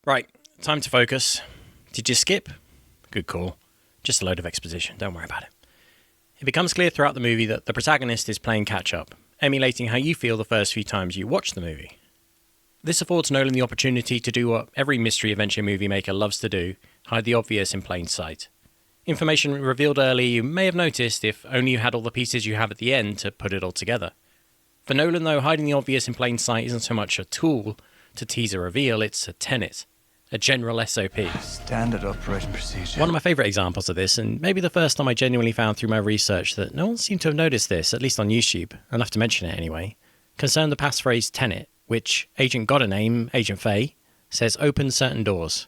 Right, time to focus. Did you skip? Good call. Just a load of exposition, don't worry about it. It becomes clear throughout the movie that the protagonist is playing catch-up, emulating how you feel the first few times you watch the movie. This affords Nolan the opportunity to do what every mystery adventure movie maker loves to do, hide the obvious in plain sight. Information revealed early you may have noticed if only you had all the pieces you have at the end to put it all together. For Nolan, though, hiding the obvious in plain sight isn't so much a tool to tease a reveal, it's a tenet, a general SOP. Standard operating procedure. One of my favourite examples of this, and maybe the first time I genuinely found through my research that no one seemed to have noticed this, at least on YouTube, enough to mention it anyway, concerned the passphrase tenet, which Agent Got-A-Name, Agent Faye, says opens certain doors.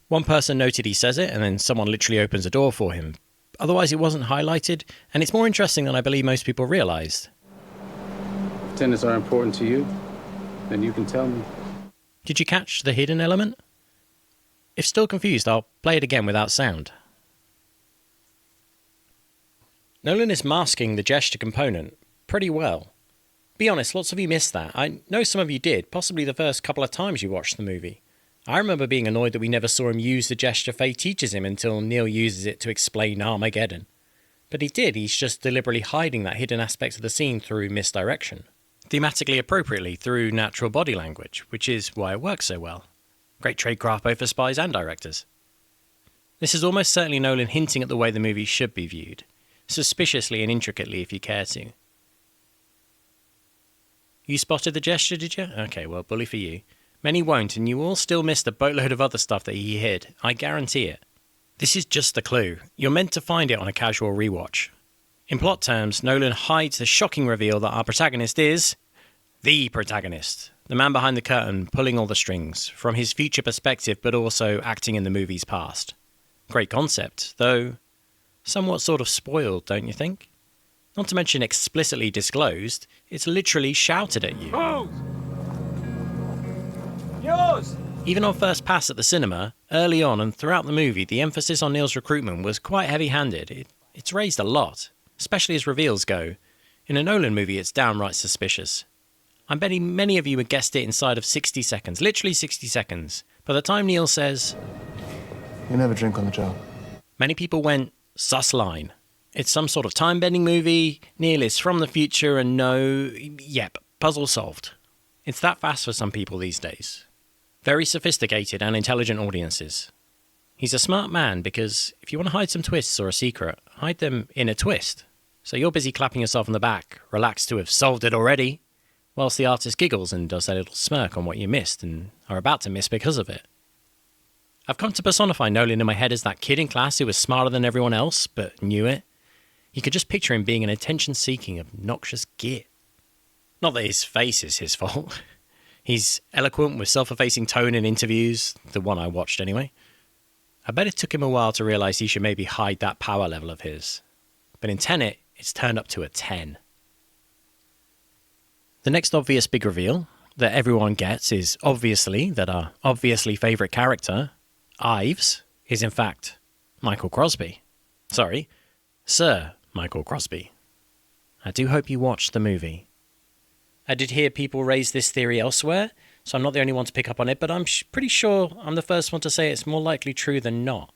One person noted he says it, and then someone literally opens a door for him. Otherwise it wasn't highlighted, and it's more interesting than I believe most people realised. If tenets are important to you, then you can tell me. Did you catch the hidden element? If still confused, I'll play it again without sound. Nolan is masking the gesture component pretty well. Be honest, lots of you missed that. I know some of you did, possibly the first couple of times you watched the movie. I remember being annoyed that we never saw him use the gesture Faye teaches him until Neil uses it to explain Armageddon. But he did, he's just deliberately hiding that hidden aspect of the scene through misdirection. Thematically appropriately through natural body language, which is why it works so well. Great tradecraft both for spies and directors. This is almost certainly Nolan hinting at the way the movie should be viewed, suspiciously and intricately if you care to. You spotted the gesture, did you? Okay, well, bully for you. Many won't, and you all still missed a boatload of other stuff that he hid. I guarantee it. This is just the clue. You're meant to find it on a casual rewatch. In plot terms, Nolan hides the shocking reveal that our protagonist is the protagonist. The man behind the curtain, pulling all the strings, from his future perspective, but also acting in the movie's past. Great concept, though somewhat sort of spoiled, don't you think? Not to mention explicitly disclosed, it's literally shouted at you. Who's? Yours! Even on first pass at the cinema, early on and throughout the movie, the emphasis on Neil's recruitment was quite heavy-handed. It's raised a lot, especially as reveals go. In a Nolan movie, it's downright suspicious. I'm betting many of you had guessed it inside of 60 seconds, literally 60 seconds. By the time Neil says, You never drink on the job. many people went, sus line. It's some sort of time-bending movie, Neil is from the future and yep, puzzle solved. It's that fast for some people these days. Very sophisticated and intelligent audiences. He's a smart man because if you want to hide some twists or a secret, hide them in a twist. So you're busy clapping yourself on the back, relaxed to have solved it already, whilst the artist giggles and does that little smirk on what you missed and are about to miss because of it. I've come to personify Nolan in my head as that kid in class who was smarter than everyone else, but knew it. You could just picture him being an attention-seeking, obnoxious git. Not that his face is his fault. He's eloquent with self-effacing tone in interviews, the one I watched anyway. I bet it took him a while to realise he should maybe hide that power level of his. But in Tenet, it's turned up to a 10. The next obvious big reveal that everyone gets is obviously that our obviously favourite character, Ives, is in fact Michael Crosby. Sorry, Sir Michael Crosby. I do hope you watched the movie. I did hear people raise this theory elsewhere, so I'm not the only one to pick up on it, but I'm pretty sure I'm the first one to say it's more likely true than not,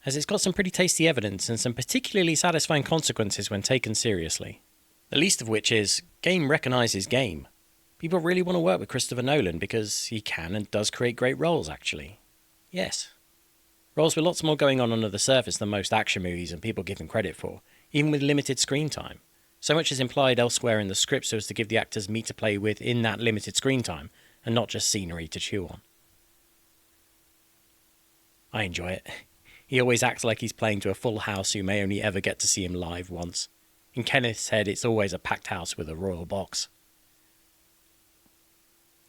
as it's got some pretty tasty evidence and some particularly satisfying consequences when taken seriously. The least of which is, game recognises game. People really want to work with Christopher Nolan because he can and does create great roles, actually. Yes. Roles with lots more going on under the surface than most action movies and people give him credit for, even with limited screen time. So much is implied elsewhere in the script so as to give the actors meat to play with in that limited screen time, and not just scenery to chew on. I enjoy it. He always acts like he's playing to a full house who may only ever get to see him live once. In Kenneth's head, it's always a packed house with a royal box.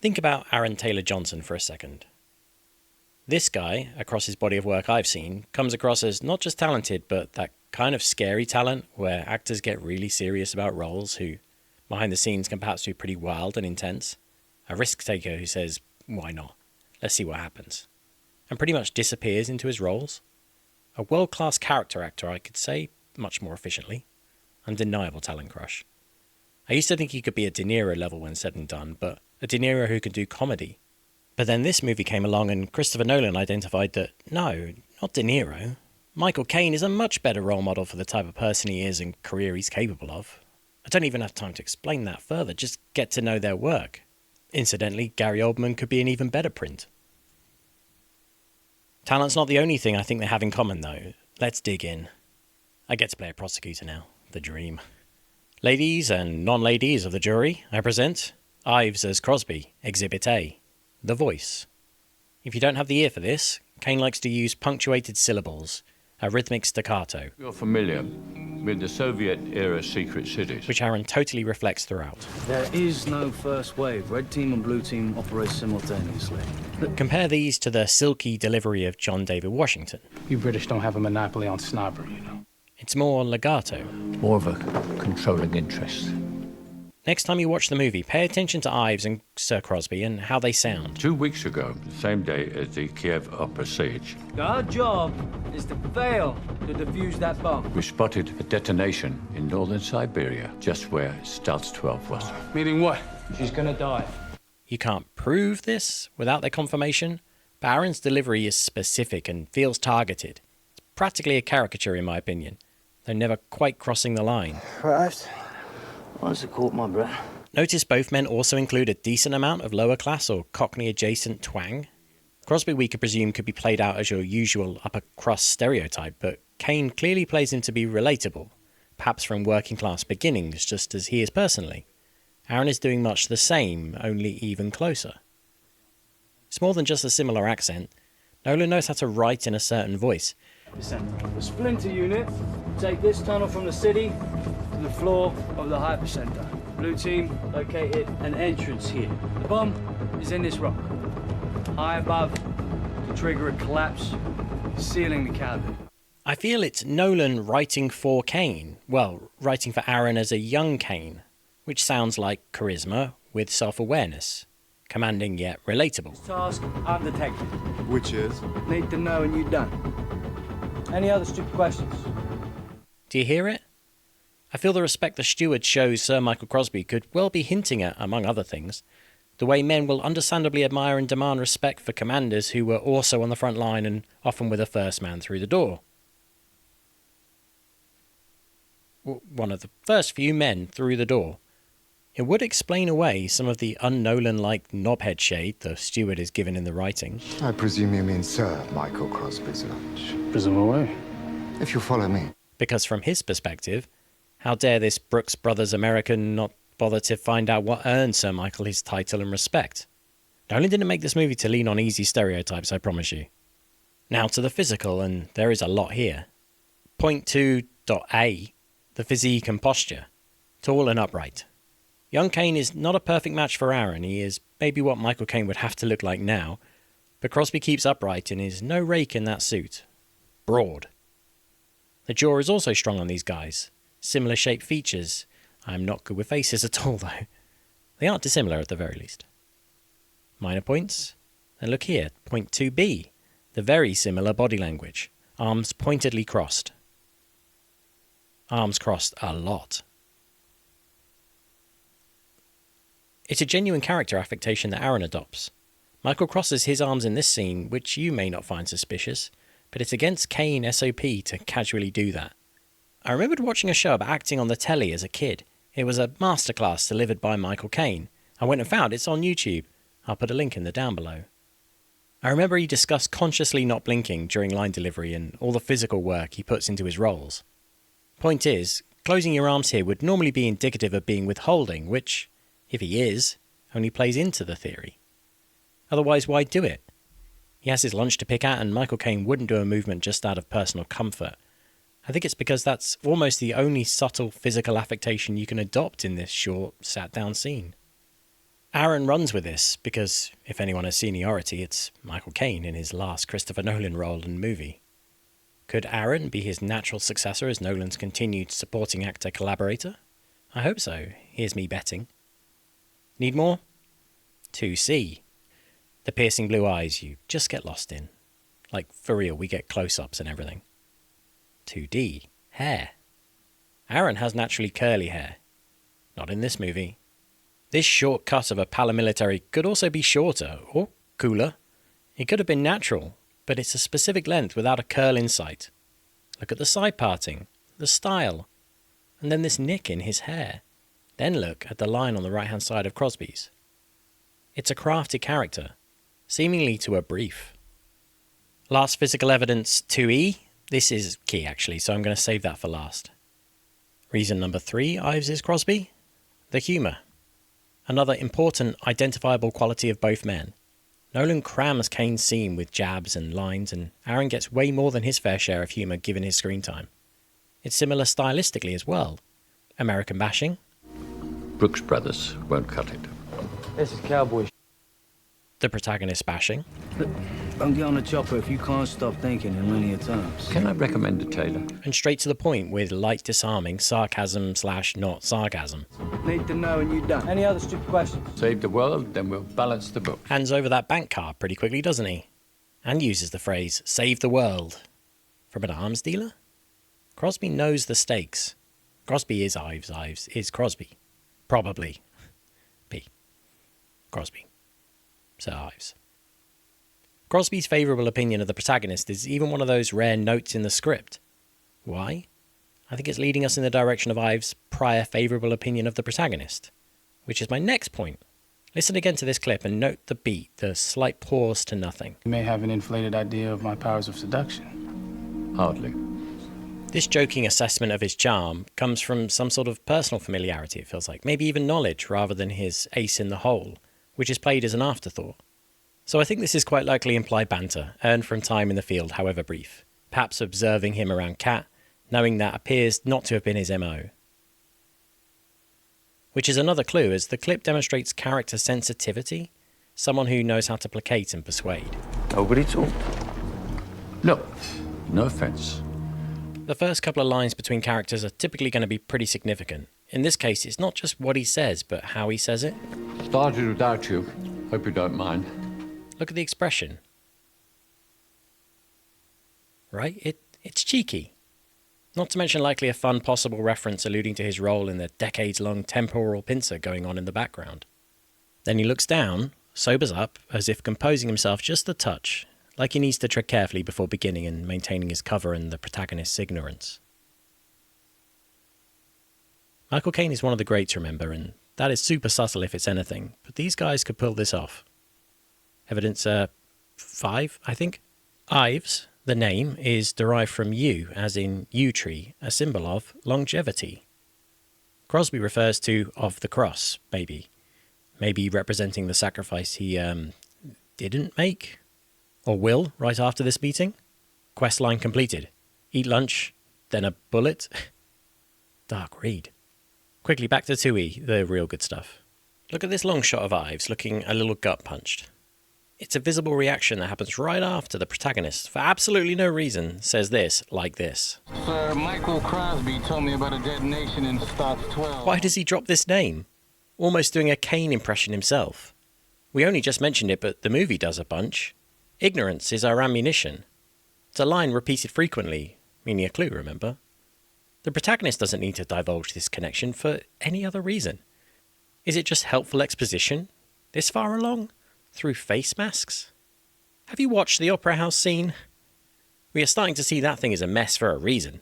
Think about Aaron Taylor-Johnson for a second. This guy, across his body of work I've seen, comes across as not just talented, but that kind of scary talent where actors get really serious about roles who, behind the scenes, can perhaps be pretty wild and intense. A risk taker who says, why not? Let's see what happens. And pretty much disappears into his roles. A world-class character actor, I could say, much more efficiently. Undeniable talent crush. I used to think he could be a De Niro level when said and done, but a De Niro who can do comedy. But then this movie came along and Christopher Nolan identified that, no, not De Niro. Michael Caine is a much better role model for the type of person he is and career he's capable of. I don't even have time to explain that further, just get to know their work. Incidentally, Gary Oldman could be an even better print. Talent's not the only thing I think they have in common, though. Let's dig in. I get to play a prosecutor now. The dream. Ladies and non-ladies of the jury, I present Ives as Crosby, Exhibit A, the voice. If you don't have the ear for this, Caine likes to use punctuated syllables, a rhythmic staccato. You're familiar with the Soviet-era secret cities. Which Aaron totally reflects throughout. There is no first wave. Red team and blue team operate simultaneously. Compare these to the silky delivery of John David Washington. You British don't have a monopoly on snobbery, you know. It's more legato. More of a controlling interest. Next time you watch the movie, pay attention to Ives and Sir Crosby and how they sound. 2 weeks ago, the same day as the Kiev upper siege, Our job is to fail to defuse that bomb. we spotted a detonation in northern Siberia, just where Stouts 12 was. Meaning what? She's gonna die. You can't prove this without their confirmation, but Aaron's delivery is specific and feels targeted. It's practically a caricature in my opinion, though never quite crossing the line. Right. Once I caught my breath. Notice both men also include a decent amount of lower class or Cockney-adjacent twang. Crosby, we could presume, could be played out as your usual upper-crust stereotype, but Caine clearly plays him to be relatable, perhaps from working-class beginnings, just as he is personally. Aaron is doing much the same, only even closer. It's more than just a similar accent. Nolan knows how to write in a certain voice. The splinter unit take this tunnel from the city to the floor of the hypercenter. Blue team located an entrance here. The bomb is in this rock. High above to trigger a collapse, sealing the cavern. I feel it's Nolan writing for Caine. Well, writing for Aaron as a young Caine, which sounds like charisma with self-awareness. Commanding yet relatable. Task undetected. Which is? Need to know and you done. Any other stupid questions? Do you hear it? I feel the respect the steward shows Sir Michael Crosby could well be hinting at, among other things, the way men will understandably admire and demand respect for commanders who were also on the front line and often were the first man through the door. One of the first few men through the door. It would explain away some of the un-Nolan-like knobhead shade the steward is given in the writing. I presume you mean Sir Michael Crosby's lunch. Presume away. If you follow me. Because from his perspective, how dare this Brooks Brothers American not bother to find out what earned Sir Michael his title and respect? Nolan didn't make this movie to lean on easy stereotypes, I promise you. Now to the physical, and there is a lot here. Point 2.A, the physique and posture. Tall and upright. Young Caine is not a perfect match for Aaron. He is maybe what Michael Caine would have to look like now, but Crosby keeps upright and is no rake in that suit. Broad. The jaw is also strong on these guys. Similar shaped features. I'm not good with faces at all, though. They aren't dissimilar at the very least. Minor points? And look here, point 2B. The very similar body language. Arms pointedly crossed. Arms crossed a lot. It's a genuine character affectation that Aaron adopts. Michael crosses his arms in this scene, which you may not find suspicious, but it's against Caine SOP to casually do that. I remembered watching a show about acting on the telly as a kid. It was a masterclass delivered by Michael Caine. I went and found it's on YouTube. I'll put a link in the down below. I remember he discussed consciously not blinking during line delivery and all the physical work he puts into his roles. Point is, closing your arms here would normally be indicative of being withholding, which, if he is, only plays into the theory. Otherwise, why do it? He has his lunch to pick at, and Michael Caine wouldn't do a movement just out of personal comfort. I think it's because that's almost the only subtle physical affectation you can adopt in this short, sat-down scene. Aaron runs with this, because if anyone has seniority, it's Michael Caine in his last Christopher Nolan role and movie. Could Aaron be his natural successor as Nolan's continued supporting actor collaborator? I hope so. Here's me betting. Need more? 2C. The piercing blue eyes you just get lost in. Like, for real, we get close-ups and everything. 2D. Hair. Aaron has naturally curly hair. Not in this movie. This short cut of a paramilitary could also be shorter, or cooler. It could have been natural, but it's a specific length without a curl in sight. Look at the side parting, the style, and then this nick in his hair. Then look at the line on the right-hand side of Crosby's. It's a crafted character, seemingly to a brief. Last physical evidence 2E. This is key, actually, so I'm going to save that for last. Reason number 3, Ives is Crosby? The humour. Another important identifiable quality of both men. Nolan crams Kane's scene with jabs and lines, and Aaron gets way more than his fair share of humour given his screen time. It's similar stylistically as well. American bashing. Brooks Brothers won't cut it. This is cowboy shit. The protagonist bashing. Don't get on the chopper if you can't stop thinking in linear terms. Can I recommend a tailor? And straight to the point with light disarming sarcasm/not sarcasm. Need to know and you don't. Any other stupid questions? Save the world, then we'll balance the book. Hands over that bank card pretty quickly, doesn't he? And uses the phrase, save the world. From an arms dealer? Crosby knows the stakes. Crosby is Ives, Ives is Crosby. Probably. B. Crosby. Sir Ives. Crosby's favourable opinion of the protagonist is even one of those rare notes in the script. Why? I think it's leading us in the direction of Ives' prior favourable opinion of the protagonist. Which is my next point. Listen again to this clip and note the beat, the slight pause to nothing. You may have an inflated idea of my powers of seduction. Hardly. This joking assessment of his charm comes from some sort of personal familiarity, it feels like. Maybe even knowledge, rather than his ace in the hole, which is played as an afterthought. So I think this is quite likely implied banter, earned from time in the field, however brief. Perhaps observing him around Kat, knowing that appears not to have been his MO. Which is another clue, as the clip demonstrates character sensitivity, someone who knows how to placate and persuade. Nobody talked. No, no offence. The first couple of lines between characters are typically going to be pretty significant. In this case, it's not just what he says, but how he says it. Started without you. Hope you don't mind. Look at the expression. Right? It's cheeky. Not to mention likely a fun possible reference alluding to his role in the decades-long temporal pincer going on in the background. Then he looks down, sobers up, as if composing himself just a touch, like he needs to tread carefully before beginning and maintaining his cover and the protagonist's ignorance. Michael Caine is one of the greats, remember, and that is super subtle if it's anything, but these guys could pull this off. Evidence 5, I think. Ives, the name, is derived from yew, as in yew tree, a symbol of longevity. Crosby refers to of the cross, maybe representing the sacrifice he didn't make, or will right after this meeting. Quest line completed. Eat lunch, then a bullet. Dark read. Quickly back to 2E, the real good stuff. Look at this long shot of Ives looking a little gut punched. It's a visible reaction that happens right after the protagonist, for absolutely no reason, says this, like this. Sir Michael Crosby told me about a detonation in Stocks 12. Why does he drop this name? Almost doing a Kane impression himself. We only just mentioned it, but the movie does a bunch. Ignorance is our ammunition. It's a line repeated frequently, meaning a clue, remember? The protagonist doesn't need to divulge this connection for any other reason. Is it just helpful exposition? This far along? Through face masks? Have you watched the Opera House scene? We are starting to see that thing as a mess for a reason.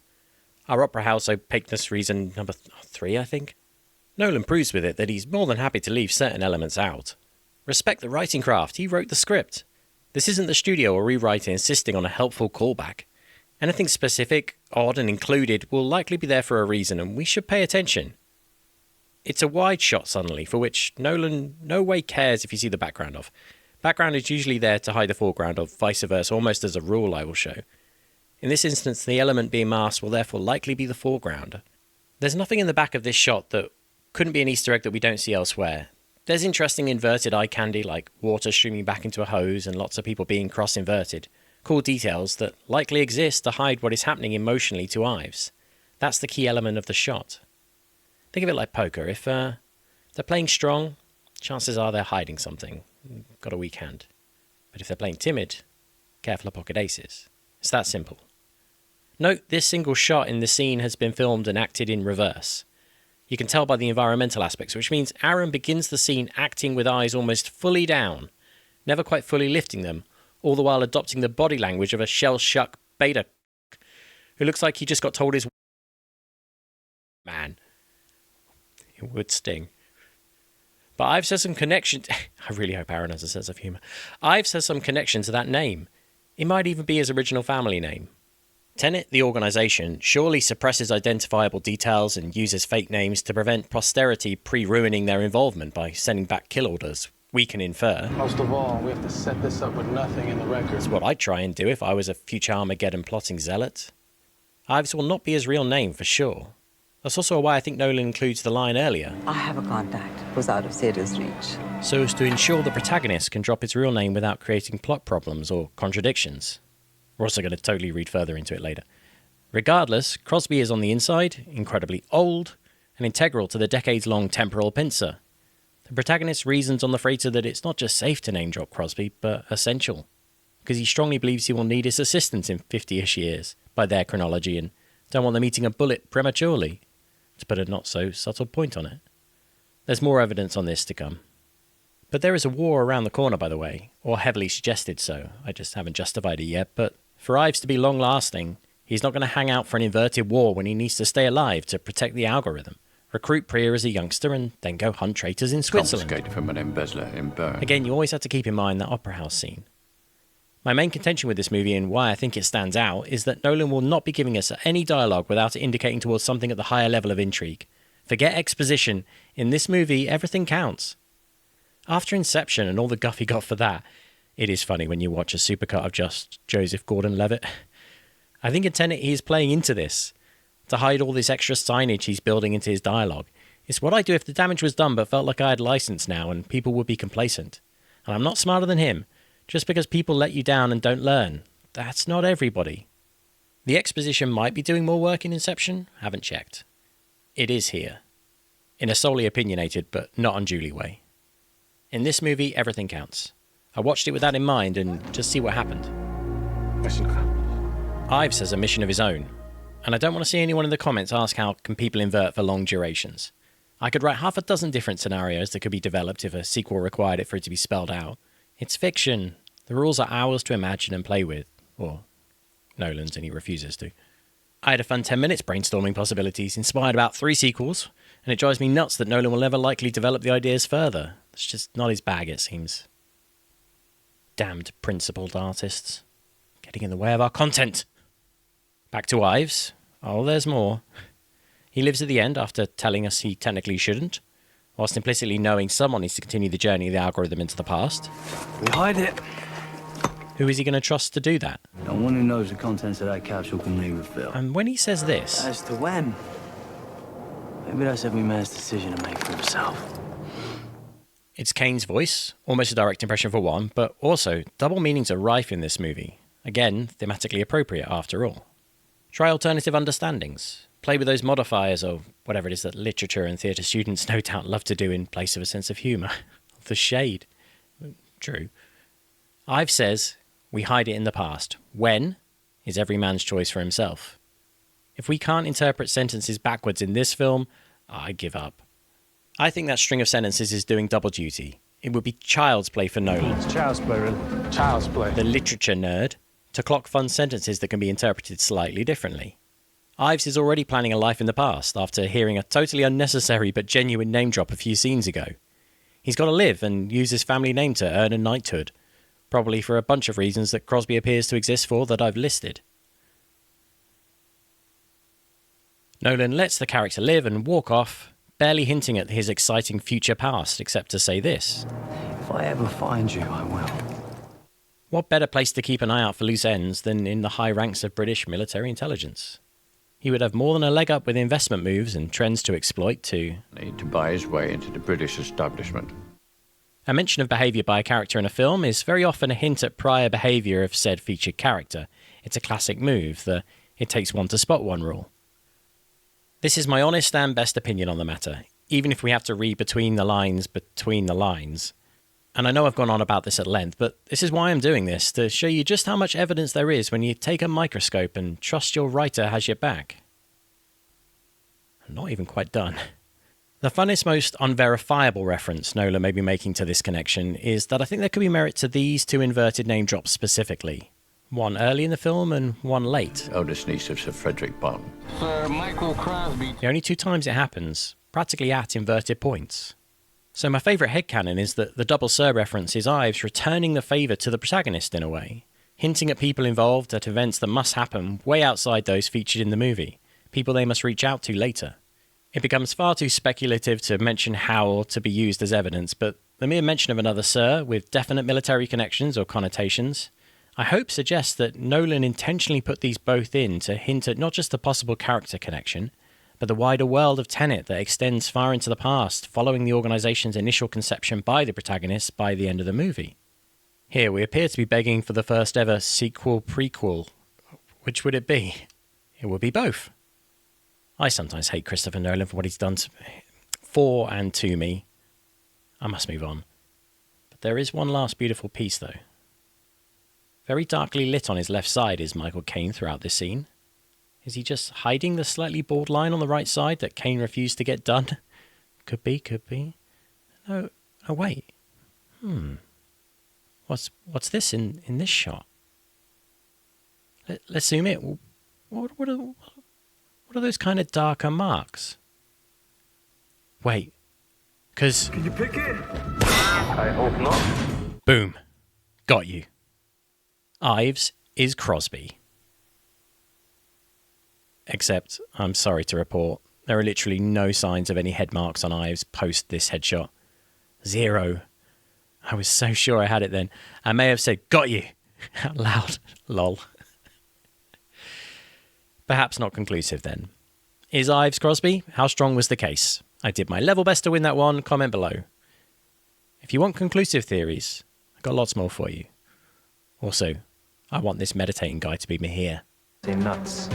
Our Opera House opaqueness reason number 3, I think. Nolan proves with it that he's more than happy to leave certain elements out. Respect the writing craft, he wrote the script. This isn't the studio or rewriter insisting on a helpful callback. Anything specific, odd and included will likely be there for a reason, and we should pay attention. It's a wide shot suddenly, for which Nolan no way cares if you see the background of. Background is usually there to hide the foreground, or vice versa, almost as a rule I will show. In this instance, the element being masked will therefore likely be the foreground. There's nothing in the back of this shot that couldn't be an Easter egg that we don't see elsewhere. There's interesting inverted eye candy like water streaming back into a hose and lots of people being cross-inverted. Cool details that likely exist to hide what is happening emotionally to Ives. That's the key element of the shot. Think of it like poker. If they're playing strong, chances are they're hiding something. Got a weak hand. But if they're playing timid, careful of pocket aces. It's that simple. Note this single shot in the scene has been filmed and acted in reverse. You can tell by the environmental aspects, which means Aaron begins the scene acting with eyes almost fully down, never quite fully lifting them, all the while adopting the body language of a shell-shuck beta who looks like he just got told his man. It would sting. But Ives says some connection... I really hope Aaron has a sense of humour. Ives has some connection to that name. It might even be his original family name. TENET, the organisation, surely suppresses identifiable details and uses fake names to prevent posterity pre-ruining their involvement by sending back kill orders. We can infer. Most of all, we have to set this up with nothing in the record. That's what I'd try and do if I was a future Armageddon plotting zealot. Ives will not be his real name for sure. That's also why I think Nolan includes the line earlier. I have a contact who's out of Sada's reach. So as to ensure the protagonist can drop his real name without creating plot problems or contradictions. We're also going to totally read further into it later. Regardless, Crosby is on the inside, incredibly old, and integral to the decades-long temporal pincer. The protagonist reasons on the freighter that it's not just safe to name-drop Crosby, but essential. Because he strongly believes he will need his assistance in 50-ish years, by their chronology, and don't want them eating a bullet prematurely, to put a not-so-subtle point on it. There's more evidence on this to come. But there is a war around the corner, by the way, or heavily suggested so. I just haven't justified it yet, but for Ives to be long-lasting, he's not going to hang out for an inverted war when he needs to stay alive to protect the algorithm, recruit Priya as a youngster, and then go hunt traitors in Switzerland. Confiscated from an embezzler in Bern. Again, you always have to keep in mind that opera house scene. My main contention with this movie and why I think it stands out is that Nolan will not be giving us any dialogue without it indicating towards something at the higher level of intrigue. Forget exposition. In this movie, everything counts. After Inception and all the guff he got for that, it is funny when you watch a supercut of just Joseph Gordon-Levitt. I think in Tenet he is playing into this, to hide all this extra signage he's building into his dialogue. It's what I do if the damage was done but felt like I had license now and people would be complacent. And I'm not smarter than him. Just because people let you down and don't learn. That's not everybody. The exposition might be doing more work in Inception. Haven't checked. It is here. In a solely opinionated but not unduly way. In this movie, everything counts. I watched it with that in mind and just see what happened. Ives has a mission of his own. And I don't want to see anyone in the comments ask how can people invert for long durations. I could write half a dozen different scenarios that could be developed if a sequel required it for it to be spelled out. It's fiction. The rules are ours to imagine and play with. Or Nolan's, and he refuses to. I had a fun 10 minutes brainstorming possibilities, inspired about 3 sequels, and it drives me nuts that Nolan will never likely develop the ideas further. It's just not his bag, it seems. Damned principled artists. Getting in the way of our content. Back to Ives. Oh, there's more. He lives at the end after telling us he technically shouldn't, whilst implicitly knowing someone needs to continue the journey of the algorithm into the past. We hide it. Who is he going to trust to do that? No one who knows the contents of that capsule can leave with Phil. And when he says this... As to when, maybe that's every man's decision to make for himself. It's Kane's voice, almost a direct impression for one, but also double meanings are rife in this movie. Again, thematically appropriate after all. Try alternative understandings. Play with those modifiers or whatever it is that literature and theatre students no doubt love to do in place of a sense of humour. The shade. True. Ives says, we hide it in the past. When is every man's choice for himself. If we can't interpret sentences backwards in this film, I give up. I think that string of sentences is doing double duty. It would be child's play for Nolan. It's child's play, really. Child's play. The literature nerd, to clock fun sentences that can be interpreted slightly differently. Ives is already planning a life in the past after hearing a totally unnecessary but genuine name drop a few scenes ago. He's got to live and use his family name to earn a knighthood, probably for a bunch of reasons that Crosby appears to exist for that I've listed. Nolan lets the character live and walk off, barely hinting at his exciting future past, except to say this. If I ever find you, I will. What better place to keep an eye out for loose ends than in the high ranks of British military intelligence? He would have more than a leg up with investment moves and trends to exploit too. Need to buy his way into the British establishment. A mention of behaviour by a character in a film is very often a hint at prior behaviour of said featured character. It's a classic move, the it takes one to spot one rule. This is my honest and best opinion on the matter, even if we have to read between the lines. And I know I've gone on about this at length, but this is why I'm doing this, to show you just how much evidence there is when you take a microscope and trust your writer has your back. I'm not even quite done. The funnest, most unverifiable reference Nolan may be making to this connection is that I think there could be merit to these two inverted name drops specifically. One early in the film and one late. Eldest niece of Sir Frederick Barton. Sir Michael Crosby. The only two times it happens, practically at inverted points. So my favourite headcanon is that the double Sir reference is Ives returning the favour to the protagonist in a way, hinting at people involved at events that must happen way outside those featured in the movie, people they must reach out to later. It becomes far too speculative to mention how or to be used as evidence, but the mere mention of another Sir with definite military connections or connotations, I hope suggests that Nolan intentionally put these both in to hint at not just the possible character connection, but the wider world of Tenet that extends far into the past following the organisation's initial conception by the protagonist by the end of the movie. Here we appear to be begging for the first ever sequel-prequel. Which would it be? It would be both. I sometimes hate Christopher Nolan for what he's done for and to me. I must move on. But there is one last beautiful piece, though. Very darkly lit on his left side is Michael Caine throughout this scene. Is he just hiding the slightly bald line on the right side that Caine refused to get done? Could be, could be. No, oh wait. What's this in this shot? Let's zoom in. What are those kind of darker marks? Wait, because... Can you pick it? I hope not. Boom. Got you. Ives is Crosby. Except, I'm sorry to report, there are literally no signs of any head marks on Ives post this headshot. Zero. I was so sure I had it then. I may have said, got you, out loud. Lol. Perhaps not conclusive then. Is Ives Crosby? How strong was the case? I did my level best to win that one. Comment below. If you want conclusive theories, I've got lots more for you. Also, I want this meditating guy to be me here. Say nuts.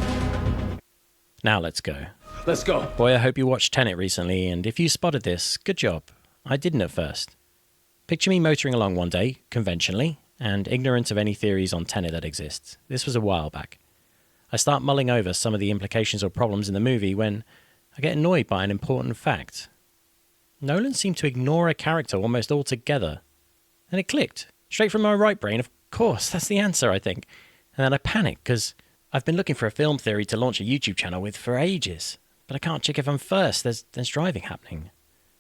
Now let's go. Let's go. Boy, I hope you watched Tenet recently, and if you spotted this, good job. I didn't at first. Picture me motoring along one day, conventionally, and ignorant of any theories on Tenet that exist. This was a while back. I start mulling over some of the implications or problems in the movie when I get annoyed by an important fact. Nolan seemed to ignore a character almost altogether. And it clicked. Straight from my right brain, of course, that's the answer, I think. And then I panicked, because I've been looking for a film theory to launch a YouTube channel with for ages. But I can't check if I'm first, there's driving happening.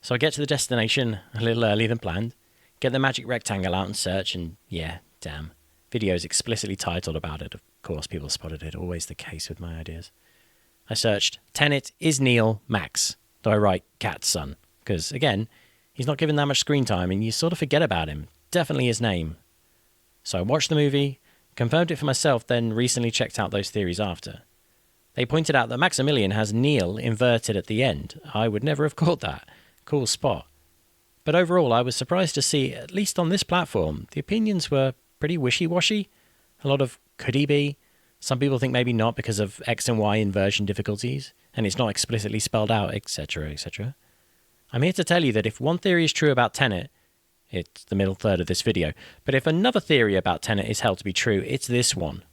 So I get to the destination a little earlier than planned, get the magic rectangle out and search, and yeah, damn. Videos explicitly titled about it. Of course, people spotted it. Always the case with my ideas. I searched, Tenet is Neil Max. Do I write Cat's son? Because, again, he's not given that much screen time and you sort of forget about him. Definitely his name. So I watched the movie, confirmed it for myself, then recently checked out those theories after. They pointed out that Maximilian has Neil inverted at the end. I would never have caught that. Cool spot. But overall, I was surprised to see, at least on this platform, the opinions were pretty wishy-washy. A lot of could he be? Some people think maybe not because of X and Y inversion difficulties, and it's not explicitly spelled out, etc., etc. I'm here to tell you that if one theory is true about Tenet, it's the middle third of this video, but if another theory about Tenet is held to be true, it's this one.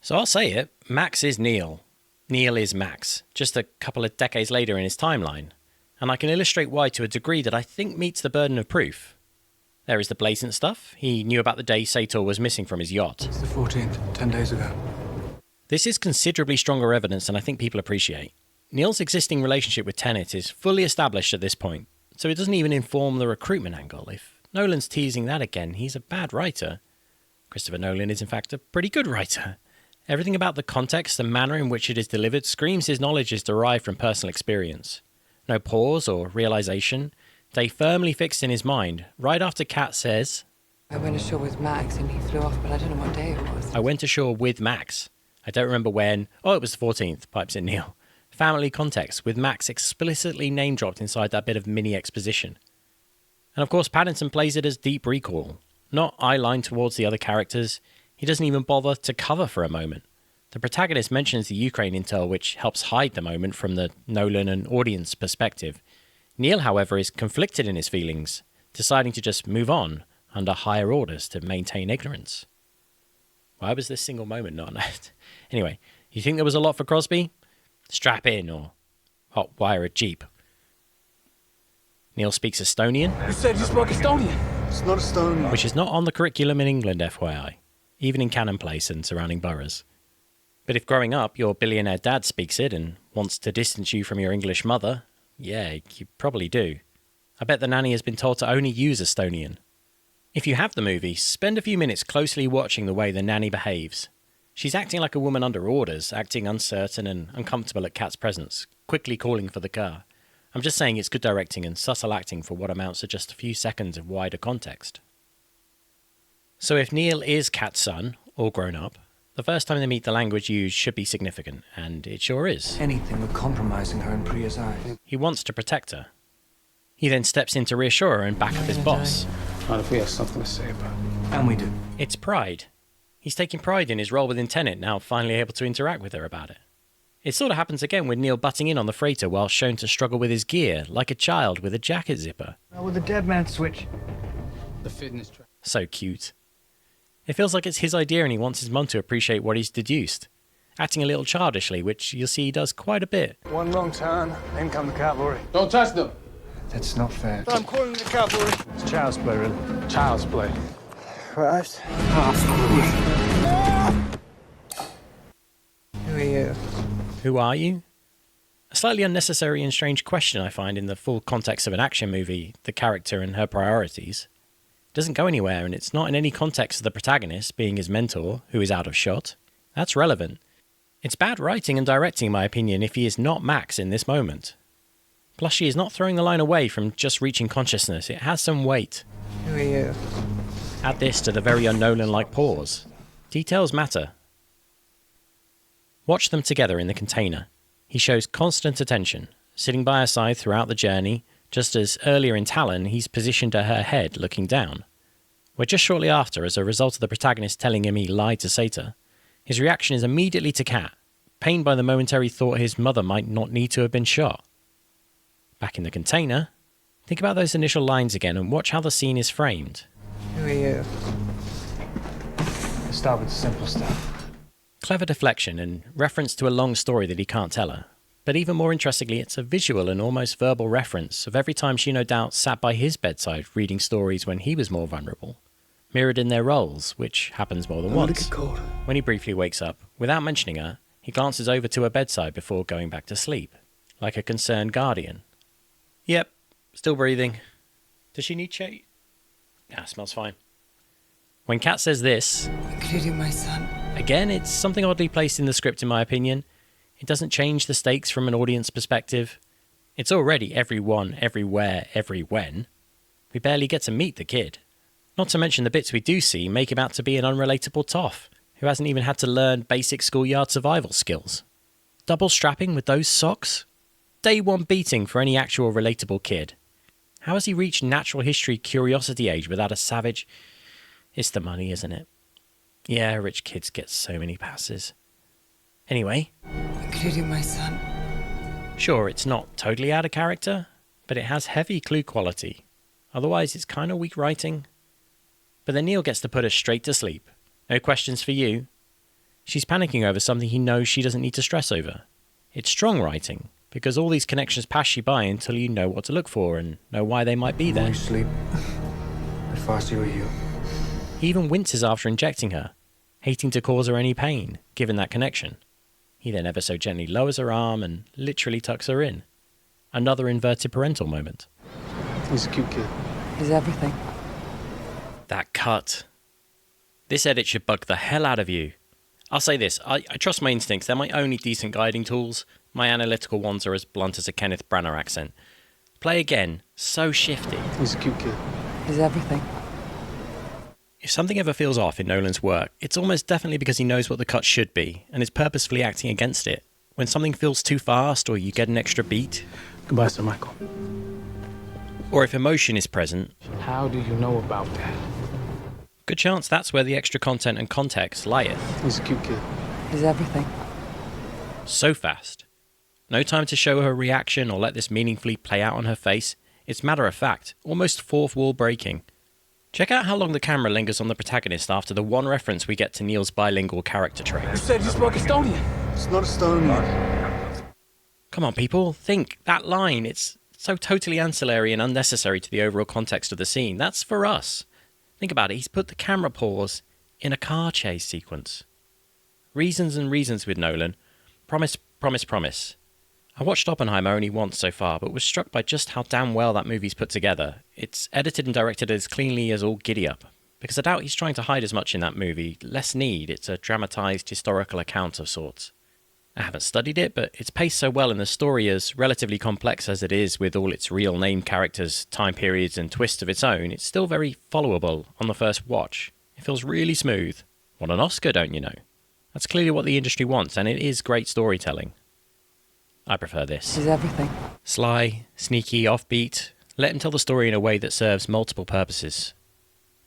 So I'll say it, Max is Neil. Neil is Max, just a couple of decades later in his timeline. And I can illustrate why to a degree that I think meets the burden of proof. There is the blatant stuff. He knew about the day Sator was missing from his yacht. It's the 14th, 10 days ago. This is considerably stronger evidence than I think people appreciate. Neil's existing relationship with Tenet is fully established at this point, so it doesn't even inform the recruitment angle. If Nolan's teasing that again, he's a bad writer. Christopher Nolan is in fact a pretty good writer. Everything about the context and manner in which it is delivered screams his knowledge is derived from personal experience. No pause or realization. They firmly fixed in his mind, right after Kat says, I went ashore with Max and he flew off, but I don't know what day it was. I went ashore with Max. I don't remember when. Oh, it was the 14th, pipes in Neil. Family context, with Max explicitly name-dropped inside that bit of mini exposition. And of course, Paddington plays it as deep recall. Not eye-line towards the other characters. He doesn't even bother to cover for a moment. The protagonist mentions the Ukraine intel, which helps hide the moment from the Nolan and audience perspective. Neil, however, is conflicted in his feelings, deciding to just move on under higher orders to maintain ignorance. Why was this single moment not enough? Anyway, you think there was a lot for Crosby? Strap in or hot wire a Jeep. Neil speaks Estonian, You said you spoke Estonian. It's not Estonian. which is not on the curriculum in England, FYI, even in Cannon Place and surrounding boroughs. But if growing up your billionaire dad speaks it and wants to distance you from your English mother, yeah, you probably do. I bet the nanny has been told to only use Estonian. If you have the movie, spend a few minutes closely watching the way the nanny behaves. She's acting like a woman under orders, acting uncertain and uncomfortable at Kat's presence, quickly calling for the car. I'm just saying it's good directing and subtle acting for what amounts to just a few seconds of wider context. So if Neil is Kat's son, or grown up, the first time they meet the language used should be significant, and it sure is. Anything but compromising her in Priya's eyes. He wants to protect her. He then steps in to reassure her and back up his boss. Not if we have something to say about it. And we do. It's pride. He's taking pride in his role within TENET, now finally able to interact with her about it. It sort of happens again with Neil butting in on the freighter while shown to struggle with his gear, like a child with a jacket zipper. With the dead man switch. The fitness track. So cute. It feels like it's his idea and he wants his mum to appreciate what he's deduced. Acting a little childishly, which you'll see he does quite a bit. One wrong turn, in come the cavalry. Don't touch them! That's not fair. I'm calling the cavalry. It's child's play, really. Child's play. Right. Who are you? Who are you? A slightly unnecessary and strange question I find in the full context of an action movie, the character and her priorities. It doesn't go anywhere, and it's not in any context of the protagonist being his mentor, who is out of shot. That's relevant. It's bad writing and directing, in my opinion, if he is not Max in this moment. Plus, she is not throwing the line away from just reaching consciousness. It has some weight. Who are you? Add this to the very Nolan-like pause. Details matter. Watch them together in the container. He shows constant attention, sitting by her side throughout the journey, just as earlier in Talon he's positioned at her head looking down. Where just shortly after, as a result of the protagonist telling him he lied to Sata, his reaction is immediately to Kat, pained by the momentary thought his mother might not need to have been shot. Back in the container, think about those initial lines again and watch how the scene is framed. Who are you? Let's start with the simple stuff. Clever deflection and reference to a long story that he can't tell her. But even more interestingly, it's a visual and almost verbal reference of every time she no doubt sat by his bedside reading stories when he was more vulnerable. Mirrored in their roles, which happens more than once. When he briefly wakes up, without mentioning her, he glances over to her bedside before going back to sleep, like a concerned guardian. Yep, still breathing. Does she need shade? Ah, smells fine. When Kat says this, Including my son. again, it's something oddly placed in the script in my opinion. It doesn't change the stakes from an audience perspective. It's already everyone, everywhere, every when. We barely get to meet the kid. Not to mention the bits we do see make him out to be an unrelatable toff, who hasn't even had to learn basic schoolyard survival skills. Double strapping with those socks? Day one beating for any actual relatable kid. How has he reached natural history curiosity age without a savage... It's the money, isn't it? Yeah, rich kids get so many passes. Anyway, Including my son. sure, it's not totally out of character, but it has heavy clue quality. Otherwise, it's kind of weak writing. But then Neil gets to put her straight to sleep. No questions for you. She's panicking over something he knows she doesn't need to stress over. It's strong writing, because all these connections pass you by until you know what to look for and know why they might be there. You sleep. As fast as you. He even winces after injecting her, hating to cause her any pain, given that connection. He then ever so gently lowers her arm and literally tucks her in. Another inverted parental moment. He's a cute kid. He's everything. That cut. This edit should bug the hell out of you. I'll say this, I trust my instincts, they're my only decent guiding tools. My analytical ones are as blunt as a Kenneth Branagh accent. Play again, so shifty. He's a cute kid. He's everything. If something ever feels off in Nolan's work, it's almost definitely because he knows what the cut should be, and is purposefully acting against it. When something feels too fast, or you get an extra beat, Goodbye, Sir Michael. or if emotion is present, How do you know about that? good chance that's where the extra content and context lieth. He's a cute kid. He's everything. So fast. No time to show her reaction or let this meaningfully play out on her face. It's matter of fact, almost fourth wall breaking. Check out how long the camera lingers on the protagonist after the one reference we get to Neil's bilingual character trait. You said you spoke Estonian. It's not Estonian. Come on, people, think. That line, it's so totally ancillary and unnecessary to the overall context of the scene. That's for us. Think about it, he's put the camera pause in a car chase sequence. Reasons and reasons with Nolan. Promise, promise, promise. I watched Oppenheimer only once so far, but was struck by just how damn well that movie's put together. It's edited and directed as cleanly as all giddy up. Because I doubt he's trying to hide as much in that movie. Less need, it's a dramatised historical account of sorts. I haven't studied it, but it's paced so well and the story, as relatively complex as it is with all its real name characters, time periods and twists of its own, it's still very followable on the first watch. It feels really smooth. Want an Oscar, don't you know? That's clearly what the industry wants, and it is great storytelling. I prefer this. This is everything. Sly, sneaky, offbeat. Let him tell the story in a way that serves multiple purposes.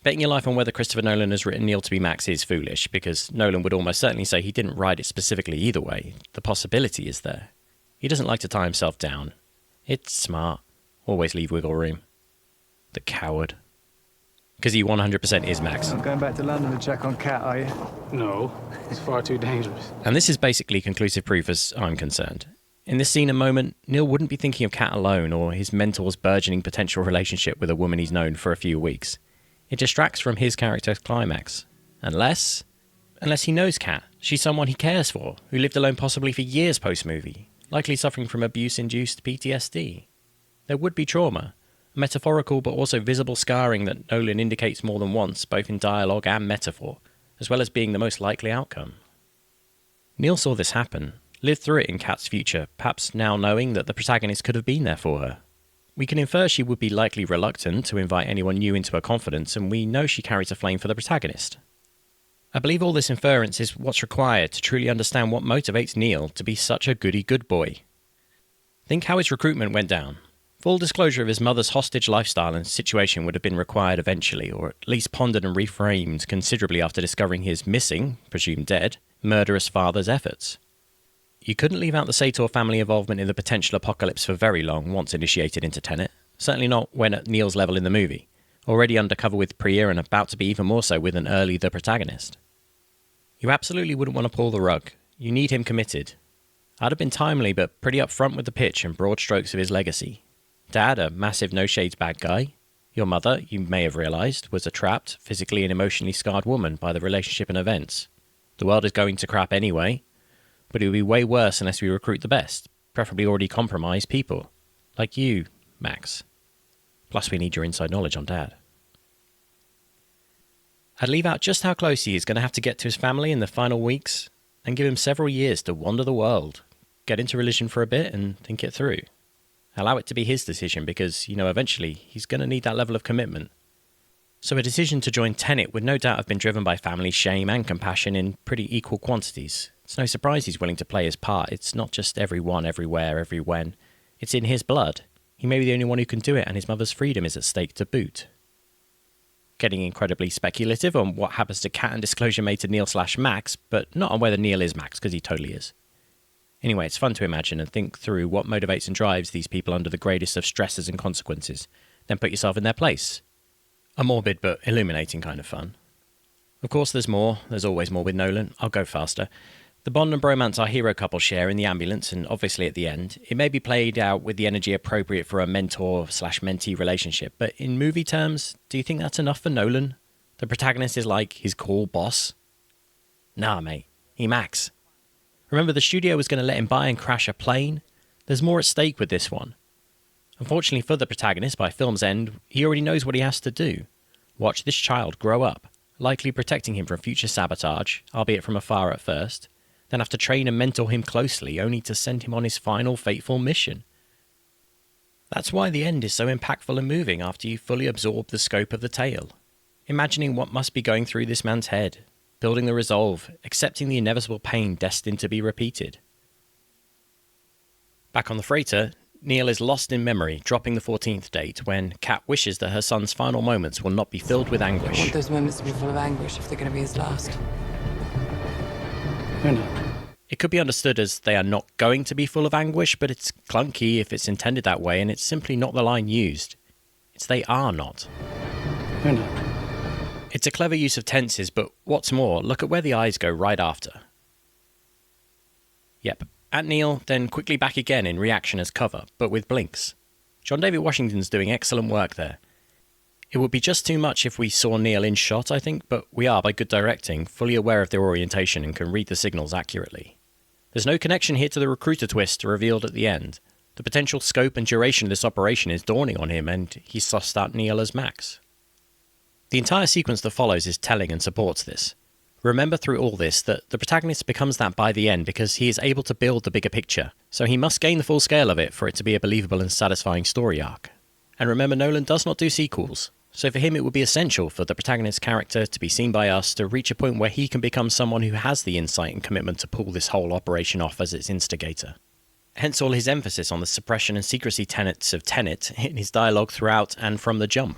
Betting your life on whether Christopher Nolan has written Neil to be Max is foolish, because Nolan would almost certainly say he didn't write it specifically either way. The possibility is there. He doesn't like to tie himself down. It's smart. Always leave wiggle room. The coward. Because he 100% is Max. Not going back to London to check on Cat, are you? No, it's far too dangerous. And this is basically conclusive proof as I'm concerned. In this scene and moment, Neil wouldn't be thinking of Cat alone or his mentor's burgeoning potential relationship with a woman he's known for a few weeks. It distracts from his character's climax. Unless he knows Kat. She's someone he cares for, who lived alone possibly for years post-movie, likely suffering from abuse-induced PTSD. There would be trauma, metaphorical but also visible scarring that Nolan indicates more than once, both in dialogue and metaphor, as well as being the most likely outcome. Neil saw this happen, lived through it in Kat's future, perhaps now knowing that the protagonist could have been there for her. We can infer she would be likely reluctant to invite anyone new into her confidence, and we know she carries a flame for the protagonist. I believe all this inference is what's required to truly understand what motivates Neil to be such a goody-good boy. Think how his recruitment went down. Full disclosure of his mother's hostage lifestyle and situation would have been required eventually, or at least pondered and reframed considerably after discovering his missing, presumed dead, murderous father's efforts. You couldn't leave out the Sator family involvement in the potential apocalypse for very long once initiated into Tenet, certainly not when at Neil's level in the movie, already undercover with Priya and about to be even more so with an early the protagonist. You absolutely wouldn't want to pull the rug. You need him committed. I'd have been timely but pretty upfront with the pitch and broad strokes of his legacy. Dad, a massive no-shades bad guy. Your mother, you may have realised, was a trapped, physically and emotionally scarred woman by the relationship and events. The world is going to crap anyway, but it would be way worse unless we recruit the best, preferably already compromised people. Like you, Max. Plus we need your inside knowledge on Dad. I'd leave out just how close he is going to have to get to his family in the final weeks, and give him several years to wander the world, get into religion for a bit and think it through. Allow it to be his decision because, eventually he's going to need that level of commitment. So a decision to join Tenet would no doubt have been driven by family shame and compassion in pretty equal quantities. It's no surprise he's willing to play his part. It's not just everyone, everywhere, every when. It's in his blood. He may be the only one who can do it, and his mother's freedom is at stake to boot. Getting incredibly speculative on what happens to Kat and disclosure made to Neil/Max, but not on whether Neil is Max, because he totally is. Anyway, it's fun to imagine and think through what motivates and drives these people under the greatest of stresses and consequences. Then put yourself in their place. A morbid but illuminating kind of fun. Of course there's more. There's always more with Nolan. I'll go faster. The bond and bromance our hero couple share in the ambulance and obviously at the end, it may be played out with the energy appropriate for a mentor/mentee relationship, but in movie terms, do you think that's enough for Nolan? The protagonist is like his cool boss? Nah, mate. He Max. Remember, the studio was going to let him buy and crash a plane? There's more at stake with this one. Unfortunately for the protagonist, by film's end, he already knows what he has to do. Watch this child grow up, likely protecting him from future sabotage, albeit from afar at first, then have to train and mentor him closely, only to send him on his final fateful mission. That's why the end is so impactful and moving after you fully absorb the scope of the tale. Imagining what must be going through this man's head, building the resolve, accepting the inevitable pain destined to be repeated. Back on the freighter, Neil is lost in memory, dropping the 14th date, when Kat wishes that her son's final moments will not be filled with I anguish. want those moments to be full of anguish if they're going to be his last. They're not. It could be understood as they are not going to be full of anguish, but it's clunky if it's intended that way, and it's simply not the line used. It's they are not. They're not. It's a clever use of tenses, but what's more, look at where the eyes go right after. Yep, at Neil, then quickly back again in reaction as cover, but with blinks. John David Washington's doing excellent work there. It would be just too much if we saw Neil in shot, I think, but we are, by good directing, fully aware of their orientation and can read the signals accurately. There's no connection here to the recruiter twist revealed at the end. The potential scope and duration of this operation is dawning on him, and he's sussed out Neil as Max. The entire sequence that follows is telling and supports this. Remember through all this that the protagonist becomes that by the end because he is able to build the bigger picture, so he must gain the full scale of it for it to be a believable and satisfying story arc. And remember, Nolan does not do sequels, so for him it would be essential for the protagonist's character to be seen by us to reach a point where he can become someone who has the insight and commitment to pull this whole operation off as its instigator. Hence all his emphasis on the suppression and secrecy tenets of Tenet in his dialogue throughout and from the jump.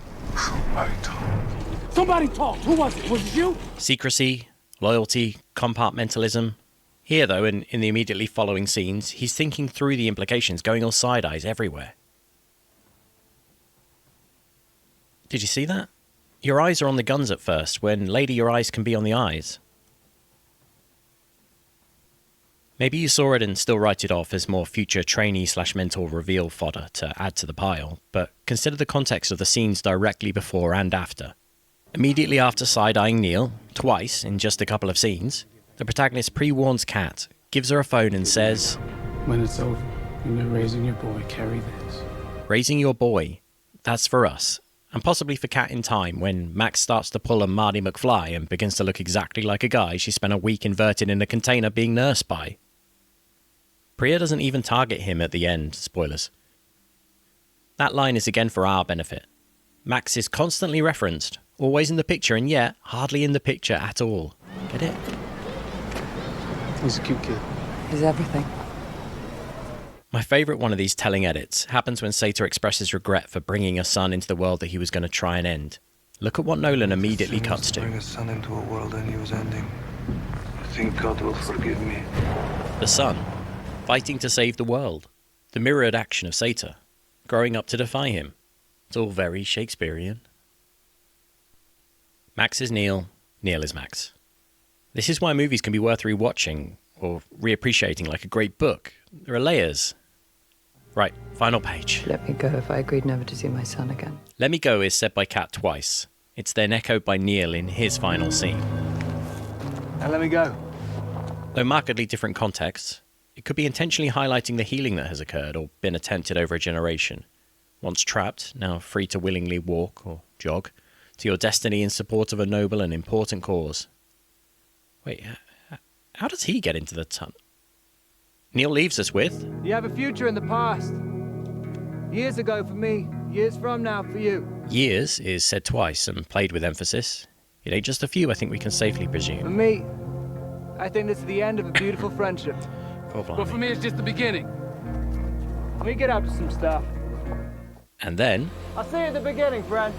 Somebody talked! Who was it? Was it you? Secrecy, loyalty, compartmentalism. Here, though, in the immediately following scenes, he's thinking through the implications, going all side-eyes everywhere. Did you see that? Your eyes are on the guns at first, when later your eyes can be on the eyes. Maybe you saw it and still write it off as more future trainee/mentor reveal fodder to add to the pile, but consider the context of the scenes directly before and after. Immediately after side-eyeing Neil, twice in just a couple of scenes, the protagonist pre-warns Kat, gives her a phone and says, When it's over and you're raising your boy, carry this. raising your boy, that's for us, and possibly for Kat in time when Max starts to pull a Marty McFly and begins to look exactly like a guy she spent a week inverted in a container being nursed by. Priya doesn't even target him at the end, spoilers. That line is again for our benefit. Max is constantly referenced, always in the picture, and yet hardly in the picture at all. Get it? He's a cute kid. He's everything. My favourite one of these telling edits happens when Sator expresses regret for bringing a son into the world that he was going to try and end. Look at what Nolan immediately cuts to. Bring a son into a world I knew was ending. I think God will forgive me. The son, fighting to save the world. The mirrored action of Sator, growing up to defy him. It's all very Shakespearean. Max is Neil, Neil is Max. This is why movies can be worth rewatching or reappreciating like a great book. There are layers. Right, final page. Let me go if I agreed never to see my son again. Let me go is said by Kat twice. It's then echoed by Neil in his final scene. Now let me go. Though markedly different contexts, it could be intentionally highlighting the healing that has occurred or been attempted over a generation. Once trapped, now free to willingly walk or jog to your destiny in support of a noble and important cause. Wait, how does he get into the tunnel? Neil leaves us with... You have a future in the past. Years ago for me, years from now for you. Years is said twice and played with emphasis. It ain't just a few, I think we can safely For presume. me, I think this is the end of a beautiful friendship. God But for blimey. me, it's just the beginning. Let me get out to some stuff. And then, I'll see you at the beginning, friend.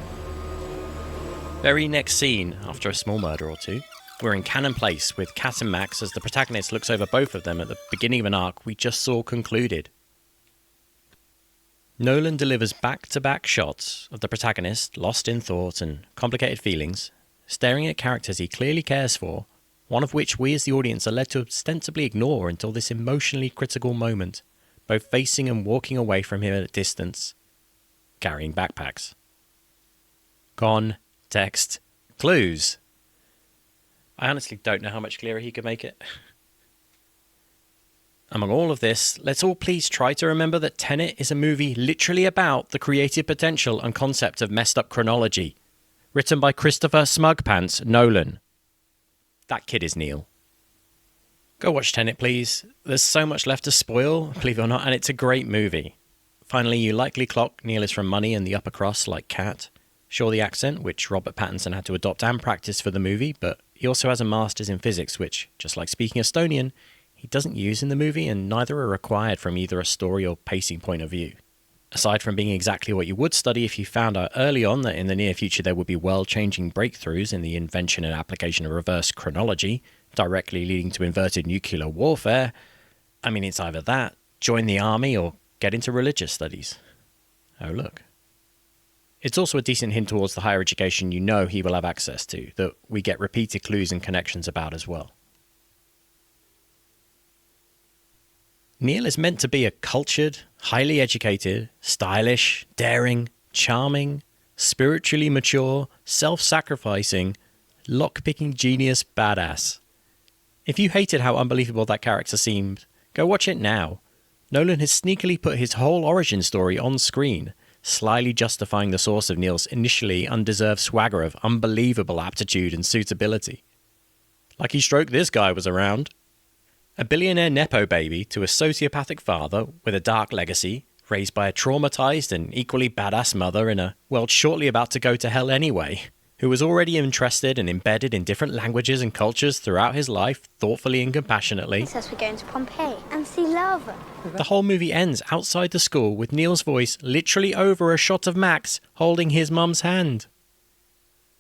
very next scene, after a small murder or two, we're in Cannon Place with Kat and Max as the protagonist looks over both of them at the beginning of an arc we just saw concluded. Nolan delivers back-to-back shots of the protagonist, lost in thought and complicated feelings, staring at characters he clearly cares for, one of which we as the audience are led to ostensibly ignore until this emotionally critical moment, both facing and walking away from him at a distance, carrying backpacks. Context clues. I honestly don't know how much clearer he could make it. Among all of this, let's all please try to remember that Tenet is a movie literally about the creative potential and concept of messed up chronology. Written by Christopher Smugpants Nolan. That kid is Neil. Go watch Tenet, please. There's so much left to spoil, believe it or not, and it's a great movie. Finally, you likely clock Neil is from Money and the upper cross like Kat. Sure, the accent, which Robert Pattinson had to adopt and practice for the movie, but he also has a master's in physics, which, just like speaking Estonian, he doesn't use in the movie, and neither are required from either a story or pacing point of view. Aside from being exactly what you would study if you found out early on that in the near future there would be world-changing breakthroughs in the invention and application of reverse chronology, directly leading to inverted nuclear warfare, I mean, it's either that, join the army, or get into religious studies. Oh, look. It's also a decent hint towards the higher education you know he will have access to, that we get repeated clues and connections about as well. Neil is meant to be a cultured, highly educated, stylish, daring, charming, spiritually mature, self-sacrificing, lock-picking genius badass. If you hated how unbelievable that character seemed, go watch it now. Nolan has sneakily put his whole origin story on screen, slyly justifying the source of Neil's initially undeserved swagger of unbelievable aptitude and suitability. Lucky stroke this guy was around. A billionaire nepo baby to a sociopathic father with a dark legacy, raised by a traumatized and equally badass mother in a world shortly about to go to hell anyway, who was already interested and embedded in different languages and cultures throughout his life, thoughtfully and compassionately. Says we're going to Pompeii and see lava. The whole movie ends outside the school with Neil's voice literally over a shot of Max holding his mum's hand.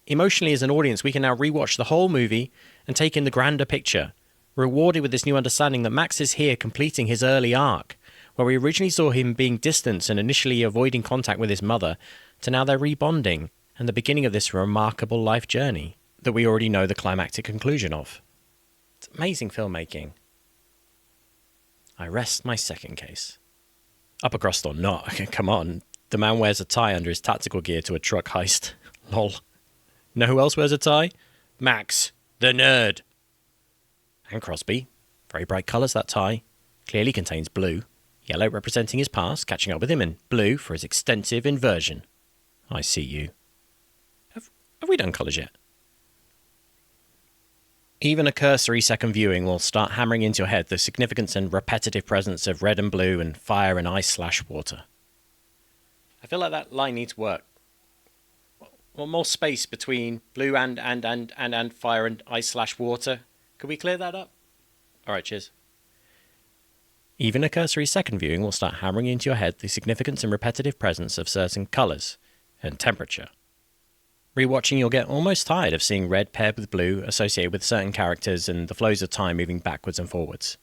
Emotionally, as an audience, we can now rewatch the whole movie and take in the grander picture, rewarded with this new understanding that Max is here completing his early arc, where we originally saw him being distant and initially avoiding contact with his mother, to now they're rebonding, and the beginning of this remarkable life journey that we already know the climactic conclusion of. It's amazing filmmaking. I rest my second case. Upper crust or not, come on, the man wears a tie under his tactical gear to a truck heist. Lol. Know who else wears a tie? Max, the nerd. And Crosby. Very bright colours, that tie. Clearly contains blue. Yellow representing his past, catching up with him, and blue for his extensive inversion. I see you. Have we done colours yet? Even a cursory second viewing will start hammering into your head the significance and repetitive presence of red and blue and fire and ice/water. I feel like that line needs work. Or more space between blue and fire and ice/water. Could we clear that up? Alright, cheers. Even a cursory second viewing will start hammering into your head the significance and repetitive presence of certain colours and temperature. Rewatching, you'll get almost tired of seeing red paired with blue associated with certain characters and the flows of time moving backwards and forwards.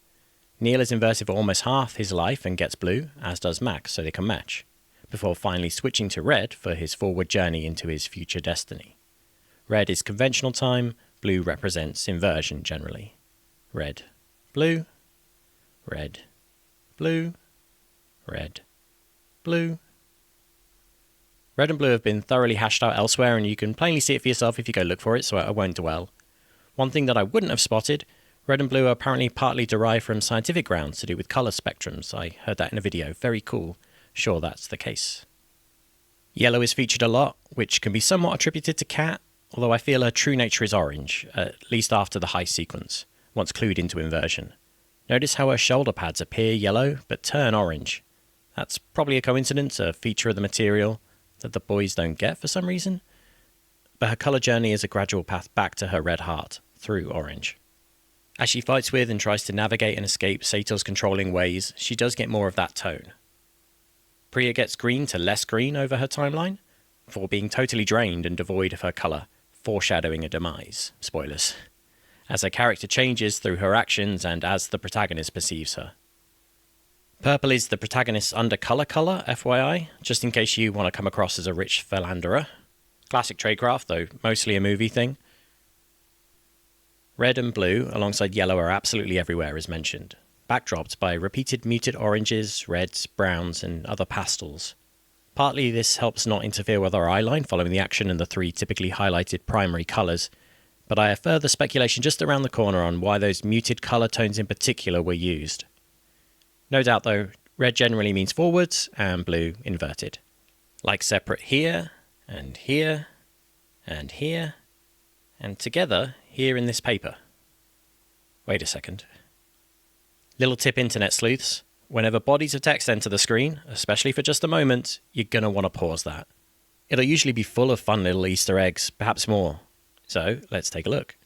Neil is inverted for almost half his life and gets blue, as does Max, so they can match, before finally switching to red for his forward journey into his future destiny. Red is conventional time, blue represents inversion generally. Red, blue, red, blue, red, blue. Red and blue have been thoroughly hashed out elsewhere, and you can plainly see it for yourself if you go look for it, so I won't dwell. One thing that I wouldn't have spotted, red and blue are apparently partly derived from scientific grounds to do with colour spectrums. I heard that in a video. Very cool. Sure, that's the case. Yellow is featured a lot, which can be somewhat attributed to Kat, although I feel her true nature is orange, at least after the heist sequence, once clued into inversion. Notice how her shoulder pads appear yellow, but turn orange. That's probably a coincidence, a feature of the material that the boys don't get for some reason, but her colour journey is a gradual path back to her red heart, through orange. As she fights with and tries to navigate and escape Sato's controlling ways, she does get more of that tone. Priya gets green to less green over her timeline, before being totally drained and devoid of her colour, foreshadowing a demise. Spoilers. As her character changes through her actions and as the protagonist perceives her. Purple is the protagonist's undercolour colour, FYI, just in case you want to come across as a rich philanderer. Classic tradecraft, though mostly a movie thing. Red and blue, alongside yellow, are absolutely everywhere, as mentioned, backdropped by repeated muted oranges, reds, browns, and other pastels. Partly this helps not interfere with our eyeline following the action and the three typically highlighted primary colours, but I have further speculation just around the corner on why those muted colour tones in particular were used. No doubt, though, red generally means forwards and blue inverted. Like separate here, and here, and here, and together here in this paper. Wait a second. Little tip, internet sleuths. Whenever bodies of text enter the screen, especially for just a moment, you're going to want to pause that. It'll usually be full of fun little Easter eggs, perhaps more. So, let's take a look.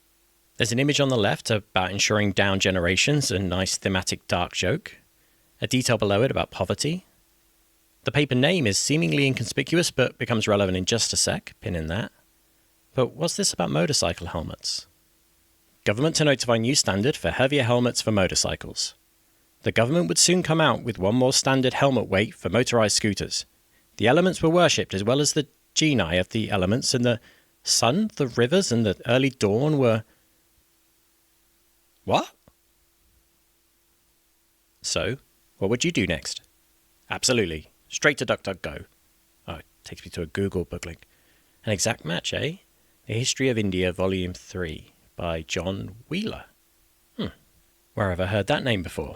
There's an image on the left about ensuring down generations, a nice thematic dark joke. A detail below it about poverty. The paper name is seemingly inconspicuous, but becomes relevant in just a sec, pin in that. But what's this about motorcycle helmets? Government to notify new standard for heavier helmets for motorcycles. The government would soon come out with one more standard helmet weight for motorized scooters. The elements were worshipped as well as the genii of the elements, and the sun, the rivers, and the early dawn were... What? So, What would you do next? Absolutely. Straight to DuckDuckGo. Oh, it takes me to a Google book link. An exact match, eh? The History of India, Volume 3, by John Wheeler. Where have I heard that name before?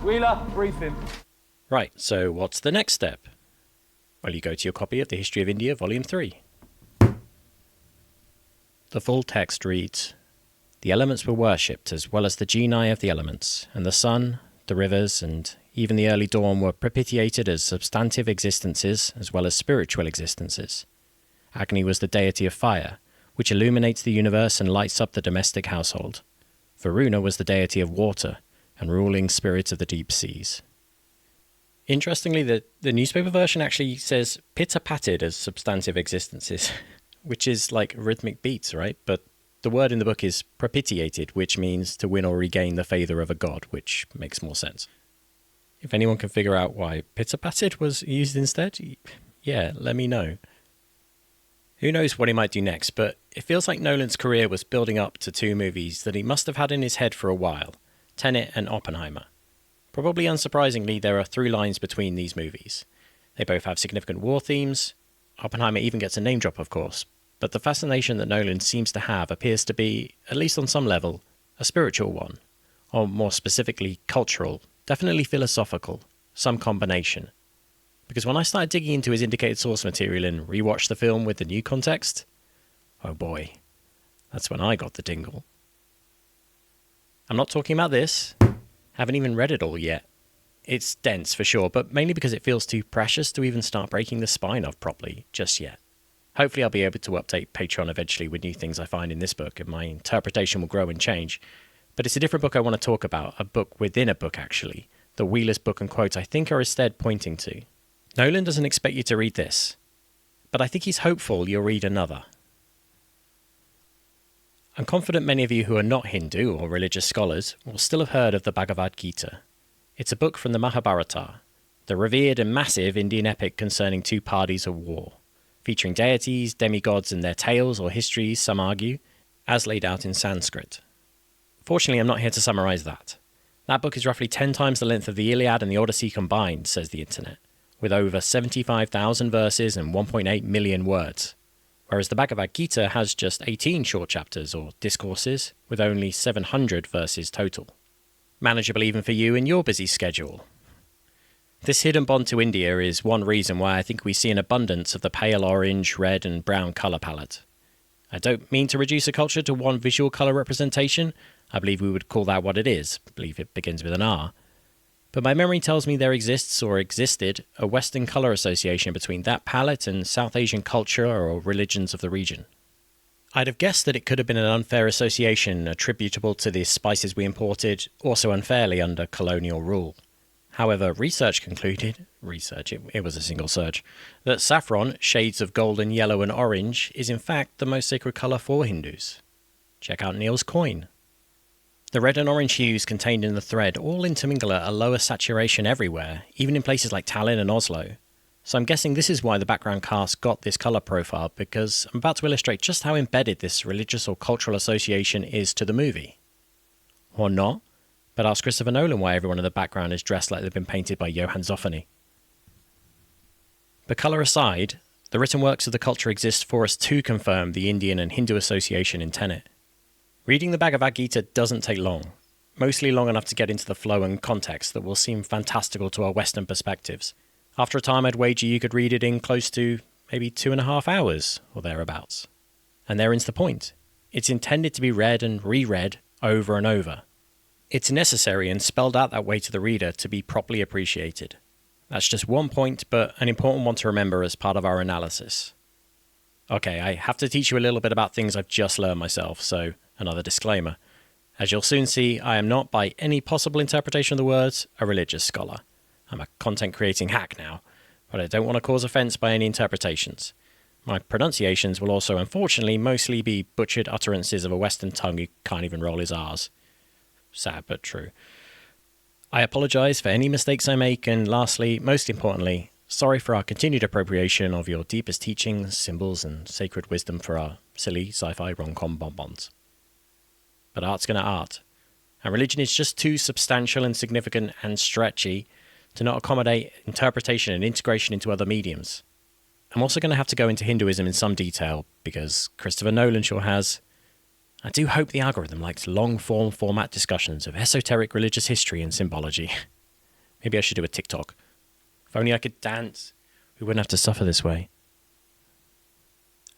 Wheeler, brief him. Right, so what's the next step? Well, you go to your copy of the History of India, Volume 3. The full text reads, "The elements were worshipped as well as the genii of the elements, and the sun, the rivers, and even the early dawn were propitiated as substantive existences as well as spiritual existences. Agni was the deity of fire, which illuminates the universe and lights up the domestic household. Varuna was the deity of water and ruling spirit of the deep seas." Interestingly, the newspaper version actually says pitter-patted as substantive existences, which is like rhythmic beats, right? But the word in the book is propitiated, which means to win or regain the favour of a god, which makes more sense. If anyone can figure out why pitter-patted was used instead, yeah, let me know. Who knows what he might do next, but it feels like Nolan's career was building up to two movies that he must have had in his head for a while, Tenet and Oppenheimer. Probably unsurprisingly, there are through lines between these movies. They both have significant war themes. Oppenheimer even gets a name drop, of course, but the fascination that Nolan seems to have appears to be, at least on some level, a spiritual one, or more specifically cultural, definitely philosophical, some combination. Because when I started digging into his indicated source material and rewatched the film with the new context, oh boy, that's when I got the tingle. I'm not talking about this. Haven't even read it all yet. It's dense for sure, but mainly because it feels too precious to even start breaking the spine of properly just yet. Hopefully I'll be able to update Patreon eventually with new things I find in this book, and my interpretation will grow and change. But it's a different book I want to talk about, a book within a book actually, that Wheeler's book and quote I think are instead pointing to. Nolan doesn't expect you to read this, but I think he's hopeful you'll read another. I'm confident many of you who are not Hindu or religious scholars will still have heard of the Bhagavad Gita. It's a book from the Mahabharata, the revered and massive Indian epic concerning two parties of war, featuring deities, demigods and their tales or histories, some argue, as laid out in Sanskrit. Fortunately, I'm not here to summarize that. That book is roughly 10 times the length of the Iliad and the Odyssey combined, says the internet, with over 75,000 verses and 1.8 million words, whereas the Bhagavad Gita has just 18 short chapters or discourses with only 700 verses total. Manageable even for you in your busy schedule. This hidden bond to India is one reason why I think we see an abundance of the pale orange, red and brown colour palette. I don't mean to reduce a culture to one visual colour representation. I believe we would call that what it is. I believe it begins with an R. But my memory tells me there exists, or existed, a Western colour association between that palette and South Asian culture or religions of the region. I'd have guessed that it could have been an unfair association attributable to the spices we imported, also unfairly under colonial rule. However, research concluded, it was a single search, that saffron, shades of golden, yellow and orange, is in fact the most sacred colour for Hindus. Check out Neil's coin. The red and orange hues contained in the thread all intermingle at a lower saturation everywhere, even in places like Tallinn and Oslo. So I'm guessing this is why the background cast got this colour profile, because I'm about to illustrate just how embedded this religious or cultural association is to the movie. Or not, but ask Christopher Nolan why everyone in the background is dressed like they've been painted by Johann Zoffany. But colour aside, the written works of the culture exist for us to confirm the Indian and Hindu association in Tenet. Reading the Bhagavad Gita doesn't take long, mostly long enough to get into the flow and context that will seem fantastical to our Western perspectives. After a time, I'd wager you could read it in close to maybe 2.5 hours or thereabouts. And therein the point. It's intended to be read and reread over and over. It's necessary and spelled out that way to the reader to be properly appreciated. That's just one point, but an important one to remember as part of our analysis. Okay, I have to teach you a little bit about things I've just learned myself, so another disclaimer. As you'll soon see, I am not, by any possible interpretation of the words, a religious scholar. I'm a content-creating hack now, but I don't want to cause offence by any interpretations. My pronunciations will also, unfortunately, mostly be butchered utterances of a Western tongue who can't even roll his R's. Sad but true. I apologise for any mistakes I make, and lastly, most importantly, sorry for our continued appropriation of your deepest teachings, symbols, and sacred wisdom for our silly sci-fi rom-com bonbons. But art's gonna art, and religion is just too substantial and significant and stretchy to not accommodate interpretation and integration into other mediums. I'm also going to have to go into Hinduism in some detail, because Christopher Nolan sure has. I do hope the algorithm likes long-form format discussions of esoteric religious history and symbology. Maybe I should do a TikTok. If only I could dance, we wouldn't have to suffer this way.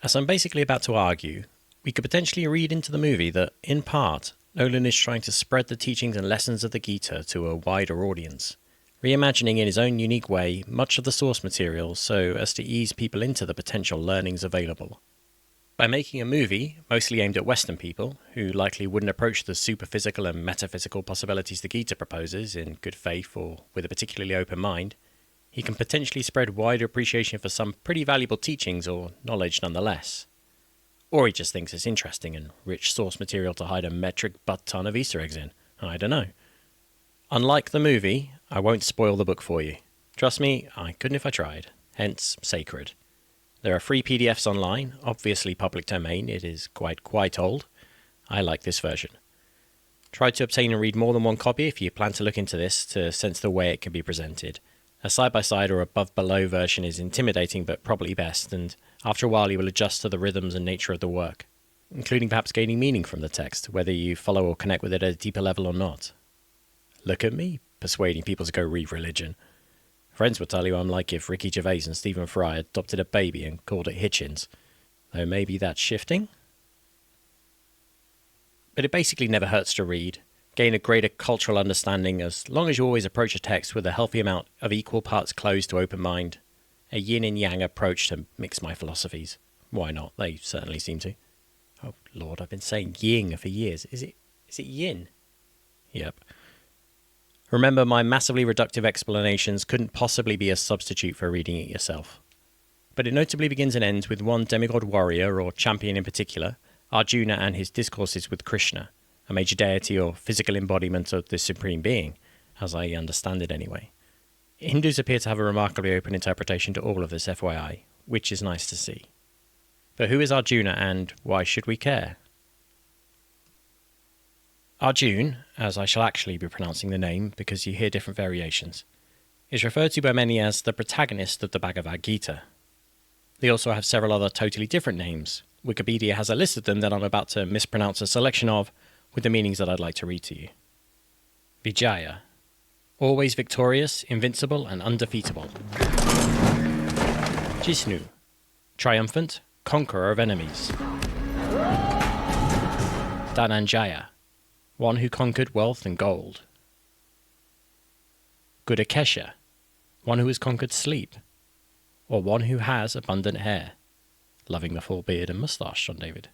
As I'm basically about to argue, we could potentially read into the movie that, in part, Nolan is trying to spread the teachings and lessons of the Gita to a wider audience, reimagining in his own unique way much of the source material so as to ease people into the potential learnings available. By making a movie mostly aimed at Western people, who likely wouldn't approach the superphysical and metaphysical possibilities the Gita proposes in good faith or with a particularly open mind, he can potentially spread wider appreciation for some pretty valuable teachings or knowledge nonetheless. Or he just thinks it's interesting and rich source material to hide a metric butt-ton of Easter eggs in. I don't know. Unlike the movie, I won't spoil the book for you. Trust me, I couldn't if I tried. Hence, sacred. There are free PDFs online, obviously public domain. It is quite old. I like this version. Try to obtain and read more than one copy if you plan to look into this to sense the way it can be presented. A side-by-side or above-below version is intimidating but probably best, and after a while you will adjust to the rhythms and nature of the work, including perhaps gaining meaning from the text, whether you follow or connect with it at a deeper level or not. Look at me, persuading people to go read religion. Friends will tell you I'm like if Ricky Gervais and Stephen Fry adopted a baby and called it Hitchens, though maybe that's shifting. But it basically never hurts to read. Gain a greater cultural understanding as long as you always approach a text with a healthy amount of equal parts closed to open mind. A yin and yang approach to mix my philosophies. Why not? They certainly seem to. Oh Lord, I've been saying ying for years. Is it yin? Yep. Remember, my massively reductive explanations couldn't possibly be a substitute for reading it yourself. But it notably begins and ends with one demigod warrior or champion in particular, Arjuna, and his discourses with Krishna, a major deity or physical embodiment of the Supreme Being, as I understand it anyway. Hindus appear to have a remarkably open interpretation to all of this, FYI, which is nice to see. But who is Arjuna and why should we care? Arjun, as I shall actually be pronouncing the name because you hear different variations, is referred to by many as the protagonist of the Bhagavad Gita. They also have several other totally different names. Wikipedia has a list of them that I'm about to mispronounce a selection of, with the meanings that I'd like to read to you. Vijaya, always victorious, invincible, and undefeatable. Jisnu, triumphant, conqueror of enemies. Dhananjaya, one who conquered wealth and gold. Gudakesha, one who has conquered sleep, or one who has abundant hair. Loving the full beard and moustache, John David.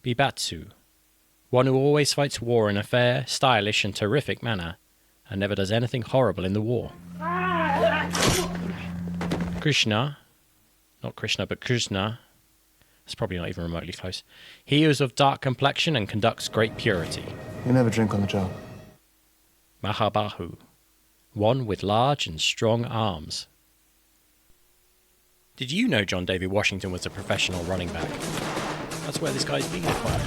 Bibatsu, one who always fights war in a fair, stylish, and terrific manner, and never does anything horrible in the war. Krishna, not Krishna, but Krishna, it's probably not even remotely close. He is of dark complexion and conducts great purity. You never drink on the job. Mahabahu, one with large and strong arms. Did you know John David Washington was a professional running back? That's where this guy's been acquired.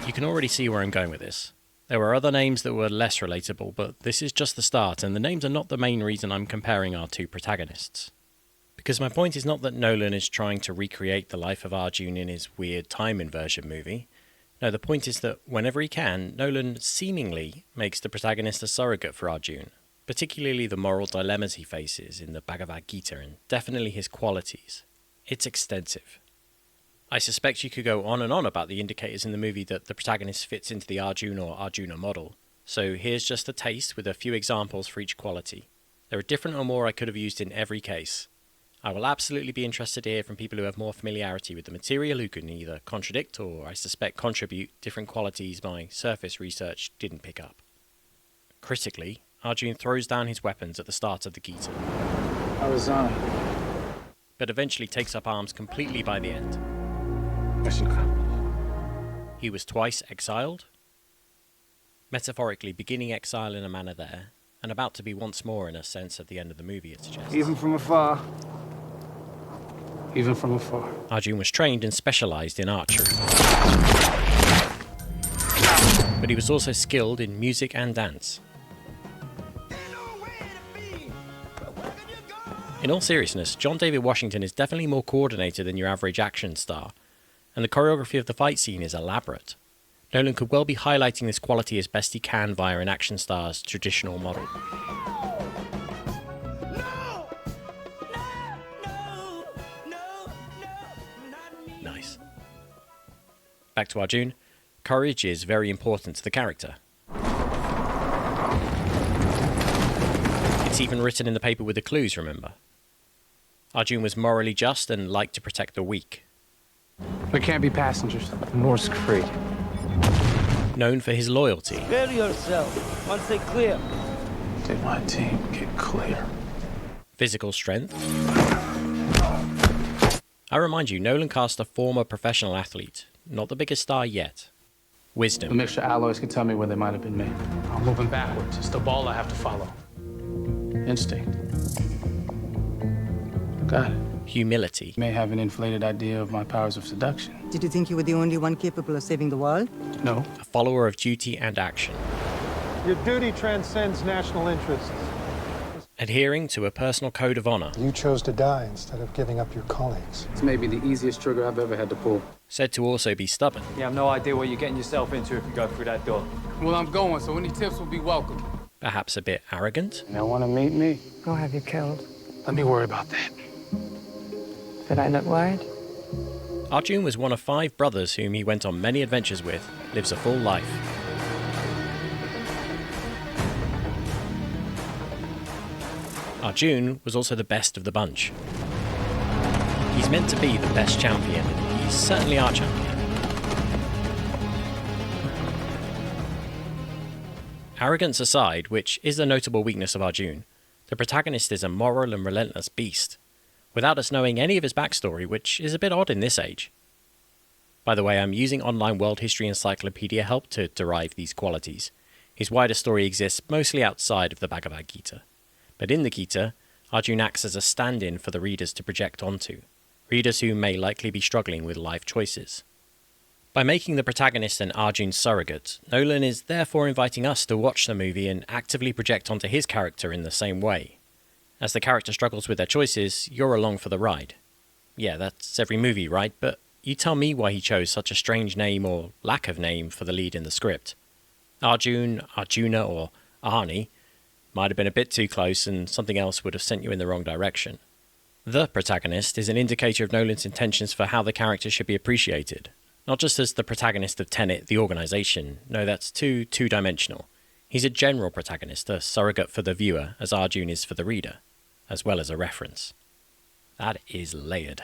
You can already see where I'm going with this. There were other names that were less relatable, but this is just the start, and the names are not the main reason I'm comparing our two protagonists. Because my point is not that Nolan is trying to recreate the life of Arjun in his weird time inversion movie. No, the point is that whenever he can, Nolan seemingly makes the protagonist a surrogate for Arjun, particularly the moral dilemmas he faces in the Bhagavad Gita and definitely his qualities. It's extensive. I suspect you could go on and on about the indicators in the movie that the protagonist fits into the Arjun or Arjuna model, so here's just a taste with a few examples for each quality. There are different or more I could have used in every case. I will absolutely be interested to hear from people who have more familiarity with the material, who can either contradict or, I suspect, contribute different qualities my surface research didn't pick up. Critically, Arjun throws down his weapons at the start of the Gita, but eventually takes up arms completely by the end. He was twice exiled, metaphorically beginning exile in a manner there, and about to be once more in a sense at the end of the movie, it suggests. Even from afar. Even from afar. Arjun was trained and specialized in archery. But he was also skilled in music and dance. In all seriousness, John David Washington is definitely more coordinated than your average action star, and the choreography of the fight scene is elaborate. Nolan could well be highlighting this quality as best he can via an action star's traditional model. Nice. Back to Arjun. Courage is very important to the character. It's even written in the paper with the clues, remember? Arjun was morally just and liked to protect the weak. We can't be passengers. Norsk free. Known for his loyalty. Clear yourself. Once they clear. Did my team get clear? Physical strength. I remind you, Nolan cast a former professional athlete, not the biggest star yet. The Wisdom. mixture alloys can tell me where they might have been made. I'm moving backwards. It's the ball I have to follow. Instinct. Got it. Humility. You may have an inflated idea of my powers of seduction. Did you think you were the only one capable of saving the world? No. A follower of duty and action. Your duty transcends national interests. Adhering to a personal code of honor. You chose to die instead of giving up your colleagues. It's maybe the easiest trigger I've ever had to pull. Said to also be stubborn. You have no idea what you're getting yourself into if you go through that door. Well, I'm going, so any tips will be welcome. Perhaps a bit arrogant. You don't want to meet me? Go have you killed? Let me worry about that. Did I look worried? Arjun was one of 5 brothers whom he went on many adventures with, lives a full life. Arjun was also the best of the bunch. He's meant to be the best champion, and he's certainly our champion. Arrogance aside, which is a notable weakness of Arjun, the protagonist is a moral and relentless beast, without us knowing any of his backstory, which is a bit odd in this age. By the way, I'm using online world history encyclopedia help to derive these qualities. His wider story exists mostly outside of the Bhagavad Gita. But in the Gita, Arjun acts as a stand-in for the readers to project onto, readers who may likely be struggling with life choices. By making the protagonist an Arjun surrogate, Nolan is therefore inviting us to watch the movie and actively project onto his character in the same way. As the character struggles with their choices, you're along for the ride. Yeah, that's every movie, right? But you tell me why he chose such a strange name or lack of name for the lead in the script. Arjun, Arjuna, or Ahani might have been a bit too close and something else would have sent you in the wrong direction. The protagonist is an indicator of Nolan's intentions for how the character should be appreciated. Not just as the protagonist of TENET, the organisation. No, that's too two-dimensional. He's a general protagonist, a surrogate for the viewer, as Arjun is for the reader, as well as a reference. That is layered.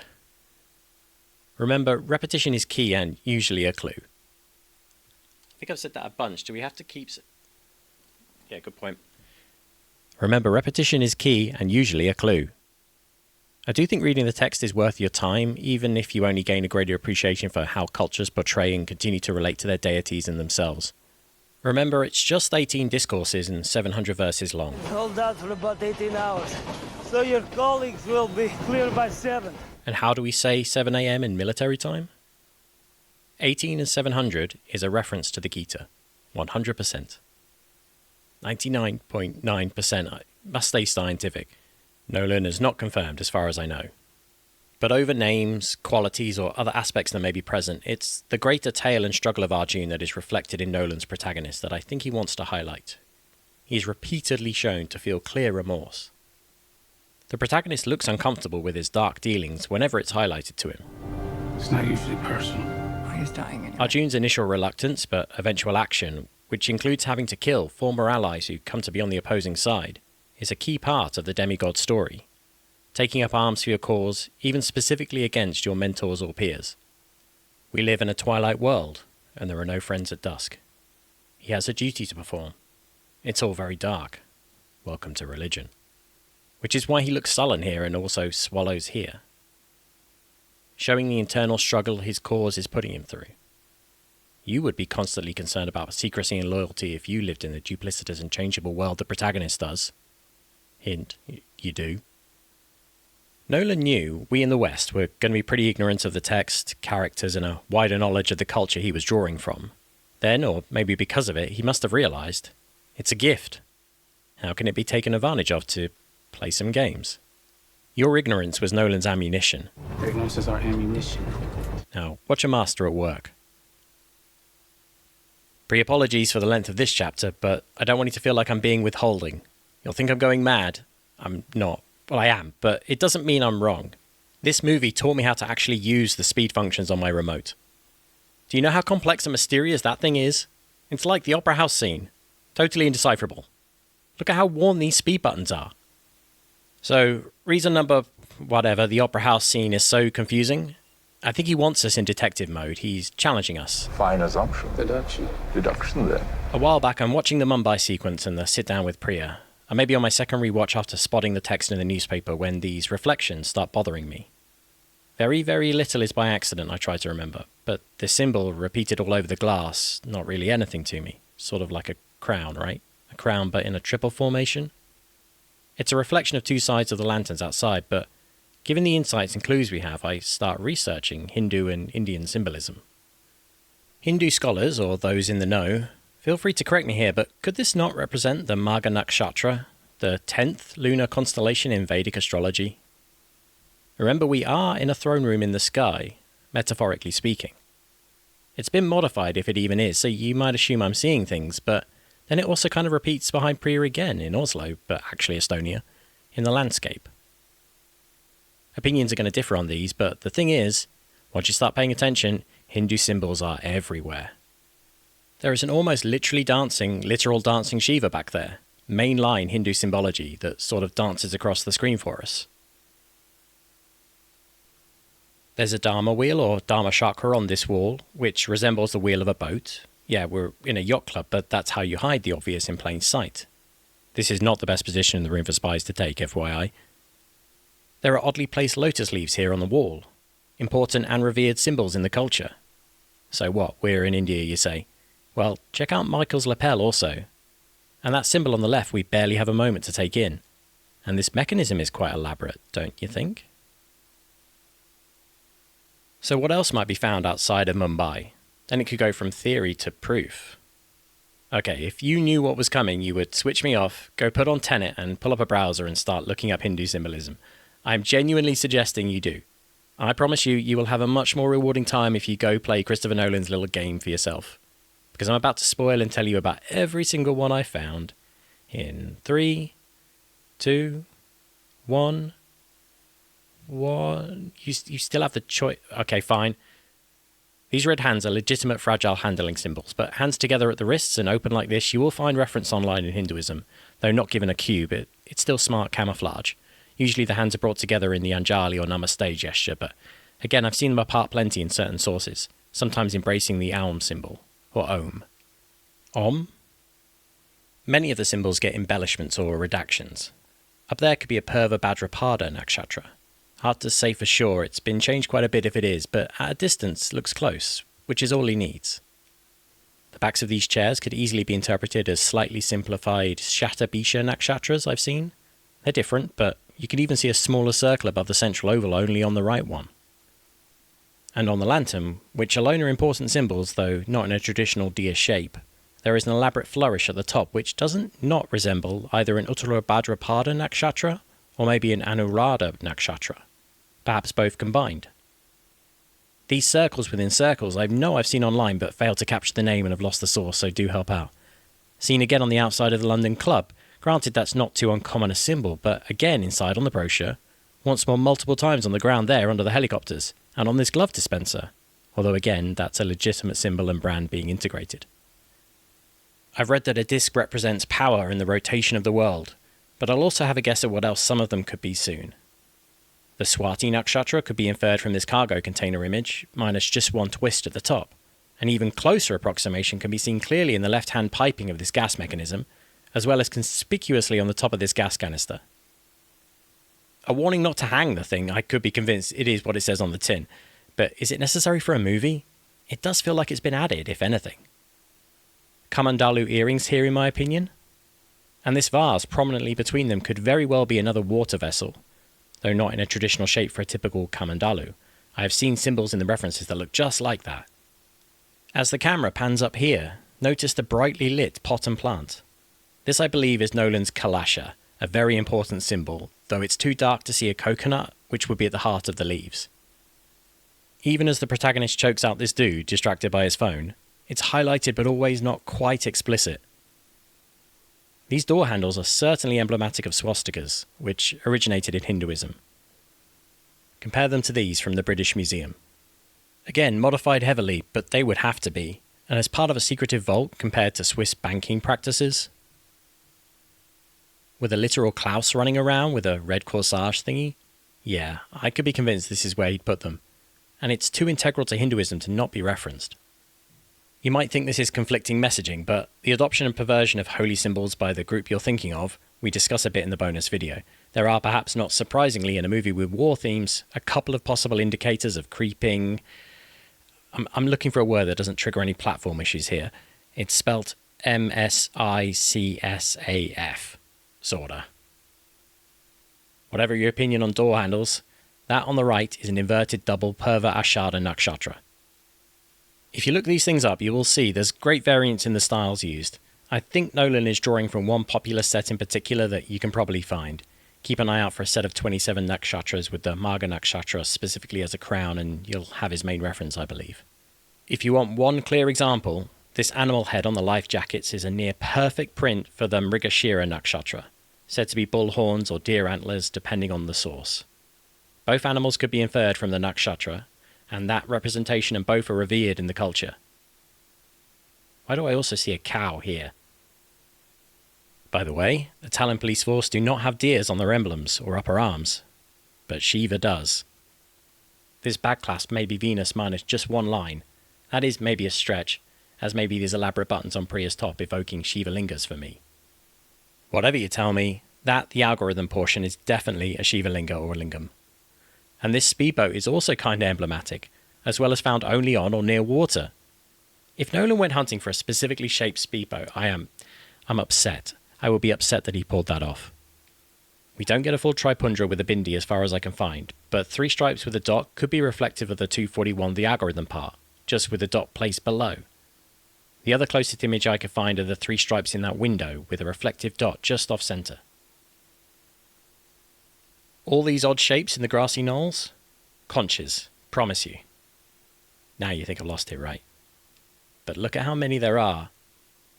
Remember, repetition is key and usually a clue. I think I've said that a bunch. Do we have to keep... Yeah, good point. Remember, repetition is key and usually a clue. I do think reading the text is worth your time, even if you only gain a greater appreciation for how cultures portray and continue to relate to their deities and themselves. Remember, it's just 18 discourses and 700 verses long. Hold out for about 18 hours, so your colleagues will be clear by 7. And how do we say 7 a.m. in military time? 18 and 700 is a reference to the Gita. 100%. 99.9%. I must stay scientific. Nolan has not confirmed as far as I know. But over names, qualities, or other aspects that may be present, it's the greater tale and struggle of Arjun that is reflected in Nolan's protagonist that I think he wants to highlight. He is repeatedly shown to feel clear remorse. The protagonist looks uncomfortable with his dark dealings whenever it's highlighted to him. It's not usually personal. Oh, he's dying anyway. Arjun's initial reluctance, but eventual action, which includes having to kill former allies who come to be on the opposing side, is a key part of the demigod story. Taking up arms for your cause, even specifically against your mentors or peers. We live in a twilight world, and there are no friends at dusk. He has a duty to perform. It's all very dark. Welcome to religion. Which is why he looks sullen here and also swallows here. Showing the internal struggle his cause is putting him through. You would be constantly concerned about secrecy and loyalty if you lived in the duplicitous and changeable world the protagonist does. Hint, you do. Nolan knew we in the West were going to be pretty ignorant of the text, characters, and a wider knowledge of the culture he was drawing from. Then, or maybe because of it, he must have realised, it's a gift. How can it be taken advantage of to play some games? Your ignorance was Nolan's ammunition. Ignorance is our ammunition. Now, watch a master at work. Pre-apologies for the length of this chapter, but I don't want you to feel like I'm being withholding. You'll think I'm going mad. I'm not. Well, I am, but it doesn't mean I'm wrong. This movie taught me how to actually use the speed functions on my remote. Do you know how complex and mysterious that thing is? It's like the Opera House scene. Totally indecipherable. Look at how worn these speed buttons are. So, reason number whatever, the Opera House scene is so confusing. I think he wants us in detective mode. He's challenging us. Fine assumption. Deduction then. A while back, I'm watching the Mumbai sequence and the sit-down with Priya. I may be on my second rewatch after spotting the text in the newspaper when these reflections start bothering me. Very, very little is by accident, I try to remember, but the symbol repeated all over the glass, not really anything to me. Sort of like a crown, right? A crown but in a triple formation. It's a reflection of two sides of the lanterns outside, but given the insights and clues we have, I start researching Hindu and Indian symbolism. Hindu scholars, or those in the know, feel free to correct me here, but could this not represent the Magha Nakshatra, the 10th lunar constellation in Vedic astrology? Remember, we are in a throne room in the sky, metaphorically speaking. It's been modified if it even is, so you might assume I'm seeing things, but then it also kind of repeats behind Priya again in Oslo, but actually Estonia, in the landscape. Opinions are going to differ on these, but the thing is, once you start paying attention, Hindu symbols are everywhere. There is an almost literal dancing Shiva back there, mainline Hindu symbology that sort of dances across the screen for us. There's a Dharma wheel or Dharma chakra on this wall, which resembles the wheel of a boat. Yeah, we're in a yacht club, but that's how you hide the obvious in plain sight. This is not the best position in the room for spies to take, FYI. There are oddly placed lotus leaves here on the wall, important and revered symbols in the culture. So what, we're in India, you say? Well, check out Michael's lapel also. And that symbol on the left we barely have a moment to take in. And this mechanism is quite elaborate, don't you think? So what else might be found outside of Mumbai? Then it could go from theory to proof. Okay, if you knew what was coming, you would switch me off, go put on TENET and pull up a browser and start looking up Hindu symbolism. I'm genuinely suggesting you do. I promise you, you will have a much more rewarding time if you go play Christopher Nolan's little game for yourself. Because I'm about to spoil and tell you about every single one I found in 3, 2, 1. You still have the choice. Okay, fine. These red hands are legitimate fragile handling symbols, but hands together at the wrists and open like this, you will find reference online in Hinduism, though not given a cue, but it's still smart camouflage. Usually the hands are brought together in the Anjali or Namaste gesture, but again, I've seen them apart plenty in certain sources, sometimes embracing the Aum symbol, or Om. Om? Many of the symbols get embellishments or redactions. Up there could be a Purva Bhadrapada Nakshatra. Hard to say for sure, it's been changed quite a bit if it is, but at a distance looks close, which is all he needs. The backs of these chairs could easily be interpreted as slightly simplified Shatabisha Nakshatras I've seen. They're different, but you can even see a smaller circle above the central oval only on the right one. And on the lantern, which alone are important symbols, though not in a traditional deer shape, there is an elaborate flourish at the top which doesn't not resemble either an Uttara Bhadrapada Nakshatra or maybe an Anuradha Nakshatra. Perhaps both combined. These circles within circles I know I've seen online but failed to capture the name and have lost the source, so do help out. Seen again on the outside of the London Club. Granted that's not too uncommon a symbol, but again inside on the brochure. Once more multiple times on the ground there under the helicopters, and on this glove dispenser. Although again, that's a legitimate symbol and brand being integrated. I've read that a disc represents power in the rotation of the world, but I'll also have a guess at what else some of them could be soon. The Swati Nakshatra could be inferred from this cargo container image, minus just one twist at the top. An even closer approximation can be seen clearly in the left-hand piping of this gas mechanism, as well as conspicuously on the top of this gas canister. A warning not to hang the thing, I could be convinced it is what it says on the tin, but is it necessary for a movie? It does feel like it's been added, if anything. Kamandalu earrings here in my opinion. And this vase prominently between them could very well be another water vessel, though not in a traditional shape for a typical Kamandalu. I have seen symbols in the references that look just like that. As the camera pans up here, notice the brightly lit pot and plant. This I believe is Nolan's Kalasha, a very important symbol, though it's too dark to see a coconut, which would be at the heart of the leaves. Even as the protagonist chokes out this dude, distracted by his phone, it's highlighted but always not quite explicit. These door handles are certainly emblematic of swastikas, which originated in Hinduism. Compare them to these from the British Museum. Again, modified heavily, but they would have to be, and as part of a secretive vault compared to Swiss banking practices. With a literal Klaus running around with a red corsage thingy? Yeah, I could be convinced this is where he'd put them, and it's too integral to Hinduism to not be referenced. You might think this is conflicting messaging, but the adoption and perversion of holy symbols by the group you're thinking of, we discuss a bit in the bonus video. There are, perhaps not surprisingly, in a movie with war themes, a couple of possible indicators of creeping. I'm looking for a word that doesn't trigger any platform issues here. It's spelt M-S-I-C-S-A-F. Sorta. Whatever your opinion on door handles, that on the right is an inverted double Purva Ashada Nakshatra. If you look these things up, you will see there's great variance in the styles used. I think Nolan is drawing from one popular set in particular that you can probably find. Keep an eye out for a set of 27 nakshatras with the Marga Nakshatra specifically as a crown, and you'll have his main reference, I believe. If you want one clear example, this animal head on the life jackets is a near perfect print for the Mrigashira Nakshatra, said to be bull horns or deer antlers depending on the source. Both animals could be inferred from the nakshatra, and that representation and both are revered in the culture. Why do I also see a cow here? By the way, the Talon police force do not have deers on their emblems or upper arms, but Shiva does. This back clasp may be Venus minus just one line. That is maybe a stretch, as maybe these elaborate buttons on Priya's top evoking Shiva lingas for me. Whatever you tell me, that, the algorithm portion, is definitely a Shiva linga or lingam. And this speedboat is also kinda emblematic, as well as found only on or near water. If Nolan went hunting for a specifically shaped speedboat, I'm upset. I will be upset that he pulled that off. We don't get a full tripundra with a bindi as far as I can find, but 3 stripes with a dot could be reflective of the 241, the algorithm part, just with the dot placed below. The other closest image I could find are the 3 stripes in that window with a reflective dot just off center. All these odd shapes in the grassy knolls? Conches, promise you. Now you think I've lost it, right? But look at how many there are.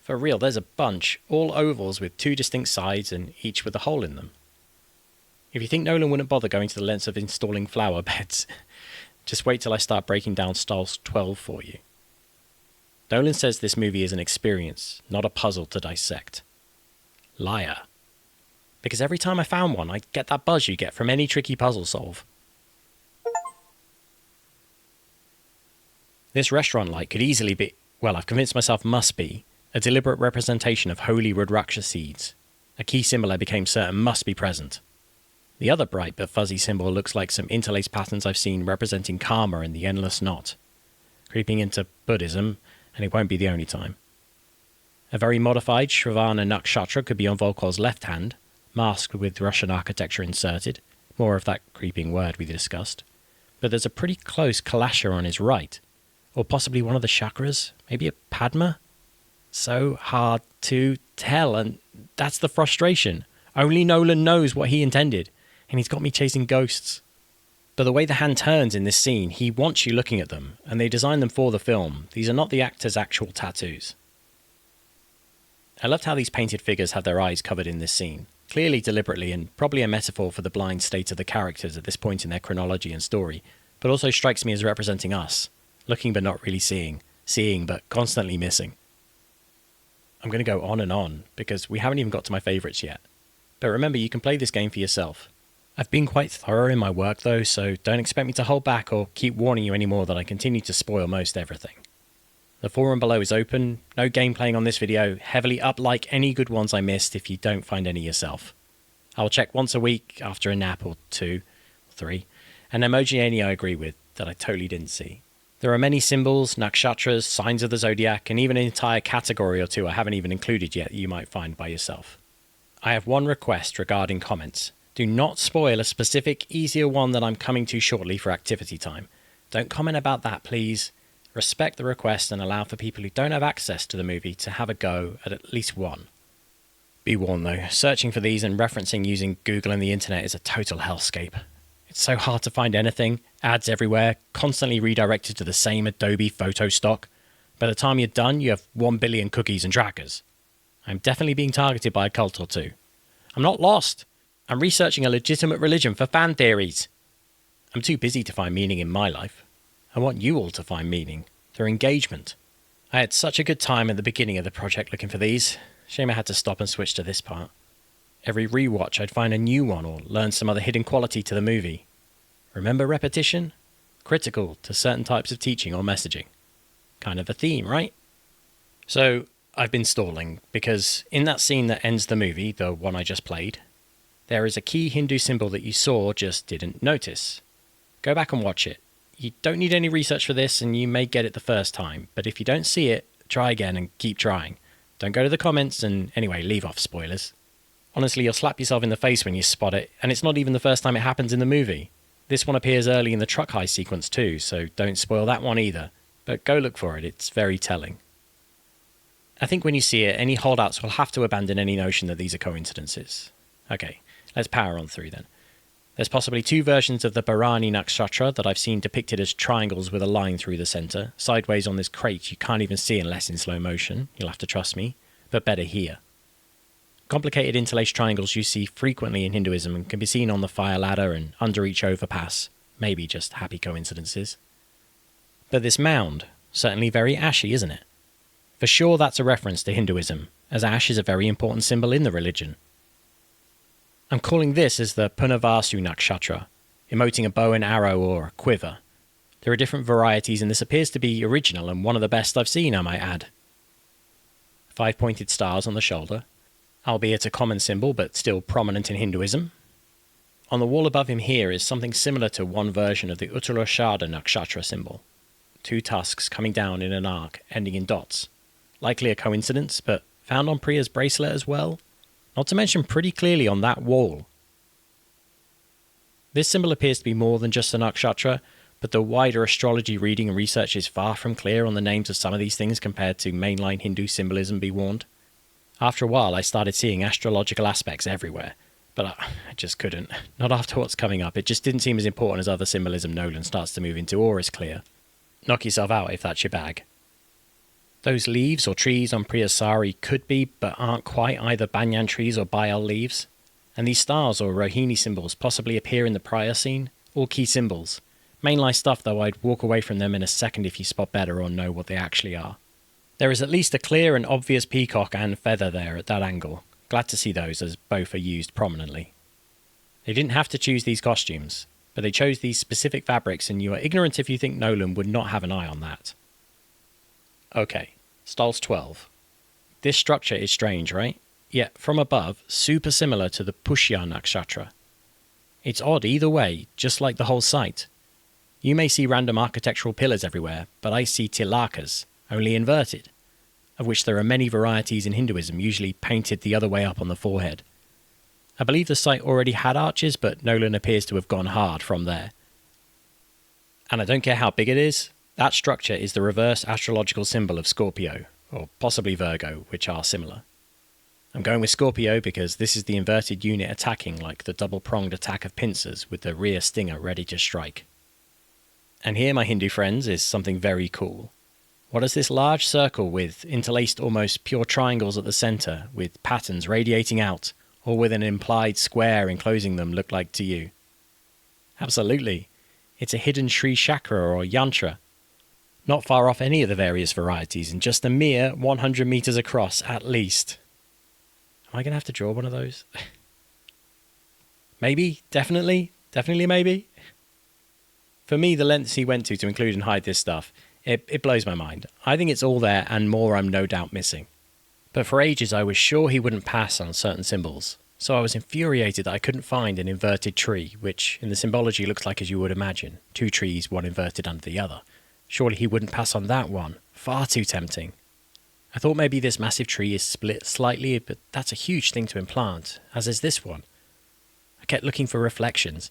For real, there's a bunch, all ovals with 2 distinct sides and each with a hole in them. If you think Nolan wouldn't bother going to the lengths of installing flower beds, just wait till I start breaking down styles 12 for you. Nolan says this movie is an experience, not a puzzle to dissect. Liar. Because every time I found one, I get that buzz you get from any tricky puzzle solve. This restaurant light could easily be, well, I've convinced myself must be, a deliberate representation of holy Rudraksha seeds. A key symbol I became certain must be present. The other bright but fuzzy symbol looks like some interlaced patterns I've seen representing karma and the endless knot. Creeping into Buddhism, and it won't be the only time. A very modified Shravana Nakshatra could be on Volkov's left hand, masked with Russian architecture inserted, more of that creeping word we discussed. But there's a pretty close Kalasha on his right, or possibly one of the chakras, maybe a Padma? So hard to tell, and that's the frustration. Only Nolan knows what he intended, and he's got me chasing ghosts. But the way the hand turns in this scene, he wants you looking at them, and they designed them for the film. These are not the actor's actual tattoos. I loved how these painted figures have their eyes covered in this scene, clearly deliberately and probably a metaphor for the blind state of the characters at this point in their chronology and story, but also strikes me as representing us, looking but not really seeing, seeing but constantly missing. I'm going to go on, because we haven't even got to my favourites yet. But remember, you can play this game for yourself. I've been quite thorough in my work though, so don't expect me to hold back or keep warning you anymore that I continue to spoil most everything. The forum below is open, no game playing on this video, heavily up like any good ones I missed if you don't find any yourself. I'll check once a week after a nap or 2, or 3, and emoji any I agree with that I totally didn't see. There are many symbols, nakshatras, signs of the zodiac, and even an entire category or 2 I haven't even included yet that you might find by yourself. I have one request regarding comments. Do not spoil a specific, easier one that I'm coming to shortly for activity time. Don't comment about that, please. Respect the request and allow for people who don't have access to the movie to have a go at least one. Be warned though, searching for these and referencing using Google and the internet is a total hellscape. It's so hard to find anything, ads everywhere, constantly redirected to the same Adobe photo stock. By the time you're done, you have 1 billion cookies and trackers. I'm definitely being targeted by a cult or two. I'm not lost. I'm researching a legitimate religion for fan theories. I'm too busy to find meaning in my life. I want you all to find meaning through engagement. I had such a good time at the beginning of the project looking for these. Shame I had to stop and switch to this part. Every rewatch I'd find a new one or learn some other hidden quality to the movie. Remember repetition? Critical to certain types of teaching or messaging. Kind of a theme, right? So, I've been stalling, because in that scene that ends the movie, the one I just played, there is a key Hindu symbol that you saw, just didn't notice. Go back and watch it. You don't need any research for this, and you may get it the first time, but if you don't see it, try again and keep trying. Don't go to the comments, and anyway, leave off spoilers. Honestly, you'll slap yourself in the face when you spot it, and it's not even the first time it happens in the movie. This one appears early in the truck heist sequence too, so don't spoil that one either, but go look for it, it's very telling. I think when you see it, any holdouts will have to abandon any notion that these are coincidences. Okay, let's power on through then. There's possibly 2 versions of the Bharani Nakshatra that I've seen depicted as triangles with a line through the centre, sideways on this crate you can't even see unless in slow motion, you'll have to trust me, but better here. Complicated interlaced triangles you see frequently in Hinduism and can be seen on the fire ladder and under each overpass, maybe just happy coincidences. But this mound, certainly very ashy, isn't it? For sure that's a reference to Hinduism, as ash is a very important symbol in the religion. I'm calling this as the Punarvasu Nakshatra, emoting a bow and arrow or a quiver. There are different varieties and this appears to be original and one of the best I've seen, I might add. 5 pointed stars on the shoulder, albeit a common symbol but still prominent in Hinduism. On the wall above him here is something similar to one version of the Uttarashada Nakshatra symbol. 2 tusks coming down in an arc, ending in dots. Likely a coincidence, but found on Priya's bracelet as well. Not to mention pretty clearly on that wall. This symbol appears to be more than just a nakshatra, but the wider astrology reading and research is far from clear on the names of some of these things compared to mainline Hindu symbolism, be warned. After a while I started seeing astrological aspects everywhere, but I just couldn't. Not after what's coming up, it just didn't seem as important as other symbolism Nolan starts to move into or is clear. Knock yourself out if that's your bag. Those leaves or trees on Priya's sari could be, but aren't quite, either banyan trees or bayal leaves. And these stars or Rohini symbols possibly appear in the prior scene, all key symbols. Mainline stuff though, I'd walk away from them in a second if you spot better or know what they actually are. There is at least a clear and obvious peacock and feather there at that angle. Glad to see those, as both are used prominently. They didn't have to choose these costumes, but they chose these specific fabrics, and you are ignorant if you think Nolan would not have an eye on that. Okay, Stals 12. This structure is strange, right? Yet, from above, super similar to the Pushya Nakshatra. It's odd either way, just like the whole site. You may see random architectural pillars everywhere, but I see tilakas, only inverted, of which there are many varieties in Hinduism, usually painted the other way up on the forehead. I believe the site already had arches, but Nolan appears to have gone hard from there. And I don't care how big it is, that structure is the reverse astrological symbol of Scorpio, or possibly Virgo, which are similar. I'm going with Scorpio because this is the inverted unit attacking like the double-pronged attack of pincers with the rear stinger ready to strike. And here, my Hindu friends, is something very cool. What does this large circle with interlaced almost pure triangles at the centre, with patterns radiating out, or with an implied square enclosing them look like to you? Absolutely. It's a hidden Sri chakra or yantra. Not far off any of the various varieties, and just a mere 100 metres across at least. Am I going to have to draw one of those? Maybe? Definitely? Definitely maybe? For me, the lengths he went to include and hide this stuff, it blows my mind. I think it's all there and more I'm no doubt missing. But for ages I was sure he wouldn't pass on certain symbols, so I was infuriated that I couldn't find an inverted tree, which in the symbology looks like as you would imagine, 2 trees, one inverted under the other. Surely he wouldn't pass on that one. Far too tempting. I thought maybe this massive tree is split slightly, but that's a huge thing to implant, as is this one. I kept looking for reflections.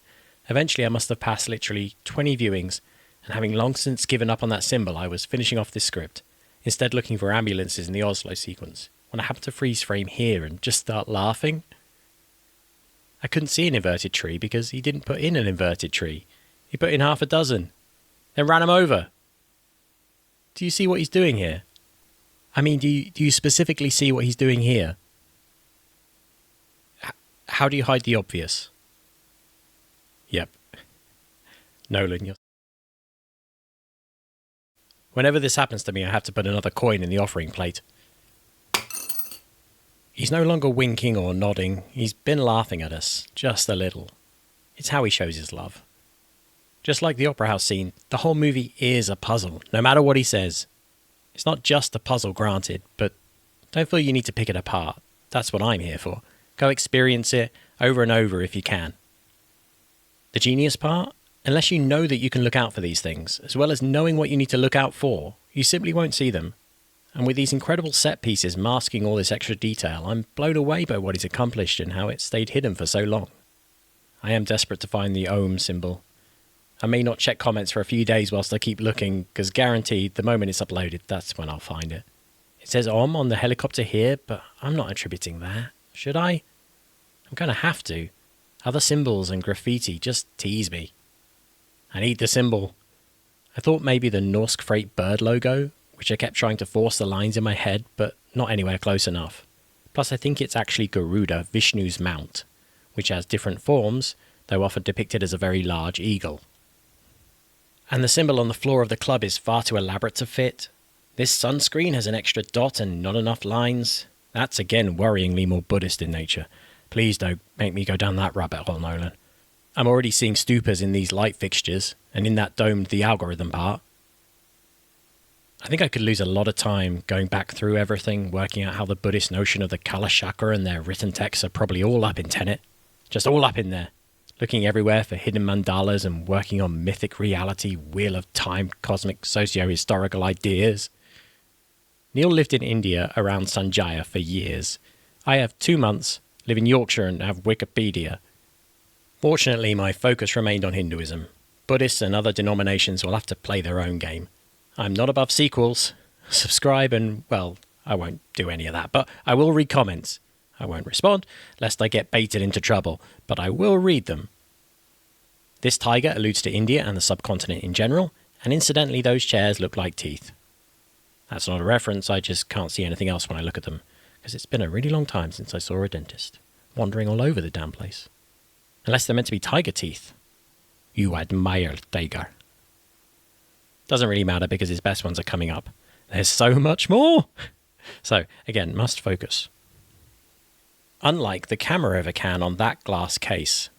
Eventually I must have passed literally 20 viewings, and having long since given up on that symbol, I was finishing off this script, instead looking for ambulances in the Oslo sequence, when I happened to freeze frame here and just start laughing? I couldn't see an inverted tree because he didn't put in an inverted tree. He put in half a dozen, then ran him over. Do you see what he's doing here? I mean, do you specifically see what he's doing here? How do you hide the obvious? Yep. Nolan, you're... Whenever this happens to me, I have to put another coin in the offering plate. He's no longer winking or nodding. He's been laughing at us, just a little. It's how he shows his love. Just like the opera house scene, the whole movie is a puzzle, no matter what he says. It's not just a puzzle, granted, but don't feel you need to pick it apart. That's what I'm here for. Go experience it over and over if you can. The genius part? Unless you know that you can look out for these things, as well as knowing what you need to look out for, you simply won't see them. And with these incredible set pieces masking all this extra detail, I'm blown away by what he's accomplished and how it stayed hidden for so long. I am desperate to find the Ohm symbol. I may not check comments for a few days whilst I keep looking, because guaranteed the moment it's uploaded, that's when I'll find it. It says Ohm on the helicopter here, but I'm not attributing that. Should I? I'm going to have to. Other symbols and graffiti just tease me. I need the symbol. I thought maybe the Norsk Freight bird logo, which I kept trying to force the lines in my head, but not anywhere close enough. Plus I think it's actually Garuda, Vishnu's mount, which has different forms, though often depicted as a very large eagle. And the symbol on the floor of the club is far too elaborate to fit. This sunscreen has an extra dot and not enough lines. That's again worryingly more Buddhist in nature. Please don't make me go down that rabbit hole, Nolan. I'm already seeing stupas in these light fixtures, and in that domed the algorithm part. I think I could lose a lot of time going back through everything, working out how the Buddhist notion of the Kala chakra and their written texts are probably all up in TENET. Just all up in there. Looking everywhere for hidden mandalas and working on mythic reality, wheel of time, cosmic socio-historical ideas. Neil lived in India around Sanjaya for years. I have 2 months, live in Yorkshire and have Wikipedia. Fortunately, my focus remained on Hinduism. Buddhists and other denominations will have to play their own game. I'm not above sequels. Subscribe and, well, I won't do any of that, but I will read comments. I won't respond, lest I get baited into trouble, but I will read them. This tiger alludes to India and the subcontinent in general, and incidentally those chairs look like teeth. That's not a reference, I just can't see anything else when I look at them, because it's been a really long time since I saw a dentist, wandering all over the damn place. Unless they're meant to be tiger teeth. You admire tiger. Doesn't really matter because his best ones are coming up. There's so much more! So, again, must focus. Unlike the camera ever can on that glass case.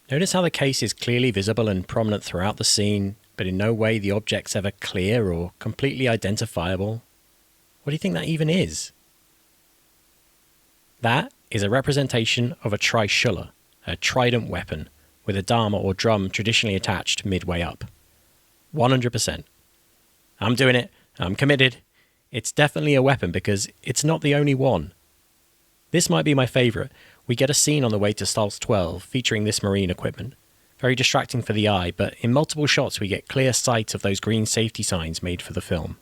Notice how the case is clearly visible and prominent throughout the scene, but in no way the object's ever clear or completely identifiable. What do you think that even is? That is a representation of a trishula, a trident weapon, with a dharma or drum traditionally attached midway up. 100%. I'm doing it. I'm committed. It's definitely a weapon because it's not the only one. This might be my favourite. We get a scene on the way to Stals 12 featuring this marine equipment. Very distracting for the eye, but in multiple shots we get clear sight of those green safety signs made for the film.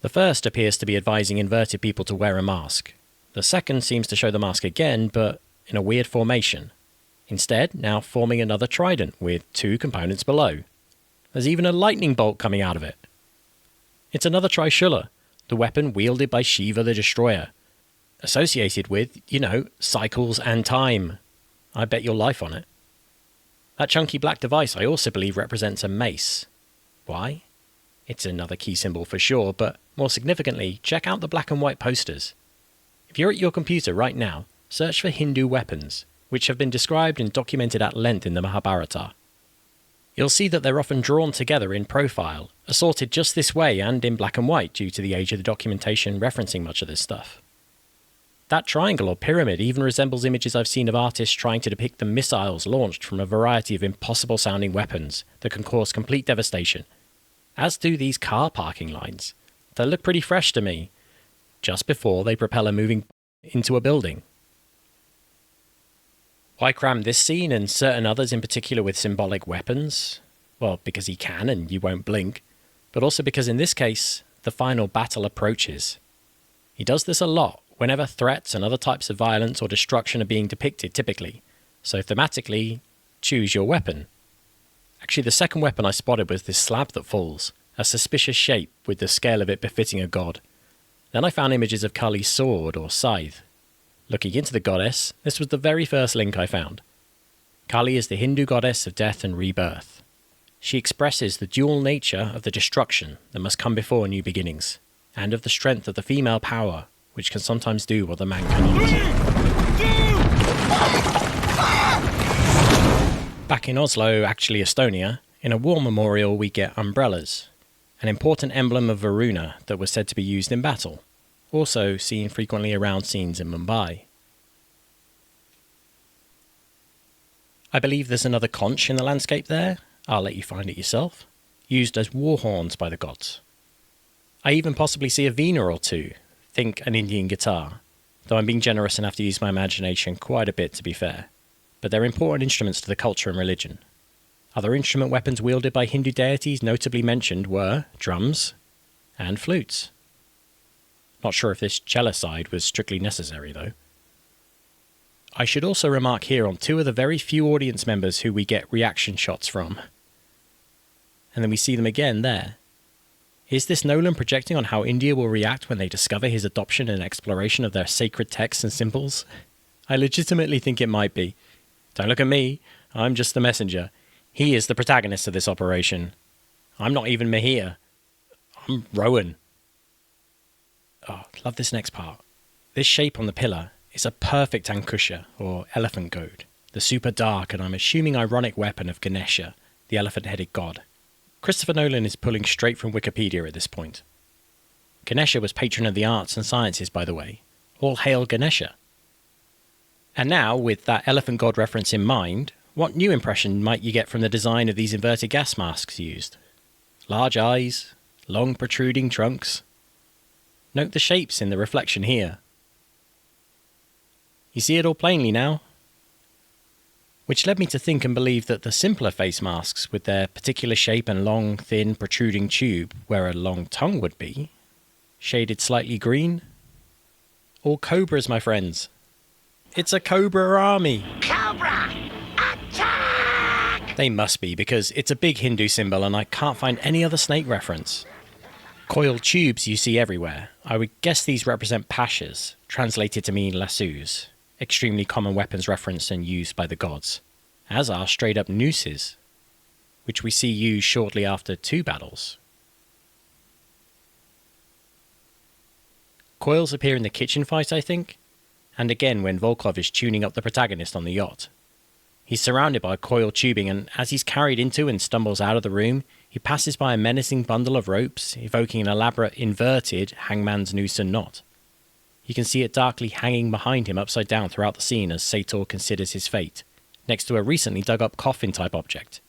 The first appears to be advising inverted people to wear a mask. The second seems to show the mask again, but in a weird formation. Instead, now forming another trident with 2 components below. There's even a lightning bolt coming out of it. It's another trishula, the weapon wielded by Shiva the Destroyer. Associated with, cycles and time. I bet your life on it. That chunky black device I also believe represents a mace. Why? It's another key symbol for sure, but more significantly, check out the black and white posters. If you're at your computer right now, search for Hindu weapons, which have been described and documented at length in the Mahabharata. You'll see that they're often drawn together in profile, assorted just this way and in black and white due to the age of the documentation referencing much of this stuff. That triangle or pyramid even resembles images I've seen of artists trying to depict the missiles launched from a variety of impossible-sounding weapons that can cause complete devastation. As do these car parking lines. They look pretty fresh to me, just before they propel a moving into a building. Why cram this scene and certain others in particular with symbolic weapons? Well, because he can and you won't blink, but also because in this case, the final battle approaches. He does this a lot whenever threats and other types of violence or destruction are being depicted typically, so thematically, choose your weapon. Actually, the second weapon I spotted was this slab that falls, a suspicious shape with the scale of it befitting a god. Then I found images of Kali's sword or scythe. Looking into the goddess, this was the very first link I found. Kali is the Hindu goddess of death and rebirth. She expresses the dual nature of the destruction that must come before new beginnings, and of the strength of the female power, which can sometimes do what the man cannot. Back in Oslo, actually Estonia, in a war memorial we get umbrellas, an important emblem of Varuna that was said to be used in battle, also seen frequently around scenes in Mumbai. I believe there's another conch in the landscape there, I'll let you find it yourself, used as war horns by the gods. I even possibly see a veena or two, think an Indian guitar, though I'm being generous and have to use my imagination quite a bit to be fair. But they're important instruments to the culture and religion. Other instrument weapons wielded by Hindu deities notably mentioned were drums and flutes. Not sure if this cello side was strictly necessary though. I should also remark here on two of the very few audience members who we get reaction shots from. And then we see them again there. Is this Nolan projecting on how India will react when they discover his adoption and exploration of their sacred texts and symbols? I legitimately think it might be. Don't look at me, I'm just the messenger. He is the protagonist of this operation. I'm not even Mahir. I'm Rowan. Oh, love this next part. This shape on the pillar is a perfect Ankusha, or elephant goad, the super dark and I'm assuming ironic weapon of Ganesha, the elephant-headed god. Christopher Nolan is pulling straight from Wikipedia at this point. Ganesha was patron of the arts and sciences, by the way. All hail Ganesha. And now, with that elephant god reference in mind, what new impression might you get from the design of these inverted gas masks used? Large eyes, long protruding trunks. Note the shapes in the reflection here. You see it all plainly now? Which led me to think and believe that the simpler face masks, with their particular shape and long, thin, protruding tube, where a long tongue would be, shaded slightly green. All cobras, my friends. It's a cobra army. Cobra! Attack! They must be, because it's a big Hindu symbol and I can't find any other snake reference. Coiled tubes you see everywhere. I would guess these represent pashas, translated to mean lassos, extremely common weapons referenced and used by the gods, as are straight-up nooses, which we see used shortly after two battles. Coils appear in the kitchen fight, I think, and again when Volkov is tuning up the protagonist on the yacht. He's surrounded by coiled tubing, and as he's carried into and stumbles out of the room, he passes by a menacing bundle of ropes, evoking an elaborate inverted hangman's noose and knot. You can see it darkly hanging behind him upside down throughout the scene as Sator considers his fate, next to a recently dug up coffin-type object.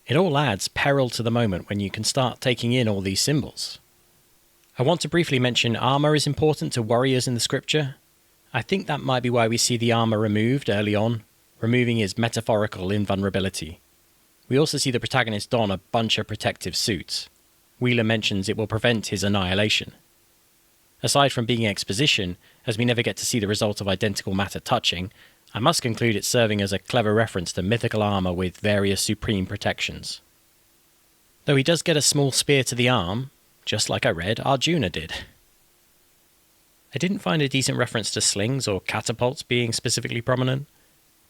It all adds peril to the moment when you can start taking in all these symbols. I want to briefly mention armour is important to warriors in the scripture. I think that might be why we see the armour removed early on, removing his metaphorical invulnerability. We also see the protagonist don a bunch of protective suits. Wheeler mentions it will prevent his annihilation. Aside from being exposition, as we never get to see the result of identical matter touching, I must conclude it's serving as a clever reference to mythical armour with various supreme protections. Though he does get a small spear to the arm, just like I read Arjuna did. I didn't find a decent reference to slings or catapults being specifically prominent,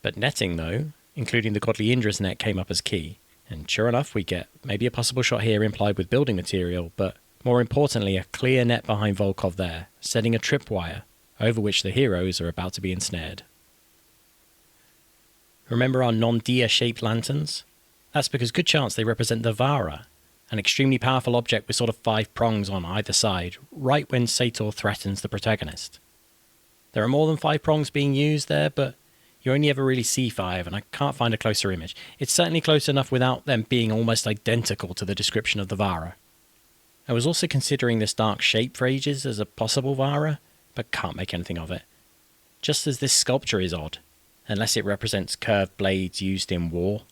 but netting though, including the godly Indra's net, came up as key, and sure enough we get maybe a possible shot here implied with building material, but more importantly a clear net behind Volkov there, setting a tripwire, over which the heroes are about to be ensnared. Remember our non-deer shaped lanterns? That's because good chance they represent the Vara, an extremely powerful object with sort of 5 prongs on either side, right when Sator threatens the protagonist. There are more than 5 prongs being used there, but you only ever really see 5, and I can't find a closer image. It's certainly close enough without them being almost identical to the description of the Vara. I was also considering this dark shape for ages as a possible Vara, but can't make anything of it. Just as this sculpture is odd, unless it represents curved blades used in war.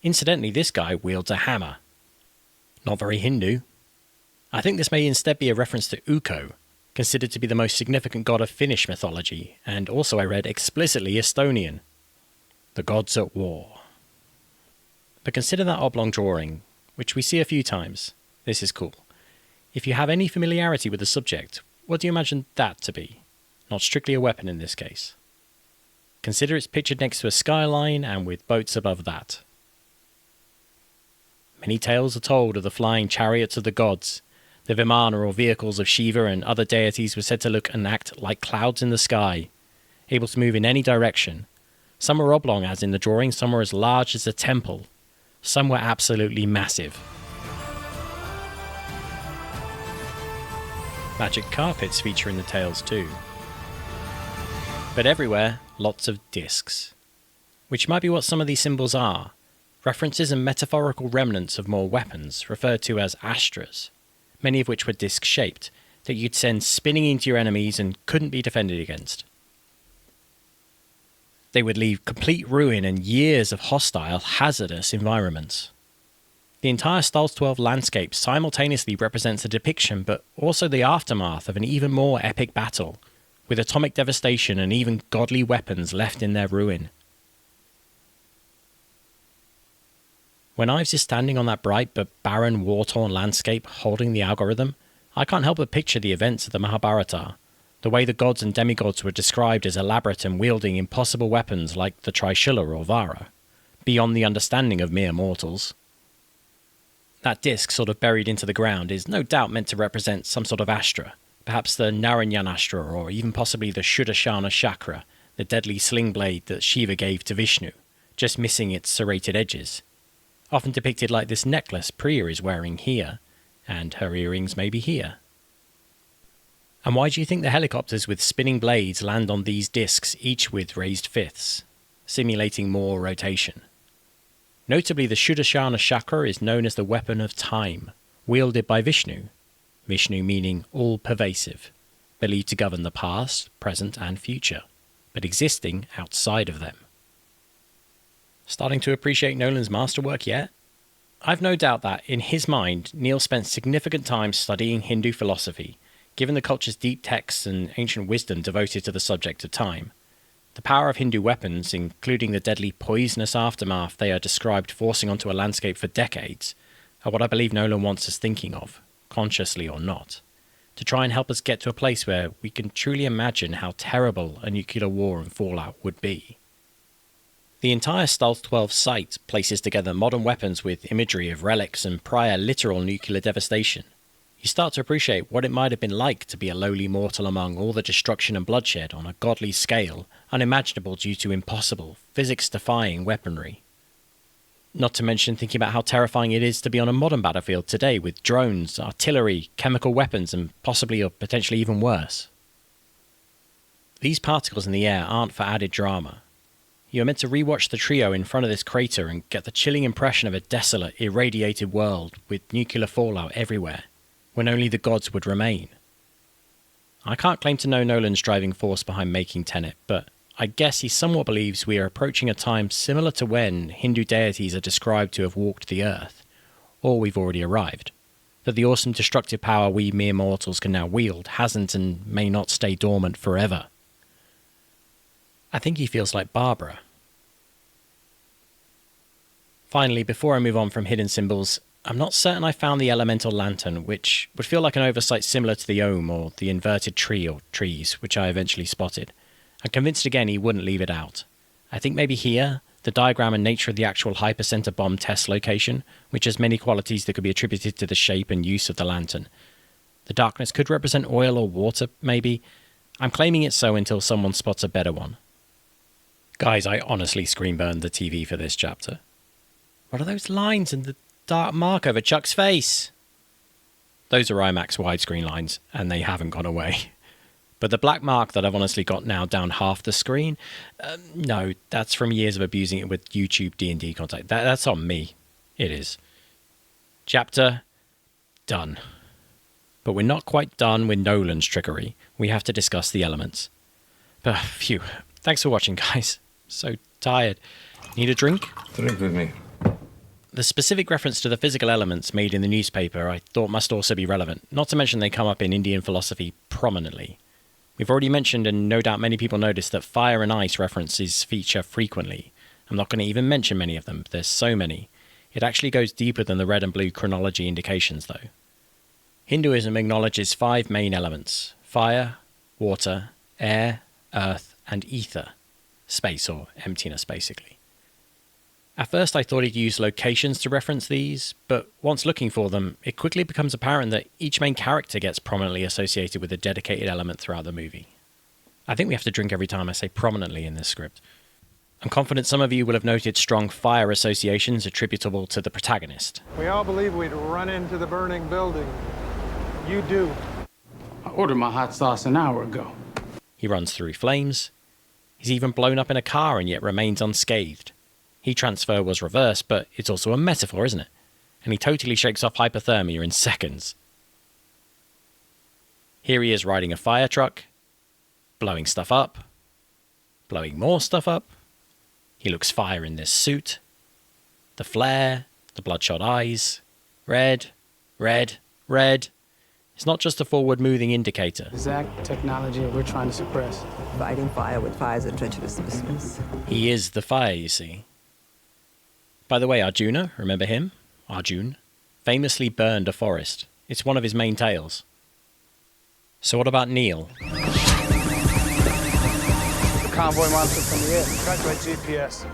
Incidentally, this guy wields a hammer. Not very Hindu. I think this may instead be a reference to Ukko, considered to be the most significant god of Finnish mythology, and also I read explicitly Estonian. The gods at war. But consider that oblong drawing, which we see a few times. This is cool. If you have any familiarity with the subject, what do you imagine that to be? Not strictly a weapon in this case. Consider it's pictured next to a skyline and with boats above that. Many tales are told of the flying chariots of the gods. The Vimana or vehicles of Shiva and other deities were said to look and act like clouds in the sky, able to move in any direction. Some were oblong as in the drawing, some were as large as a temple. Some were absolutely massive. Magic carpets feature in the tales too. But everywhere, lots of discs. Which might be what some of these symbols are. References and metaphorical remnants of more weapons, referred to as astras, many of which were disc-shaped, that you'd send spinning into your enemies and couldn't be defended against. They would leave complete ruin and years of hostile, hazardous environments. The entire Styles 12 landscape simultaneously represents a depiction, but also the aftermath of an even more epic battle, with atomic devastation and even godly weapons left in their ruin. When Ives is standing on that bright but barren, war-torn landscape holding the algorithm, I can't help but picture the events of the Mahabharata, the way the gods and demigods were described as elaborate and wielding impossible weapons like the Trishula or Vara, beyond the understanding of mere mortals. That disc, sort of buried into the ground, is no doubt meant to represent some sort of astra, perhaps the Naranyanastra or even possibly the Shuddashana chakra, the deadly sling blade that Shiva gave to Vishnu, just missing its serrated edges. Often depicted like this necklace Priya is wearing here, and her earrings may be here. And why do you think the helicopters with spinning blades land on these discs, each with raised fifths, simulating more rotation? Notably, the Shuddashana chakra is known as the weapon of time, wielded by Vishnu, Vishnu meaning all-pervasive, believed to govern the past, present and future, but existing outside of them. Starting to appreciate Nolan's masterwork yet? I've no doubt that, in his mind, Neil spent significant time studying Hindu philosophy, given the culture's deep texts and ancient wisdom devoted to the subject of time. The power of Hindu weapons, including the deadly poisonous aftermath they are described forcing onto a landscape for decades, are what I believe Nolan wants us thinking of, consciously or not, to try and help us get to a place where we can truly imagine how terrible a nuclear war and fallout would be. The entire Styles 12 site places together modern weapons with imagery of relics and prior literal nuclear devastation. You start to appreciate what it might have been like to be a lowly mortal among all the destruction and bloodshed on a godly scale, unimaginable due to impossible, physics-defying weaponry. Not to mention thinking about how terrifying it is to be on a modern battlefield today with drones, artillery, chemical weapons, and possibly or potentially even worse. These particles in the air aren't for added drama. You're meant to rewatch the trio in front of this crater and get the chilling impression of a desolate, irradiated world with nuclear fallout everywhere, when only the gods would remain. I can't claim to know Nolan's driving force behind making Tenet, but I guess he somewhat believes we are approaching a time similar to when Hindu deities are described to have walked the earth, or we've already arrived, that the awesome destructive power we mere mortals can now wield hasn't and may not stay dormant forever. I think he feels like Barbara. Finally, before I move on from hidden symbols, I'm not certain I found the elemental lantern, which would feel like an oversight similar to the Om or the inverted tree or trees, which I eventually spotted. I'm convinced again he wouldn't leave it out. I think maybe here, the diagram and nature of the actual hypercenter bomb test location, which has many qualities that could be attributed to the shape and use of the lantern. The darkness could represent oil or water, maybe. I'm claiming it so until someone spots a better one. Guys, I honestly screen burned the TV for this chapter. What are those lines and the dark mark over Chuck's face? Those are IMAX widescreen lines, and they haven't gone away. But the black mark that I've honestly got now down half the screen, no, that's from years of abusing it with YouTube D&D content. That's on me. It is. Chapter done. But we're not quite done with Nolan's trickery. We have to discuss the elements. But phew. Thanks for watching, guys. So tired. Need a drink? Drink with me. The specific reference to the physical elements made in the newspaper I thought must also be relevant, not to mention they come up in Indian philosophy prominently. We've already mentioned, and no doubt many people noticed, that fire and ice references feature frequently. I'm not going to even mention many of them, there's so many. It actually goes deeper than the red and blue chronology indications, though. Hinduism acknowledges 5 main elements: fire, water, air, earth, and ether. Space, or emptiness, basically. At first I thought he'd use locations to reference these, but once looking for them, it quickly becomes apparent that each main character gets prominently associated with a dedicated element throughout the movie. I think we have to drink every time I say prominently in this script. I'm confident some of you will have noted strong fire associations attributable to the protagonist. We all believe we'd run into the burning building. You do. I ordered my hot sauce an hour ago. He runs through flames. He's even blown up in a car and yet remains unscathed. Heat transfer was reversed, but it's also a metaphor, isn't it? And he totally shakes off hypothermia in seconds. Here he is riding a fire truck, blowing stuff up, blowing more stuff up. He looks fire in this suit. The flare, the bloodshot eyes, red, red, red. It's not just a forward-moving indicator. Exact technology that we're trying to suppress. Fighting fire with fire is a treacherous business. He is the fire, you see. By the way, Arjuna, remember him? Arjun, famously burned a forest. It's one of his main tales. So what about Neil? The convoy monster from the air. Tracked by GPS.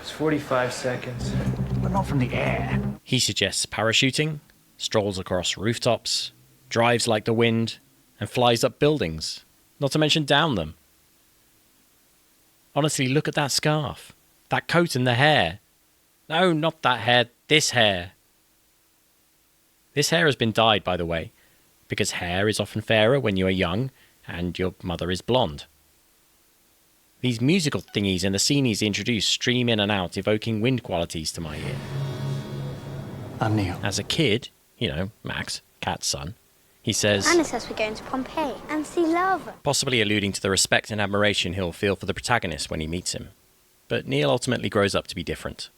It's 45 seconds. But not from the air. He suggests parachuting, strolls across rooftops, drives like the wind, and flies up buildings, not to mention down them. Honestly, look at that scarf, that coat and the hair. No, not that hair, this hair. This hair has been dyed, by the way, because hair is often fairer when you are young and your mother is blonde. These musical thingies in the scene he's introduced stream in and out, evoking wind qualities to my ear. I'm Neil. As a kid, you know, Max, Kat's son, he says... Anna says we're going to Pompeii and see lava. Possibly alluding to the respect and admiration he'll feel for the protagonist when he meets him. But Neil ultimately grows up to be different.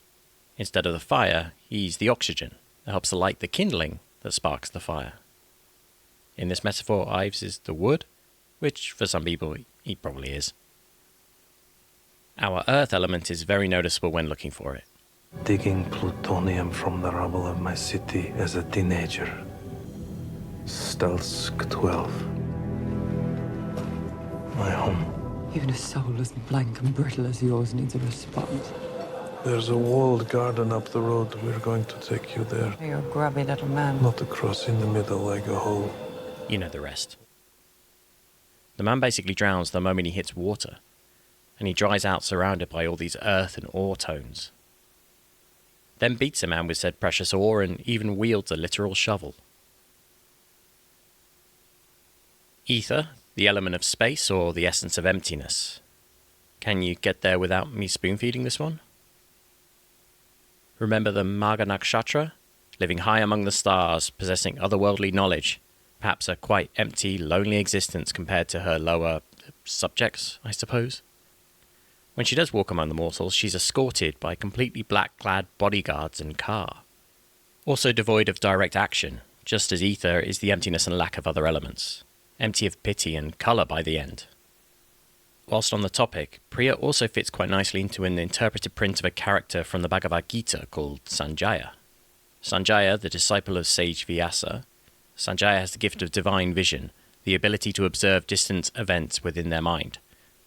Instead of the fire, he's the oxygen that helps to light the kindling that sparks the fire. In this metaphor, Ives is the wood, which for some people he probably is. Our earth element is very noticeable when looking for it. Digging plutonium from the rubble of my city as a teenager. Stelsk 12. My home. Even a soul as blank and brittle as yours needs a response. There's a walled garden up the road. We're going to take you there. You're a grubby little man. Not across in the middle like a hole. You know the rest. The man basically drowns the moment he hits water, and he dries out surrounded by all these earth and ore tones. Then beats a man with said precious ore and even wields a literal shovel. Ether, the element of space or the essence of emptiness. Can you get there without me spoon-feeding this one? Remember the Magha Nakshatra? Living high among the stars, possessing otherworldly knowledge. Perhaps a quite empty, lonely existence compared to her lower subjects, I suppose. When she does walk among the mortals, she's escorted by completely black-clad bodyguards and car. Also devoid of direct action, just as ether is the emptiness and lack of other elements. Empty of pity and colour by the end. Whilst on the topic, Priya also fits quite nicely into an interpreted print of a character from the Bhagavad Gita called Sanjaya. Sanjaya, the disciple of sage Vyasa. Sanjaya has the gift of divine vision, the ability to observe distant events within their mind.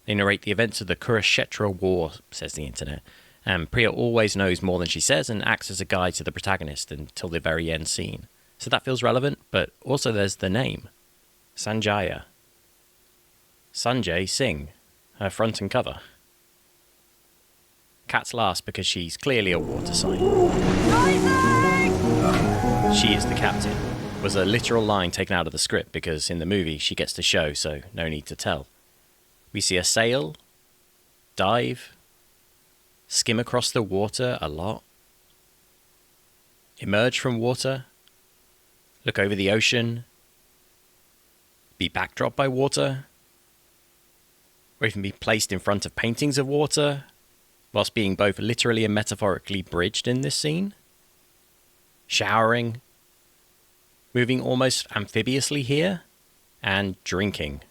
They narrate the events of the Kurukshetra war, says the internet, and Priya always knows more than she says and acts as a guide to the protagonist until the very end scene. So that feels relevant, but also there's the name. Sanjaya. Sanjay Singh, her front and cover. Kat's last because she's clearly a water sign. She is the captain. Was a literal line taken out of the script because in the movie she gets to show, so no need to tell. We see her sail, dive, skim across the water a lot, emerge from water, look over the ocean, be backdropped by water, or even be placed in front of paintings of water, whilst being both literally and metaphorically bridged in this scene. Showering, moving almost amphibiously here, and drinking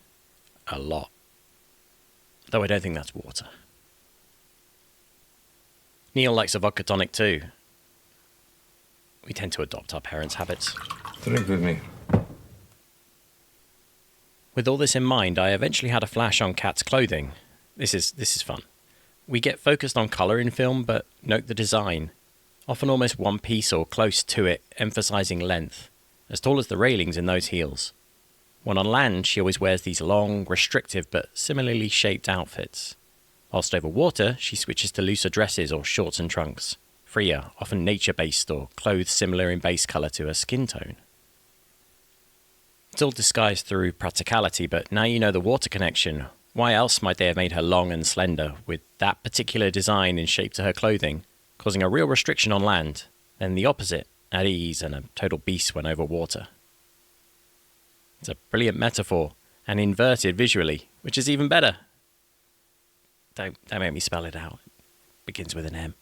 a lot. Though I don't think that's water. Neil likes a vodka tonic too. We tend to adopt our parents' habits. Drink with me. With all this in mind, I eventually had a flash on Kat's clothing. This is fun. We get focused on colour in film, but note the design. Often almost one piece or close to it, emphasising length. As tall as the railings in those heels. When on land, she always wears these long, restrictive but similarly shaped outfits. Whilst over water, she switches to looser dresses or shorts and trunks. Freer, often nature-based or clothes similar in base colour to her skin tone. It's all disguised through practicality, but now you know the water connection. Why else might they have made her long and slender, with that particular design and shape to her clothing, causing a real restriction on land, then the opposite, at ease and a total beast when over water? It's a brilliant metaphor, and inverted visually, which is even better. Don't make me spell it out. It begins with an M.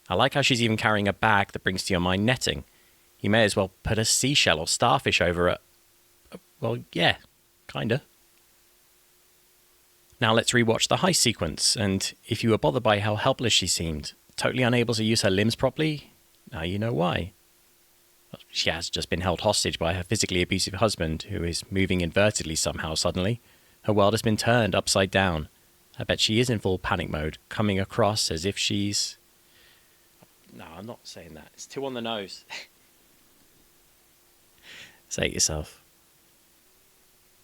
I like how she's even carrying a bag that brings to your mind netting. You may as well put a seashell or starfish over it. Well, yeah, kinda. Now let's rewatch the heist sequence, and if you were bothered by how helpless she seemed, totally unable to use her limbs properly, now you know why. She has just been held hostage by her physically abusive husband, who is moving invertedly somehow suddenly. Her world has been turned upside down. I bet she is in full panic mode, coming across as if she's... No, I'm not saying that. It's too on the nose. Say it yourself.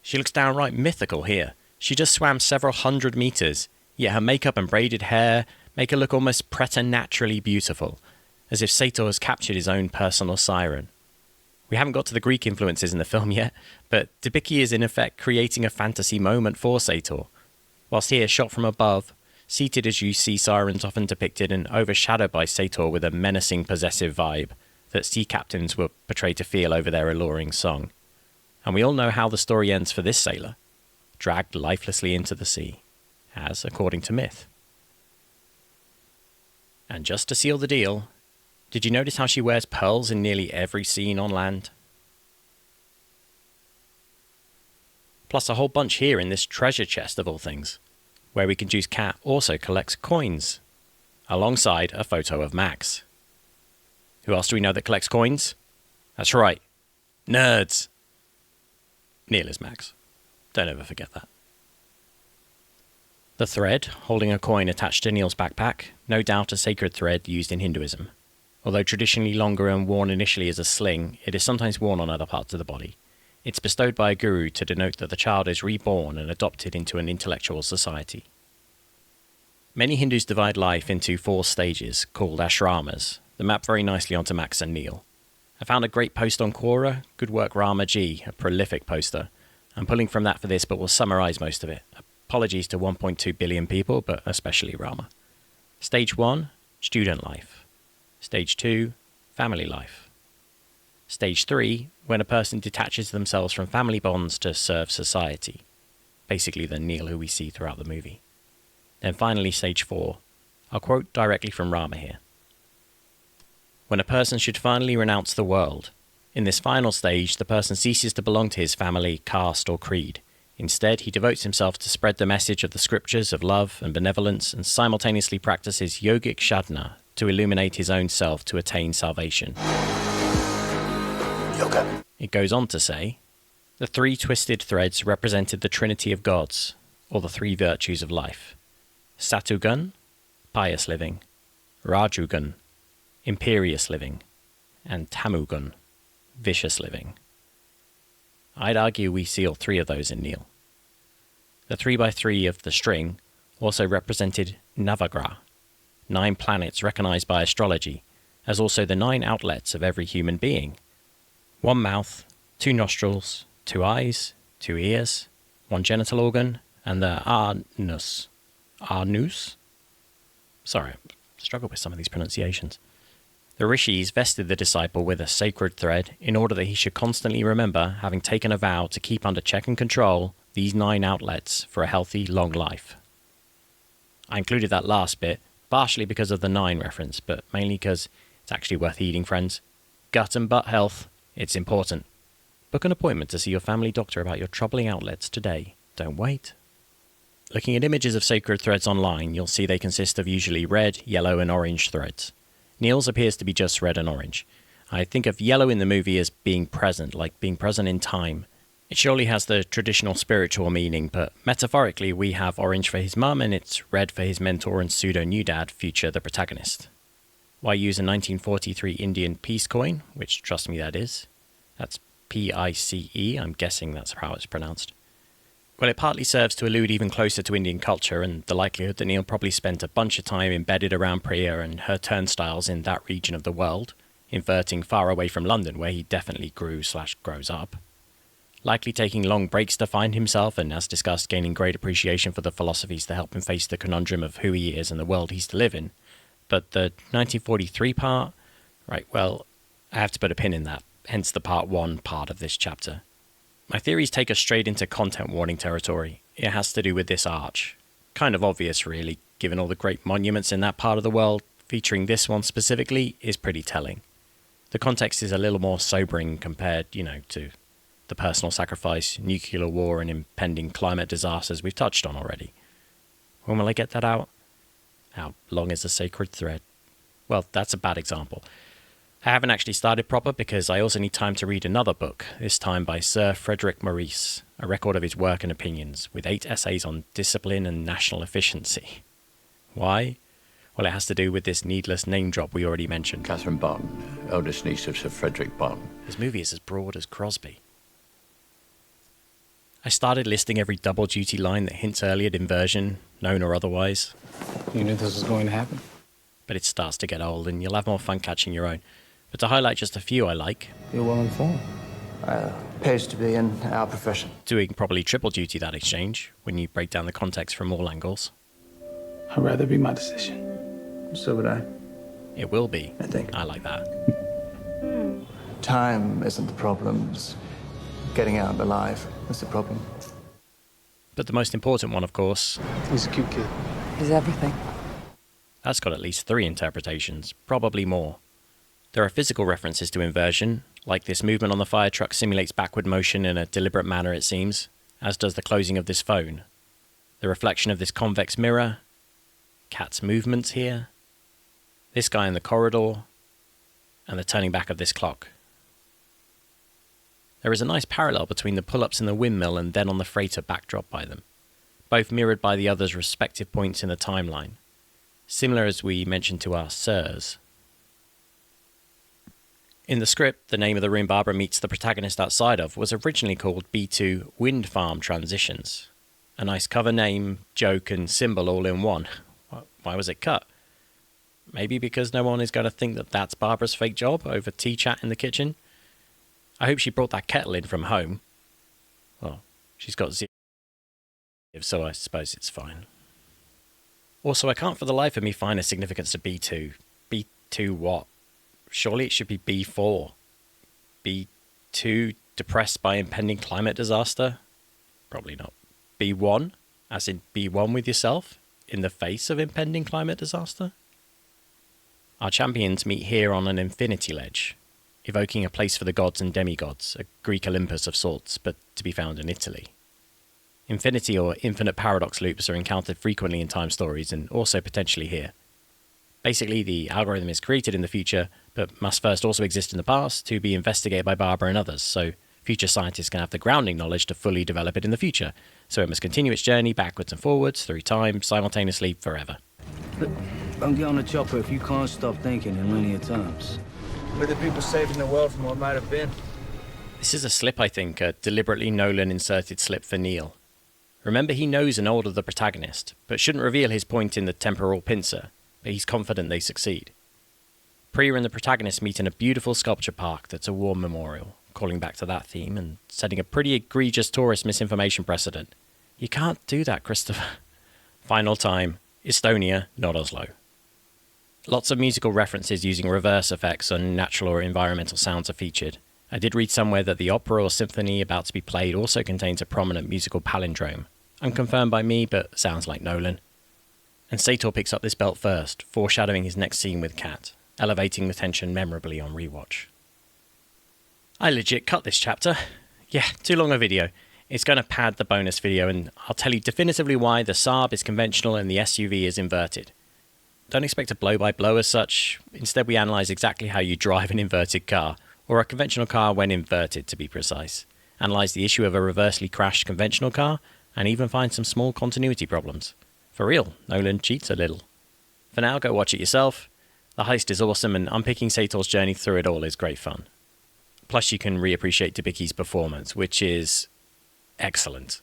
She looks downright mythical here. She just swam several hundred meters, yet her makeup and braided hair make her look almost preternaturally beautiful, as if Sator has captured his own personal siren. We haven't got to the Greek influences in the film yet, but Debicki is in effect creating a fantasy moment for Sator. Whilst here, shot from above, seated as you see sirens often depicted and overshadowed by Sator with a menacing possessive vibe that sea captains were portrayed to feel over their alluring song. And we all know how the story ends for this sailor, dragged lifelessly into the sea, as according to myth. And just to seal the deal, did you notice how she wears pearls in nearly every scene on land? Plus a whole bunch here in this treasure chest of all things, where we can choose Kat also collects coins, alongside a photo of Max. Who else do we know that collects coins? That's right, nerds. Neil is Max. Don't ever forget that. The thread, holding a coin attached to Neil's backpack, no doubt a sacred thread used in Hinduism. Although traditionally longer and worn initially as a sling, it is sometimes worn on other parts of the body. It's bestowed by a guru to denote that the child is reborn and adopted into an intellectual society. Many Hindus divide life into 4 stages, called ashramas, that map very nicely onto Max and Neil. I found a great post on Quora, good work Rama G, a prolific poster. I'm pulling from that for this, but will summarise most of it. Apologies to 1.2 billion people, but especially Rama. Stage 1, student life. Stage 2, family life. Stage 3, when a person detaches themselves from family bonds to serve society. Basically the Neil who we see throughout the movie. Then finally stage 4. I'll quote directly from Rama here. When a person should finally renounce the world. In this final stage, the person ceases to belong to his family, caste or creed. Instead, he devotes himself to spread the message of the scriptures of love and benevolence and simultaneously practices yogic sadhana to illuminate his own self to attain salvation. Yoga. It goes on to say, the 3 twisted threads represented the Trinity of Gods, or the 3 virtues of life. Satugun, pious living, Rajugun, imperious living, and Tamugun, vicious living. I'd argue we see all 3 of those in Neil. The 3x3 of the string also represented Navagrah, 9 planets recognized by astrology, as also the 9 outlets of every human being. 1 mouth, 2 nostrils, 2 eyes, 2 ears, 1 genital organ, and the anus. Anus? Sorry, I struggle with some of these pronunciations. The rishis vested the disciple with a sacred thread in order that he should constantly remember, having taken a vow to keep under check and control these 9 outlets for a healthy, long life. I included that last bit, partially because of the 9 reference, but mainly because it's actually worth heeding, friends. Gut and butt health, it's important. Book an appointment to see your family doctor about your troubling outlets today. Don't wait. Looking at images of sacred threads online, you'll see they consist of usually red, yellow, and orange threads. Neil's appears to be just red and orange. I think of yellow in the movie as being present, like being present in time. It surely has the traditional spiritual meaning, but metaphorically we have orange for his mum and it's red for his mentor and pseudo-new dad, Future, the protagonist. Why use a 1943 Indian peace coin, which trust me that is. That's P-I-C-E, I'm guessing that's how it's pronounced. Well, it partly serves to allude even closer to Indian culture and the likelihood that Neil probably spent a bunch of time embedded around Priya and her turnstiles in that region of the world, inverting far away from London where he definitely grew/grows up. Likely taking long breaks to find himself and, as discussed, gaining great appreciation for the philosophies that help him face the conundrum of who he is and the world he's to live in. But the 1943 part, right, well, I have to put a pin in that, hence the part 1 part of this chapter. My theories take us straight into content warning territory. It has to do with this arch. Kind of obvious, really, given all the great monuments in that part of the world. Featuring this one specifically is pretty telling. The context is a little more sobering compared, to the personal sacrifice, nuclear war, and impending climate disasters we've touched on already. When will I get that out? How long is a sacred thread? Well, that's a bad example. I haven't actually started proper because I also need time to read another book, this time by Sir Frederick Maurice, a record of his work and opinions, with 8 essays on discipline and national efficiency. Why? Well, it has to do with this needless name drop we already mentioned. Catherine Barton, eldest niece of Sir Frederick Barton. This movie is as broad as Crosby. I started listing every double-duty line that hints early at inversion, known or otherwise. You knew this was going to happen? But it starts to get old, and you'll have more fun catching your own. But to highlight just a few I like. You're well informed. Pays to be in our profession. Doing probably triple duty that exchange, when you break down the context from all angles. I'd rather be my decision. So would I. It will be. I think. I like that. Time isn't the problem. It's getting out alive. That's the problem. But the most important one, of course. He's a cute kid. He's everything. That's got at least 3 interpretations, probably more. There are physical references to inversion, like this movement on the fire truck simulates backward motion in a deliberate manner, it seems, as does the closing of this phone. The reflection of this convex mirror, Cat's movements here, this guy in the corridor, and the turning back of this clock. There is a nice parallel between the pull-ups in the windmill and then on the freighter backdrop by them, both mirrored by the other's respective points in the timeline, similar as we mentioned to our sirs. In the script, the name of the room Barbara meets the protagonist outside of was originally called B2 Wind Farm Transitions. A nice cover name, joke and symbol all in one. Why was it cut? Maybe because no one is going to think that that's Barbara's fake job over tea chat in the kitchen? I hope she brought that kettle in from home. Well, she's got zero, so I suppose it's fine. Also, I can't for the life of me find a significance to B2. B2 what? Surely it should be B4. B2 depressed by impending climate disaster? Probably not. B1, as in be one with yourself, in the face of impending climate disaster? Our champions meet here on an infinity ledge, evoking a place for the gods and demigods, a Greek Olympus of sorts, but to be found in Italy. Infinity or infinite paradox loops are encountered frequently in time stories and also potentially here. Basically, the algorithm is created in the future, but must first also exist in the past to be investigated by Barbara and others, so future scientists can have the grounding knowledge to fully develop it in the future. So it must continue its journey backwards and forwards through time, simultaneously, forever. But don't get on the chopper if you can't stop thinking in linear terms. We're the people saving the world from what might have been. This is a slip, I think, a deliberately Nolan inserted slip for Neil. Remember, he knows an older the protagonist, but shouldn't reveal his point in the temporal pincer, but he's confident they succeed. Priya and the protagonist meet in a beautiful sculpture park that's a war memorial, calling back to that theme and setting a pretty egregious tourist misinformation precedent. You can't do that, Christopher. Final time, Estonia, not Oslo. Lots of musical references using reverse effects on natural or environmental sounds are featured. I did read somewhere that the opera or symphony about to be played also contains a prominent musical palindrome. Unconfirmed by me, but sounds like Nolan. And Sator picks up this belt first, foreshadowing his next scene with Kat, elevating the tension memorably on rewatch. I legit cut this chapter. Yeah, too long a video. It's going to pad the bonus video, and I'll tell you definitively why the Saab is conventional and the SUV is inverted. Don't expect a blow-by-blow as such. Instead, we analyse exactly how you drive an inverted car, or a conventional car when inverted, to be precise. Analyse the issue of a reversely crashed conventional car, and even find some small continuity problems. For real, Nolan cheats a little. For now, go watch it yourself. The heist is awesome, and unpicking Sator's journey through it all is great fun. Plus, you can reappreciate Debicki's performance, which is excellent.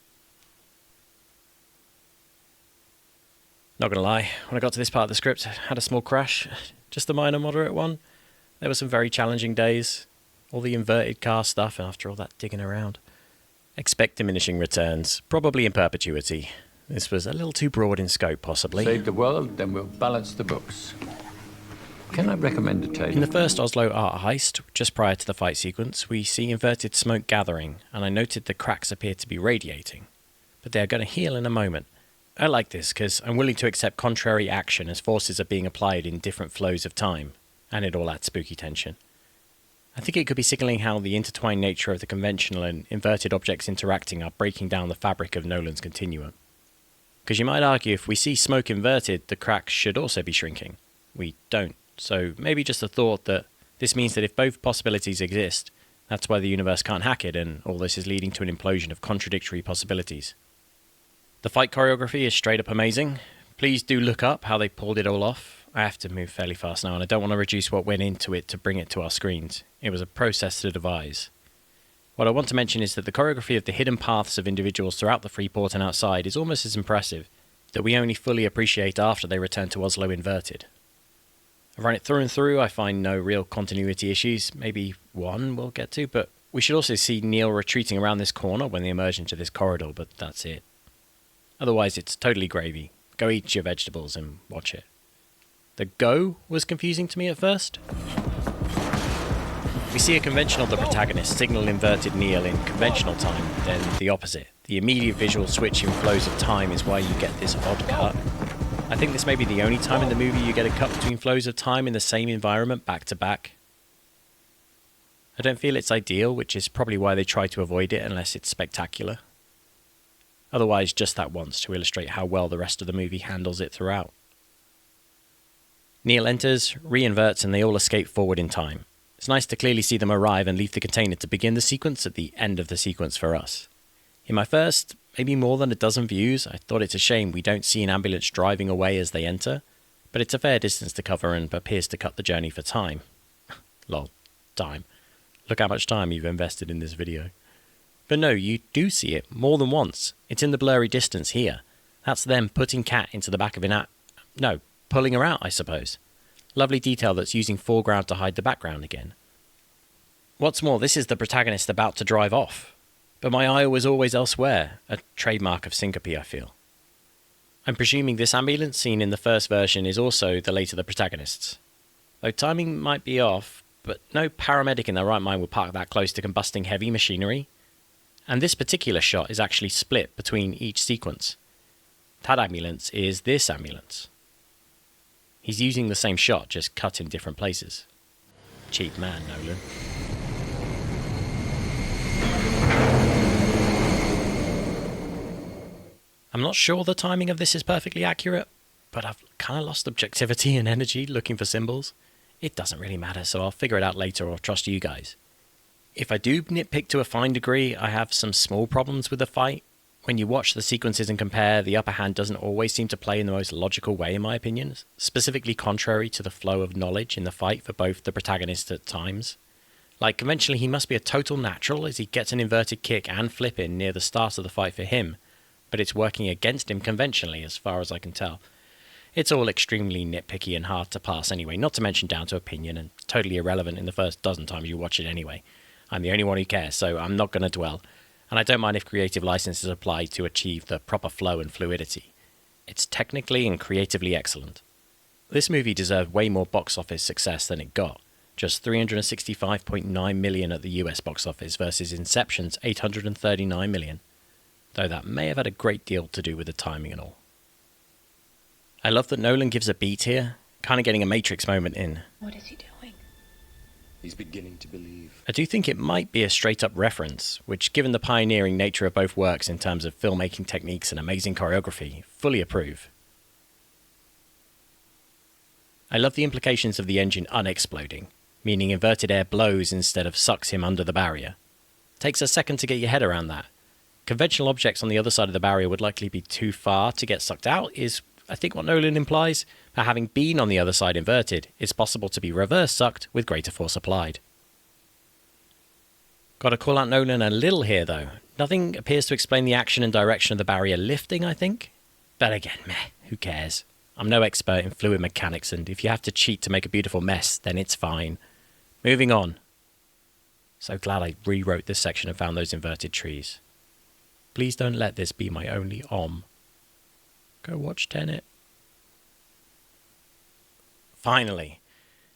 Not gonna lie, when I got to this part of the script, I had a small crash. Just a minor, moderate one. There were some very challenging days. All the inverted car stuff, and after all that digging around. Expect diminishing returns, probably in perpetuity. This was a little too broad in scope, possibly. Save the world, then we'll balance the books. Can I recommend a taste? In the first Oslo art heist, just prior to the fight sequence, we see inverted smoke gathering, and I noted the cracks appear to be radiating. But they are going to heal in a moment. I like this, because I'm willing to accept contrary action as forces are being applied in different flows of time, and it all adds spooky tension. I think it could be signalling how the intertwined nature of the conventional and inverted objects interacting are breaking down the fabric of Nolan's continuum. Because you might argue if we see smoke inverted, the cracks should also be shrinking. We don't. So maybe just a thought that this means that if both possibilities exist, that's why the universe can't hack it, and all this is leading to an implosion of contradictory possibilities. The fight choreography is straight up amazing. Please do look up how they pulled it all off. I have to move fairly fast now, and I don't want to reduce what went into it to bring it to our screens. It was a process to devise. What I want to mention is that the choreography of the hidden paths of individuals throughout the Freeport and outside is almost as impressive, that we only fully appreciate after they return to Oslo inverted. I've run it through and through. I find no real continuity issues. Maybe one we'll get to, but we should also see Neil retreating around this corner when they emerge into this corridor, but that's it. Otherwise, it's totally gravy. Go eat your vegetables and watch it. The go was confusing to me at first. We see a conventional of the protagonist signal inverted Neil in conventional time, then the opposite. The immediate visual switch in flows of time is why you get this odd cut. I think this may be the only time in the movie you get a cut between flows of time in the same environment back to back. I don't feel it's ideal, which is probably why they try to avoid it unless it's spectacular. Otherwise, just that once to illustrate how well the rest of the movie handles it throughout. Neil enters, reinverts, and they all escape forward in time. It's nice to clearly see them arrive and leave the container to begin the sequence at the end of the sequence for us. In my first, maybe more than a dozen views, I thought it's a shame we don't see an ambulance driving away as they enter, but it's a fair distance to cover and appears to cut the journey for time. Lol, time. Look how much time you've invested in this video. But no, you do see it more than once. It's in the blurry distance here. That's them putting Kat into the back of an pulling her out, I suppose. Lovely detail that's using foreground to hide the background again. What's more, this is the protagonist about to drive off. But my eye was always elsewhere, a trademark of syncope, I feel. I'm presuming this ambulance seen in the first version is also the later the protagonists. Though timing might be off, but no paramedic in their right mind would park that close to combusting heavy machinery. And this particular shot is actually split between each sequence. That ambulance is this ambulance. He's using the same shot, just cut in different places. Cheap man, Nolan. I'm not sure the timing of this is perfectly accurate, but I've kind of lost objectivity and energy looking for symbols. It doesn't really matter, so I'll figure it out later or trust you guys. If I do nitpick to a fine degree, I have some small problems with the fight. When you watch the sequences and compare, the upper hand doesn't always seem to play in the most logical way, in my opinion, specifically contrary to the flow of knowledge in the fight for both the protagonists at times. Like, conventionally, he must be a total natural as he gets an inverted kick and flip in near the start of the fight for him, but it's working against him conventionally, as far as I can tell. It's all extremely nitpicky and hard to pass anyway, not to mention down to opinion and totally irrelevant in the first dozen times you watch it anyway. I'm the only one who cares, so I'm not going to dwell. And I don't mind if creative license is applied to achieve the proper flow and fluidity. It's technically and creatively excellent. This movie deserved way more box office success than it got. Just $365.9 million at the US box office versus Inception's $839 million. Though that may have had a great deal to do with the timing and all. I love that Nolan gives a beat here, kind of getting a Matrix moment in. What is he doing? He's beginning to believe. I do think it might be a straight-up reference, which, given the pioneering nature of both works in terms of filmmaking techniques and amazing choreography, fully approve. I love the implications of the engine unexploding, meaning inverted air blows instead of sucks him under the barrier. Takes a second to get your head around that. Conventional objects on the other side of the barrier would likely be too far to get sucked out, is I think what Nolan implies, but having been on the other side inverted, it's possible to be reverse sucked with greater force applied. Gotta call out Nolan a little here though. Nothing appears to explain the action and direction of the barrier lifting, I think. But again, meh, who cares? I'm no expert in fluid mechanics, and if you have to cheat to make a beautiful mess, then it's fine. Moving on. So glad I rewrote this section and found those inverted trees. Please don't let this be my only Go watch Tenet. Finally.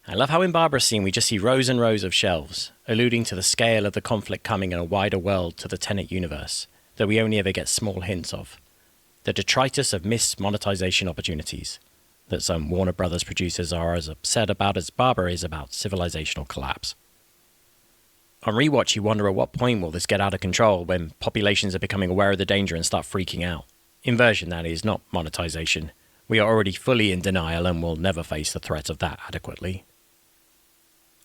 I love how in Barbara's scene we just see rows and rows of shelves, alluding to the scale of the conflict coming in a wider world to the Tenet universe, that we only ever get small hints of. The detritus of missed monetization opportunities, that some Warner Brothers producers are as upset about as Barbara is about civilizational collapse. On rewatch, you wonder at what point will this get out of control when populations are becoming aware of the danger and start freaking out. Inversion, that is, not monetization. We are already fully in denial and will never face the threat of that adequately.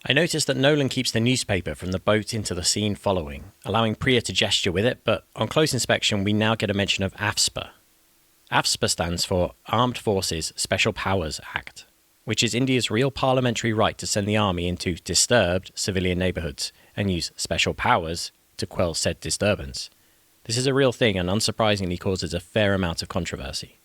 I noticed that Nolan keeps the newspaper from the boat into the scene following, allowing Priya to gesture with it, but on close inspection we now get a mention of AFSPA. AFSPA stands for Armed Forces Special Powers Act, which is India's real parliamentary right to send the army into disturbed civilian neighbourhoods and use special powers to quell said disturbance. This is a real thing and unsurprisingly causes a fair amount of controversy.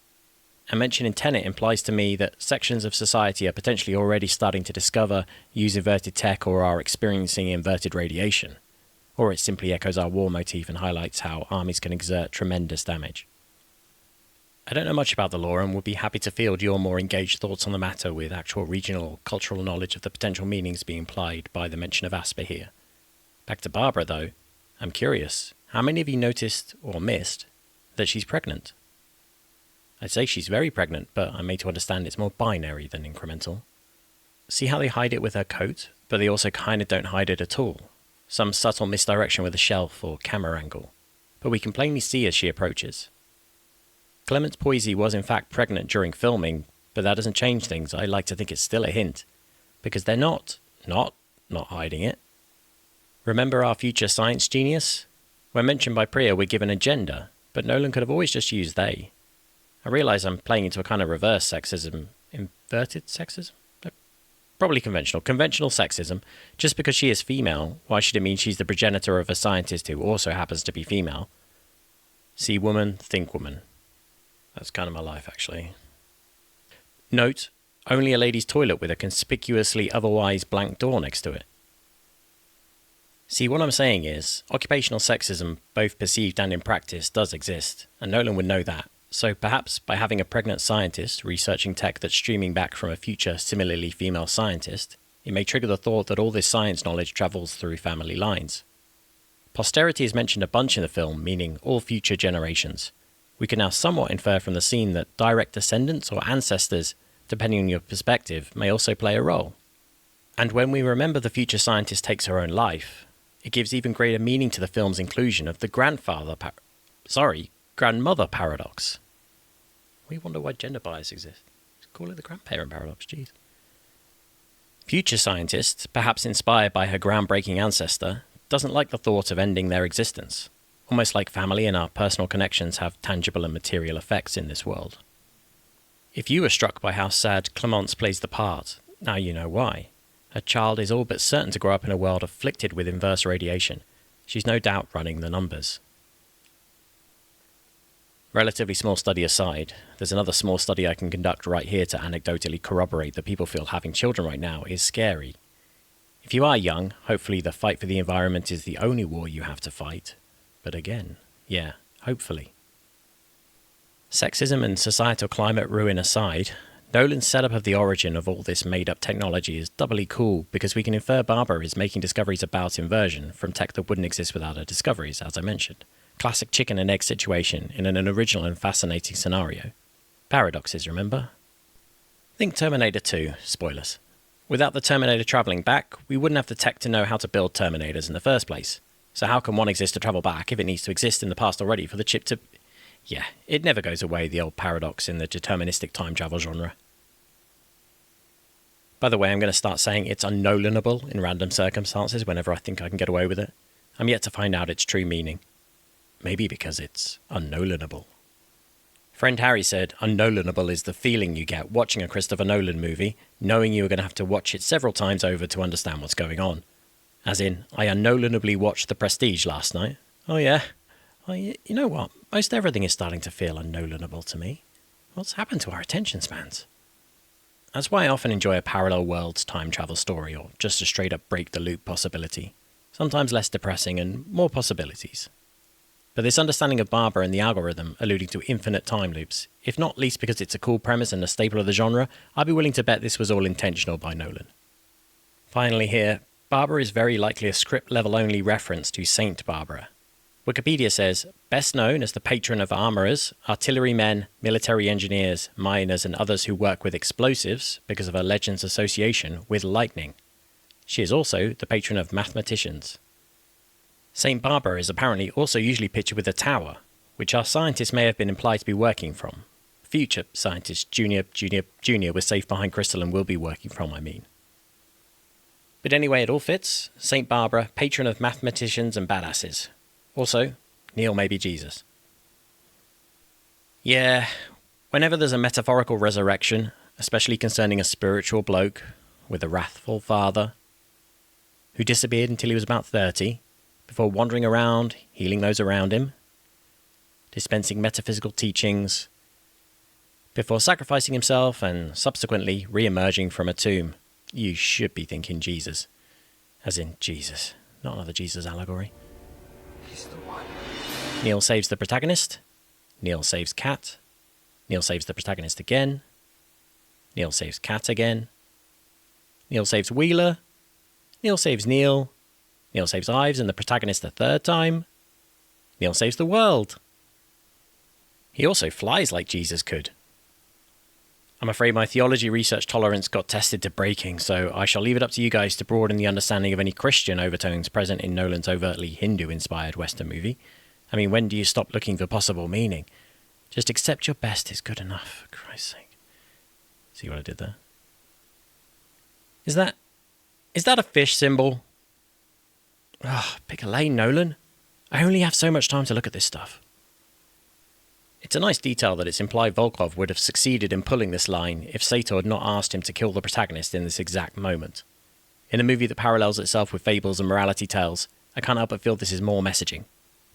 A mention in Tenet implies to me that sections of society are potentially already starting to discover, use inverted tech, or are experiencing inverted radiation. Or it simply echoes our war motif and highlights how armies can exert tremendous damage. I don't know much about the law and would be happy to field your more engaged thoughts on the matter with actual regional or cultural knowledge of the potential meanings being implied by the mention of ASPA here. Back to Barbara though, I'm curious, how many of you noticed, or missed, that she's pregnant? I'd say she's very pregnant, but I'm made to understand it's more binary than incremental. See how they hide it with her coat, but they also kind of don't hide it at all. Some subtle misdirection with a shelf or camera angle, but we can plainly see as she approaches. Clemence Poisey was in fact pregnant during filming, but that doesn't change things. I like to think it's still a hint, because they're not hiding it. Remember our future science genius? When mentioned by Priya, we're given a gender, but Nolan could have always just used they. I realise I'm playing into a kind of reverse sexism, inverted sexism? No, probably conventional sexism. Just because she is female, why should it mean she's the progenitor of a scientist who also happens to be female? See woman, think woman. That's kind of my life, actually. Note, only a ladies' toilet with a conspicuously otherwise blank door next to it. See, what I'm saying is, occupational sexism, both perceived and in practice, does exist, and Nolan would know that. So perhaps by having a pregnant scientist researching tech that's streaming back from a future similarly female scientist, it may trigger the thought that all this science knowledge travels through family lines. Posterity is mentioned a bunch in the film, meaning all future generations. We can now somewhat infer from the scene that direct descendants or ancestors, depending on your perspective, may also play a role. And when we remember the future scientist takes her own life, it gives even greater meaning to the film's inclusion of the grandmother paradox. We wonder why gender bias exists. Just call it the grandparent paradox, jeez. Future scientist, perhaps inspired by her groundbreaking ancestor, doesn't like the thought of ending their existence. Almost like family and our personal connections have tangible and material effects in this world. If you were struck by how sad Clemence plays the part, now you know why. Her child is all but certain to grow up in a world afflicted with inverse radiation. She's no doubt running the numbers. Relatively small study aside, there's another small study I can conduct right here to anecdotally corroborate that people feel having children right now is scary. If you are young, hopefully the fight for the environment is the only war you have to fight. But again, yeah, hopefully. Sexism and societal climate ruin aside, Nolan's setup of the origin of all this made-up technology is doubly cool because we can infer Barbara is making discoveries about inversion from tech that wouldn't exist without her discoveries, as I mentioned. Classic chicken and egg situation in an original and fascinating scenario. Paradoxes, remember? Think Terminator 2, spoilers. Without the Terminator travelling back, we wouldn't have the tech to know how to build Terminators in the first place. So how can one exist to travel back if it needs to exist in the past already for the chip to... Yeah, it never goes away, the old paradox in the deterministic time travel genre. By the way, I'm going to start saying it's unnolanable in random circumstances whenever I think I can get away with it. I'm yet to find out its true meaning. Maybe because it's unnolanable. Friend Harry said, unnolanable is the feeling you get watching a Christopher Nolan movie, knowing you are going to have to watch it several times over to understand what's going on. As in, I unnolanably watched The Prestige last night. Oh yeah? You know what? Most everything is starting to feel unnolanable to me. What's happened to our attention spans? That's why I often enjoy a parallel worlds time travel story, or just a straight up break the loop possibility. Sometimes less depressing and more possibilities. But this understanding of Barbara and the algorithm alluding to infinite time loops, if not least because it's a cool premise and a staple of the genre, I'd be willing to bet this was all intentional by Nolan. Finally here, Barbara is very likely a script-level only reference to Saint Barbara. Wikipedia says, best known as the patron of armourers, artillerymen, military engineers, miners and others who work with explosives because of her legend's association with lightning. She is also the patron of mathematicians. St. Barbara is apparently also usually pictured with a tower, which our scientists may have been implied to be working from. Future scientists, Junior with Safe Behind Crystal and will be working from, I mean. But anyway, it all fits. St. Barbara, patron of mathematicians and badasses. Also, Neil may be Jesus. Yeah, whenever there's a metaphorical resurrection, especially concerning a spiritual bloke with a wrathful father, who disappeared until he was about 30, before wandering around, healing those around him, dispensing metaphysical teachings, before sacrificing himself and subsequently re-emerging from a tomb, you should be thinking Jesus. As in Jesus, not another Jesus allegory. He's the one. Neil saves the protagonist. Neil saves Kat. Neil saves the protagonist again. Neil saves Kat again. Neil saves Wheeler. Neil saves Neil. Neil saves Ives and the protagonist a third time. Neil saves the world. He also flies like Jesus could. I'm afraid my theology research tolerance got tested to breaking, so I shall leave it up to you guys to broaden the understanding of any Christian overtones present in Nolan's overtly Hindu-inspired Western movie. I mean, when do you stop looking for possible meaning? Just accept your best is good enough, for Christ's sake. See what I did there? Is that a fish symbol? Ugh, pick a lane, Nolan. I only have so much time to look at this stuff. It's a nice detail that it's implied Volkov would have succeeded in pulling this line if Sator had not asked him to kill the protagonist in this exact moment. In a movie that parallels itself with fables and morality tales, I can't help but feel this is more messaging.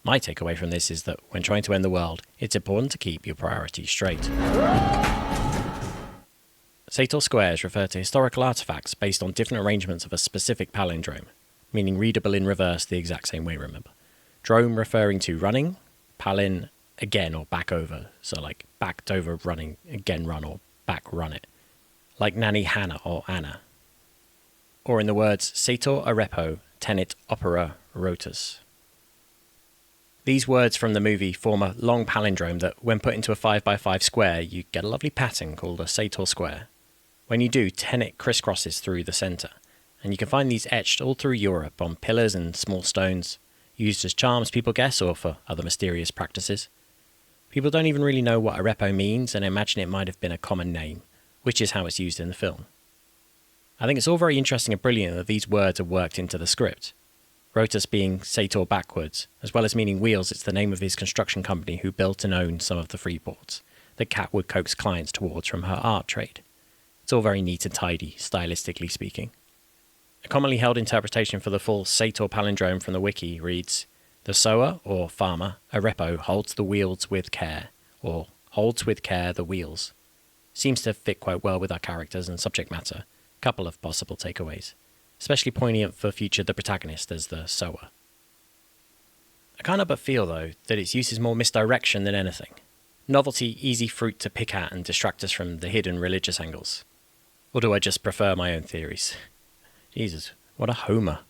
My takeaway from this is that when trying to end the world, it's important to keep your priorities straight. Sator squares refer to historical artifacts based on different arrangements of a specific palindrome, meaning readable in reverse the exact same way, remember. Drome referring to running, palin again or back over, so like backed over running, again run or back run it. Like Nanny Hannah or Anna. Or in the words Sator arepo, tenet opera rotus. These words from the movie form a long palindrome that, when put into a 5x5 square, you get a lovely pattern called a Sator square. When you do, tenet crisscrosses through the centre, and you can find these etched all through Europe on pillars and small stones, used as charms, people guess, or for other mysterious practices. People don't even really know what arepo means, and imagine it might have been a common name, which is how it's used in the film. I think it's all very interesting and brilliant that these words are worked into the script. Rotus being Sator backwards, as well as meaning wheels, it's the name of his construction company who built and owned some of the freeports that Kat would coax clients towards from her art trade. It's all very neat and tidy, stylistically speaking. A commonly held interpretation for the full Sator palindrome from the wiki reads, the sower, or farmer, arepo, holds the wheels with care, or holds with care the wheels. Seems to fit quite well with our characters and subject matter. Couple of possible takeaways, especially poignant for Future the protagonist as the sower. I can't help but feel, though, that its use is more misdirection than anything. Novelty, easy fruit to pick at and distract us from the hidden religious angles. Or do I just prefer my own theories? Jesus, what a homer.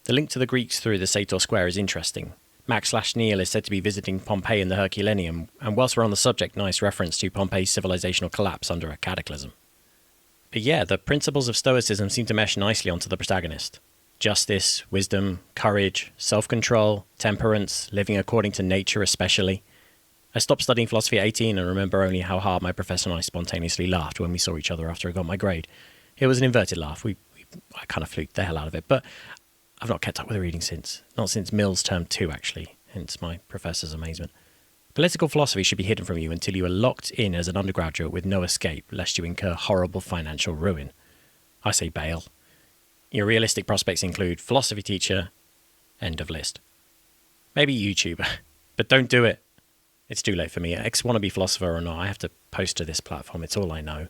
The link to the Greeks through the Sator square is interesting, Max/Neil is said to be visiting Pompeii in the Herculaneum, and whilst we're on the subject, nice reference to Pompeii's civilizational collapse under a cataclysm. But yeah, the principles of Stoicism seem to mesh nicely onto the protagonist. Justice, wisdom, courage, self-control, temperance, living according to nature especially. I stopped studying philosophy at 18 and remember only how hard my professor and I spontaneously laughed when we saw each other after I got my grade. It was an inverted laugh. I kind of fluked the hell out of it, but I've not kept up with the reading since. Not since Mills term 2, actually, hence my professor's amazement. Political philosophy should be hidden from you until you are locked in as an undergraduate with no escape, lest you incur horrible financial ruin. I say bail. Your realistic prospects include philosophy teacher, end of list. Maybe YouTuber, but don't do it. It's too late for me. Ex-wannabe philosopher or not, I have to post to this platform. It's all I know.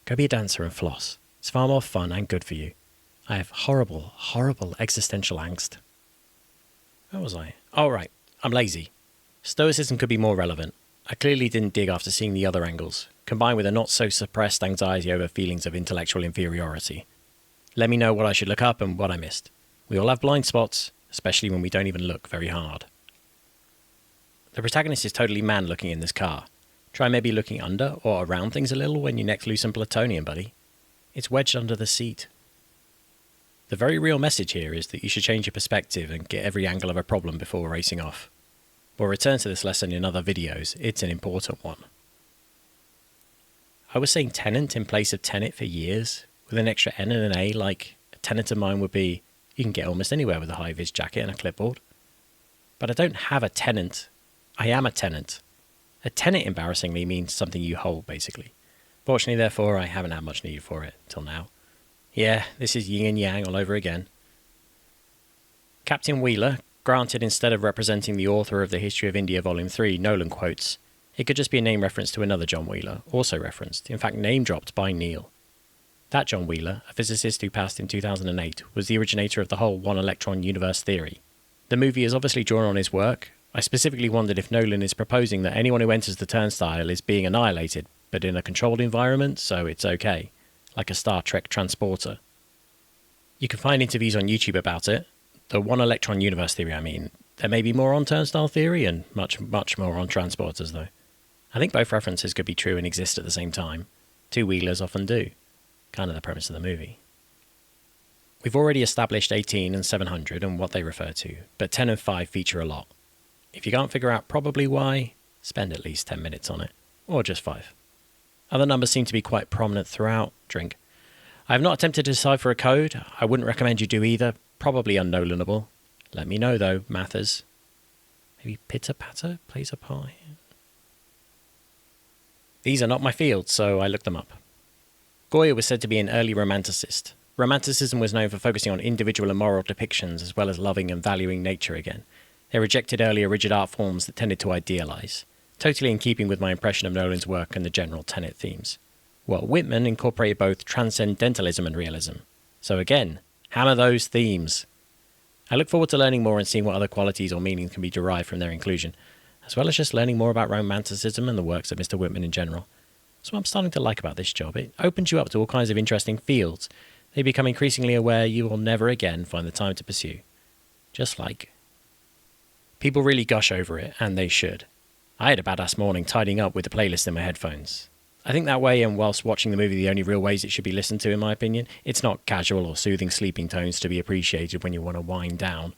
Go be a dancer and floss. It's far more fun and good for you. I have horrible, horrible existential angst. Where was I? Oh, right. I'm lazy. Stoicism could be more relevant. I clearly didn't dig after seeing the other angles, combined with a not-so-suppressed anxiety over feelings of intellectual inferiority. Let me know what I should look up and what I missed. We all have blind spots, especially when we don't even look very hard. The protagonist is totally man-looking in this car. Try maybe looking under or around things a little when you next lose some plutonium, buddy. It's wedged under the seat. The very real message here is that you should change your perspective and get every angle of a problem before racing off. We'll return to this lesson in other videos. It's an important one. I was saying tenant in place of tenet for years, with an extra N and an A, like a tenet of mine would be, you can get almost anywhere with a high-vis jacket and a clipboard. But I don't have a tenant. I am a tenant. A tenet, embarrassingly, means something you hold, basically. Fortunately, therefore, I haven't had much need for it till now. Yeah, this is yin and yang all over again. Captain Wheeler, granted instead of representing the author of the History of India Volume 3, Nolan quotes, it could just be a name reference to another John Wheeler, also referenced, in fact name-dropped by Neil. That John Wheeler, a physicist who passed in 2008, was the originator of the whole one-electron universe theory. The movie is obviously drawn on his work. I specifically wondered if Nolan is proposing that anyone who enters the turnstile is being annihilated, but in a controlled environment, so it's okay. Like a Star Trek transporter. You can find interviews on YouTube about it. The one-electron universe theory, I mean. There may be more on turnstile theory and much, much more on transporters, though. I think both references could be true and exist at the same time. Two-wheelers often do. Kind of the premise of the movie. We've already established 18 and 700 and what they refer to, but 10 and 5 feature a lot. If you can't figure out probably why, spend at least 10 minutes on it. Or just 5. Other numbers seem to be quite prominent throughout. Drink. I have not attempted to decipher a code. I wouldn't recommend you do either. Probably unnolanable. Let me know, though, Mathers. Maybe pitter-patter plays a part here. These are not my field, so I looked them up. Goya was said to be an early romanticist. Romanticism was known for focusing on individual and moral depictions as well as loving and valuing nature again. They rejected earlier rigid art forms that tended to idealize. Totally in keeping with my impression of Nolan's work and the general Tenet themes. Well, Whitman incorporated both transcendentalism and realism. So again, hammer those themes. I look forward to learning more and seeing what other qualities or meanings can be derived from their inclusion, as well as just learning more about romanticism and the works of Mr. Whitman in general. That's what I'm starting to like about this job. It opens you up to all kinds of interesting fields. They become increasingly aware you will never again find the time to pursue. Just like. People really gush over it, and they should. I had a badass morning tidying up with the playlist in my headphones. I think that way, and whilst watching the movie the only real ways it should be listened to in my opinion, it's not casual or soothing sleeping tones to be appreciated when you want to wind down.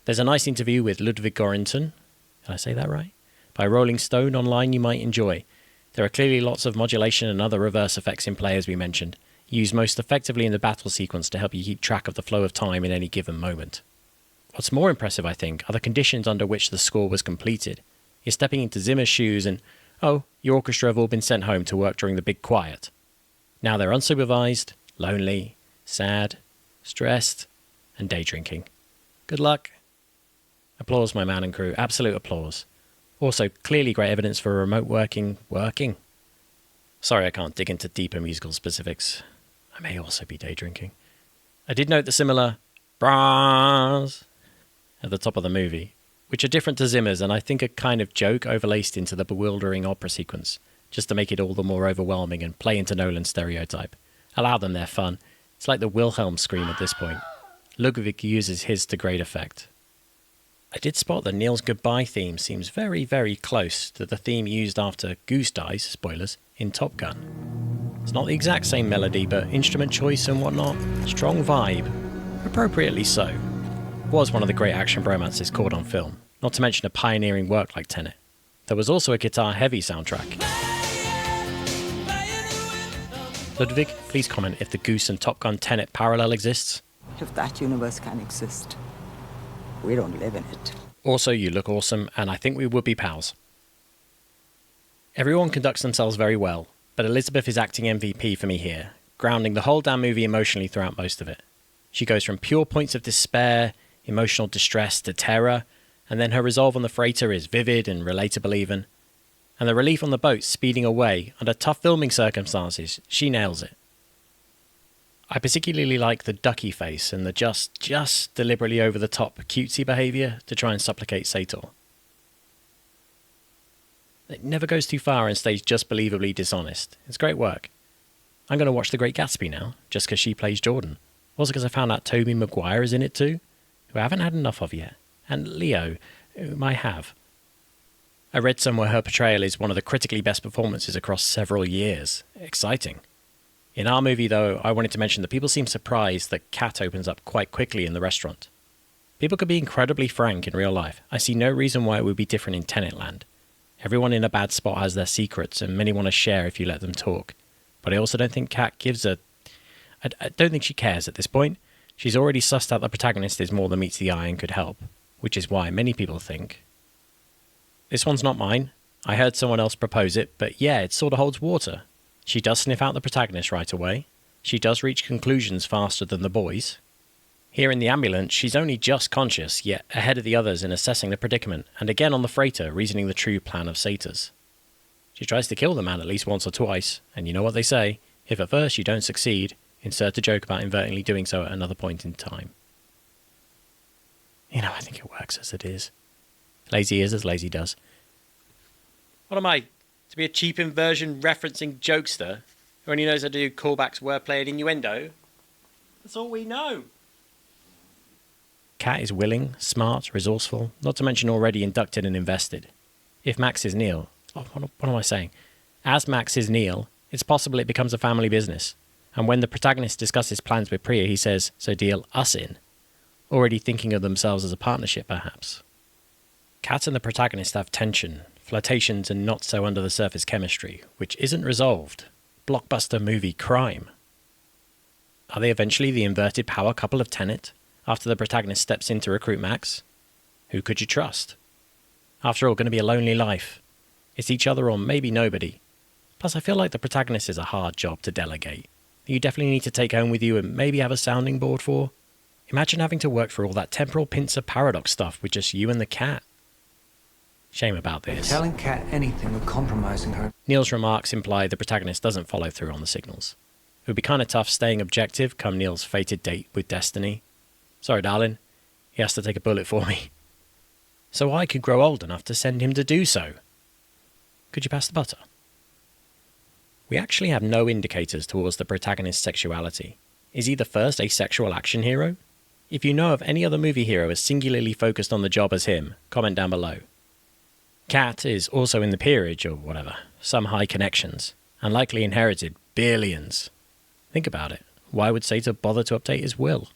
There's a nice interview with Ludwig Göransson, did I say that right? By Rolling Stone online you might enjoy. There are clearly lots of modulation and other reverse effects in play as we mentioned, used most effectively in the battle sequence to help you keep track of the flow of time in any given moment. What's more impressive, I think, are the conditions under which the score was completed. You're stepping into Zimmer's shoes and, oh, your orchestra have all been sent home to work during the big quiet. Now they're unsupervised, lonely, sad, stressed, and day drinking. Good luck. Applause, my man and crew. Absolute applause. Also, clearly great evidence for remote working. Sorry I can't dig into deeper musical specifics. I may also be day drinking. I did note the similar bras at the top of the movie, which are different to Zimmer's and I think a kind of joke overlaced into the bewildering opera sequence, just to make it all the more overwhelming and play into Nolan's stereotype. Allow them their fun. It's like the Wilhelm scream at this point. Ludwig uses his to great effect. I did spot that Neil's goodbye theme seems very, very close to the theme used after Goose dies, spoilers, in Top Gun. It's not the exact same melody, but instrument choice and whatnot, strong vibe, appropriately so. It was one of the great action bromances caught on film, not to mention a pioneering work like Tenet. There was also a guitar-heavy soundtrack. Ludwig, please comment if the Goose and Top Gun Tenet parallel exists. If that universe can exist, we don't live in it. Also, you look awesome, and I think we would be pals. Everyone conducts themselves very well, but Elizabeth is acting MVP for me here, grounding the whole damn movie emotionally throughout most of it. She goes from pure points of despair, emotional distress to terror, and then her resolve on the freighter is vivid and relatable even. And the relief on the boat speeding away under tough filming circumstances, she nails it. I particularly like the ducky face and the just deliberately over-the-top cutesy behaviour to try and supplicate Sator. It never goes too far and stays just believably dishonest. It's great work. I'm going to watch The Great Gatsby now, just because she plays Jordan. Also because I found out Tobey Maguire is in it too, who I haven't had enough of yet. And Leo, whom I have. I read somewhere her portrayal is one of the critically best performances across several years. Exciting. In our movie, though, I wanted to mention that people seem surprised that Kat opens up quite quickly in the restaurant. People could be incredibly frank in real life. I see no reason why it would be different in Tenet Land. Everyone in a bad spot has their secrets, and many want to share if you let them talk. But I also don't think Kat gives a... I don't think she cares at this point. She's already sussed out the protagonist is more than meets the eye and could help, which is why many people think... This one's not mine. I heard someone else propose it, but yeah, it sort of holds water. She does sniff out the protagonist right away. She does reach conclusions faster than the boys. Here in the ambulance, she's only just conscious, yet ahead of the others in assessing the predicament, and again on the freighter, reasoning the true plan of Sator's. She tries to kill the man at least once or twice, and you know what they say, if at first you don't succeed, insert a joke about inadvertently doing so at another point in time. You know, I think it works as it is. Lazy is as lazy does. What am I? To be a cheap inversion referencing jokester who only knows how to do callbacks, wordplay and innuendo? That's all we know. Kat is willing, smart, resourceful, not to mention already inducted and invested. If Max is Neil... Oh, what am I saying? As Max is Neil, it's possible it becomes a family business. And when the protagonist discusses plans with Priya, he says, so deal us in. Already thinking of themselves as a partnership, perhaps. Kat and the protagonist have tension, flirtations and not so under the surface chemistry, which isn't resolved. Blockbuster movie crime. Are they eventually the inverted power couple of Tenet, after the protagonist steps in to recruit Max? Who could you trust? After all, going to be a lonely life. It's each other or maybe nobody. Plus, I feel like the protagonist is a hard job to delegate. You definitely need to take home with you and maybe have a sounding board for. Imagine having to work through all that temporal pincer paradox stuff with just you and the cat. Shame about this. Telling Kat anything would compromising her. Neil's remarks imply the protagonist doesn't follow through on the signals. It would be kind of tough staying objective come Neil's fated date with Destiny. Sorry, darling. He has to take a bullet for me. So I could grow old enough to send him to do so. Could you pass the butter? We actually have no indicators towards the protagonist's sexuality. Is he the first asexual action hero? If you know of any other movie hero as singularly focused on the job as him, comment down below. Kat is also in the peerage or whatever, some high connections, and likely inherited billions. Think about it. Why would Sator bother to update his will?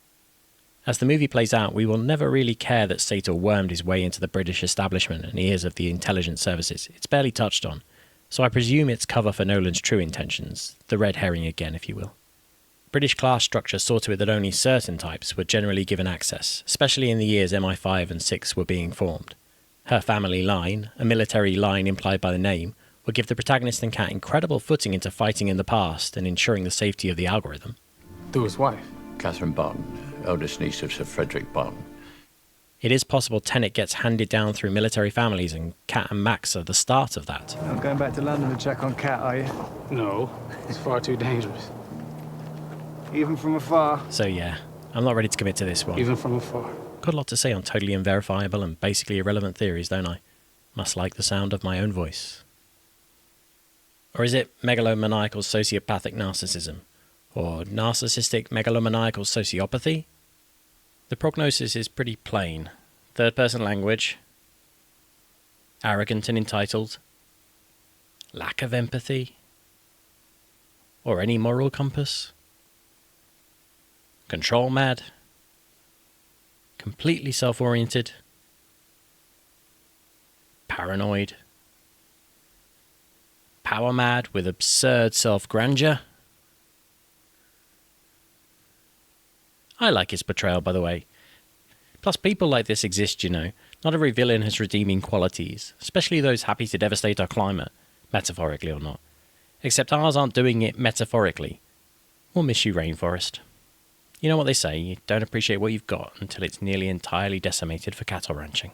As the movie plays out, we will never really care that Sator wormed his way into the British establishment and ears of the intelligence services. It's barely touched on, so I presume it's cover for Nolan's true intentions, the red herring again, if you will. British class structure saw to it that only certain types were generally given access, especially in the years MI5 and 6 were being formed. Her family line, a military line implied by the name, would give the protagonist and Kat incredible footing into fighting in the past and ensuring the safety of the algorithm. Through his wife. Catherine Barton, eldest niece of Sir Frederick Barton. It is possible Tenet gets handed down through military families and Kat and Max are the start of that. Not going back to London to check on Kat, are you? No, it's far too dangerous. Even from afar? So yeah, I'm not ready to commit to this one. Even from afar. Got a lot to say on totally unverifiable and basically irrelevant theories, don't I? Must like the sound of my own voice. Or is it megalomaniacal sociopathic narcissism? Or narcissistic megalomaniacal sociopathy? The prognosis is pretty plain. third-person language, arrogant and entitled, lack of empathy, or any moral compass, control mad, completely self-oriented, paranoid, power mad with absurd self-grandeur. I like his portrayal, by the way. Plus, people like this exist, you know. Not every villain has redeeming qualities, especially those happy to devastate our climate, metaphorically or not. Except ours aren't doing it metaphorically. We'll miss you, rainforest. You know what they say, you don't appreciate what you've got until it's nearly entirely decimated for cattle ranching.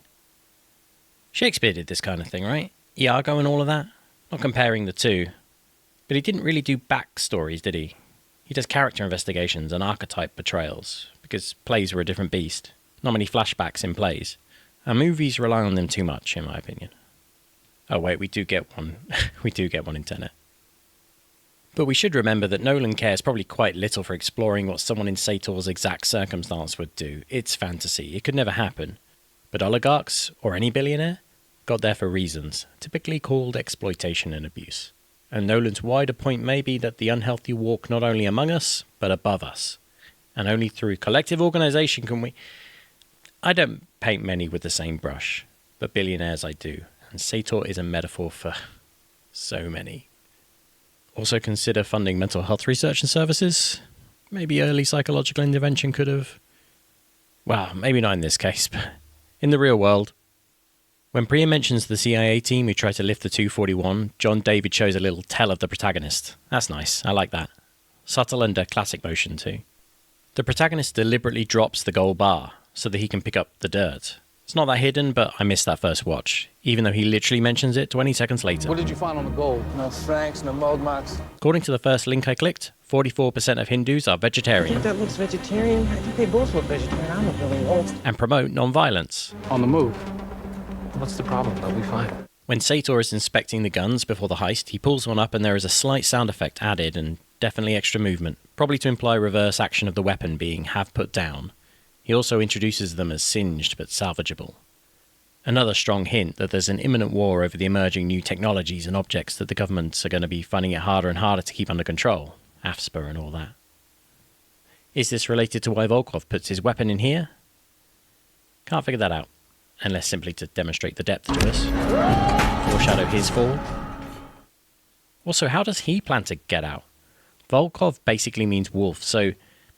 Shakespeare did this kind of thing, right? Iago and all of that? Not comparing the two. But he didn't really do backstories, did he? He does character investigations and archetype portrayals, because plays were a different beast. Not many flashbacks in plays. And movies rely on them too much, in my opinion. Oh wait, we do get one. We do get one in Tenet. But we should remember that Nolan cares probably quite little for exploring what someone in Sator's exact circumstance would do. It's fantasy. It could never happen. But oligarchs, or any billionaire, got there for reasons, typically called exploitation and abuse. And Nolan's wider point may be that the unhealthy walk not only among us, but above us. And only through collective organisation can we... I don't paint many with the same brush, but billionaires I do. And Sator is a metaphor for so many. Also consider funding mental health research and services. Maybe early psychological intervention could have... Well, maybe not in this case, but in the real world. When Priya mentions the CIA team who tried to lift the 241, John David shows a little tell of the protagonist. That's nice, I like that. Subtle and a classic motion too. The protagonist deliberately drops the gold bar so that he can pick up the dirt. It's not that hidden, but I missed that first watch, even though he literally mentions it 20 seconds later. What did you find on the gold? No francs, no mold marks? According to the first link I clicked, 44% of Hindus are vegetarian. I think that looks vegetarian. I think they both look vegetarian. I'm not really old. And promote non-violence. On the move. What's the problem? They'll be fine. When Sator is inspecting the guns before the heist, he pulls one up and there is a slight sound effect added and definitely extra movement, probably to imply reverse action of the weapon being have put down. He also introduces them as singed but salvageable. Another strong hint that there's an imminent war over the emerging new technologies and objects that the governments are going to be finding it harder and harder to keep under control, AFSPA and all that. Is this related to why Volkov puts his weapon in here? Can't figure that out, unless simply to demonstrate the depth to us, foreshadow his fall. Also, how does he plan to get out? Volkov basically means wolf, so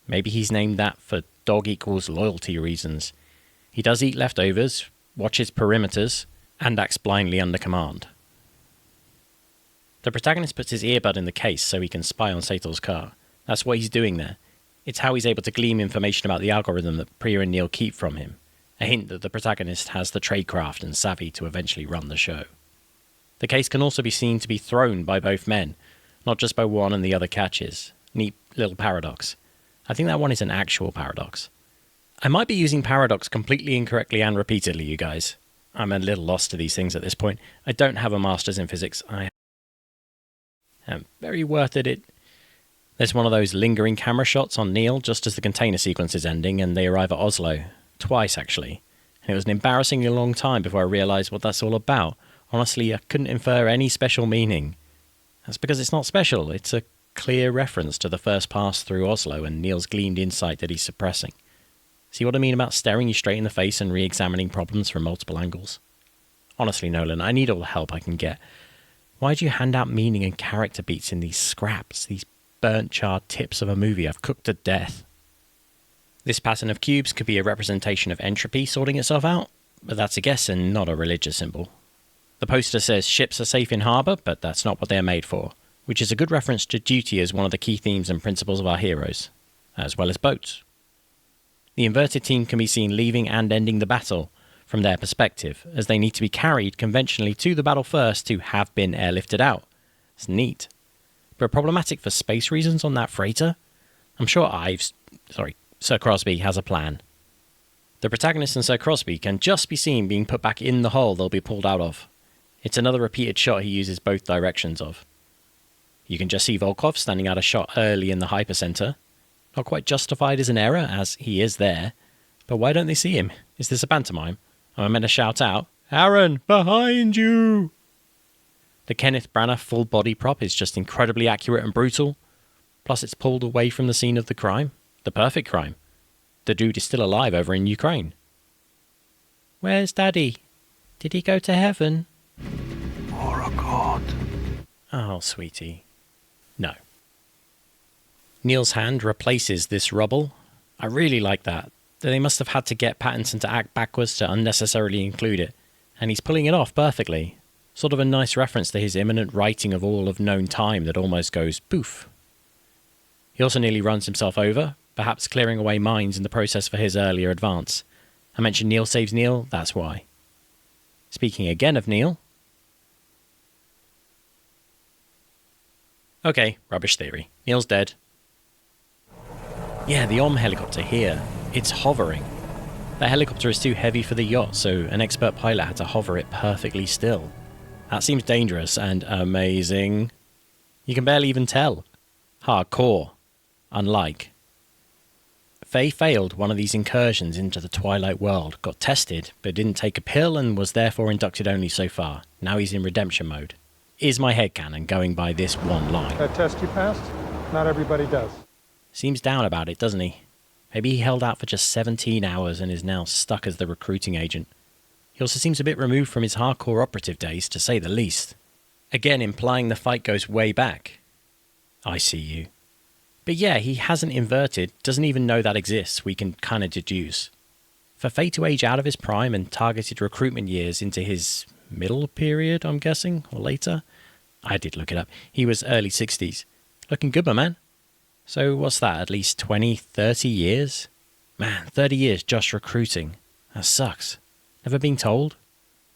maybe he's named that for dog equals loyalty reasons. He does eat leftovers, watches perimeters, and acts blindly under command. The protagonist puts his earbud in the case so he can spy on Sator's car. That's what he's doing there. It's how he's able to glean information about the algorithm that Priya and Neil keep from him. A hint that the protagonist has the tradecraft and savvy to eventually run the show. The case can also be seen to be thrown by both men, not just by one and the other catches. Neat little paradox. I think that one is an actual paradox. I might be using paradox completely incorrectly and repeatedly, you guys. I'm a little lost to these things at this point. I don't have a master's in physics. I am very worth it. There's one of those lingering camera shots on Neil just as the container sequence is ending and they arrive at Oslo. Twice, actually. And it was an embarrassingly long time before I realised what that's all about. Honestly, I couldn't infer any special meaning. That's because it's not special. It's a clear reference to the first pass through Oslo and Neil's gleamed insight that he's suppressing. See what I mean about staring you straight in the face and re-examining problems from multiple angles? Honestly, Nolan, I need all the help I can get. Why do you hand out meaning and character beats in these scraps, these burnt charred tips of a movie I've cooked to death? This pattern of cubes could be a representation of entropy sorting itself out, but that's a guess and not a religious symbol. The poster says ships are safe in harbour, but that's not what they are made for, which is a good reference to duty as one of the key themes and principles of our heroes, as well as boats. The inverted team can be seen leaving and ending the battle from their perspective, as they need to be carried conventionally to the battle first to have been airlifted out. It's neat. But problematic for space reasons on that freighter? I'm sure Sir Crosby has a plan. The protagonist and Sir Crosby can just be seen being put back in the hole they'll be pulled out of. It's another repeated shot he uses both directions of. You can just see Volkov standing out a shot early in the hypercenter. Not quite justified as an error, as he is there. But why don't they see him? Is this a pantomime? I meant to shout out, Aaron, behind you! The Kenneth Branagh full body prop is just incredibly accurate and brutal. Plus it's pulled away from the scene of the crime. The perfect crime. The dude is still alive over in Ukraine. Where's Daddy? Did he go to heaven? Or a god. Oh, sweetie. No. Neil's hand replaces this rubble. I really like that. They must have had to get Pattinson to act backwards to unnecessarily include it. And he's pulling it off perfectly. Sort of a nice reference to his imminent writing of all of known time that almost goes poof. He also nearly runs himself over, perhaps clearing away mines in the process for his earlier advance. I mentioned Neil saves Neil, that's why. Speaking again of Neil. Okay, rubbish theory. Neil's dead. Yeah, the helicopter here. It's hovering. The helicopter is too heavy for the yacht, so an expert pilot had to hover it perfectly still. That seems dangerous and amazing. You can barely even tell. Hardcore. Unlike. Faye failed one of these incursions into the Twilight world, got tested, but didn't take a pill and was therefore inducted only so far. Now he's in redemption mode. Is my headcanon going by this one line? That test you passed? Not everybody does. Seems down about it, doesn't he? Maybe he held out for just 17 hours and is now stuck as the recruiting agent. He also seems a bit removed from his hardcore operative days, to say the least. Again, implying the fight goes way back. I see you. But yeah, he hasn't inverted, doesn't even know that exists, we can kind of deduce. For Faye to age out of his prime and targeted recruitment years into his middle period, I'm guessing, or later? I did look it up. He was early 60s. Looking good, my man. So what's that, at least 20, 30 years? Man, 30 years just recruiting. That sucks. Never been told?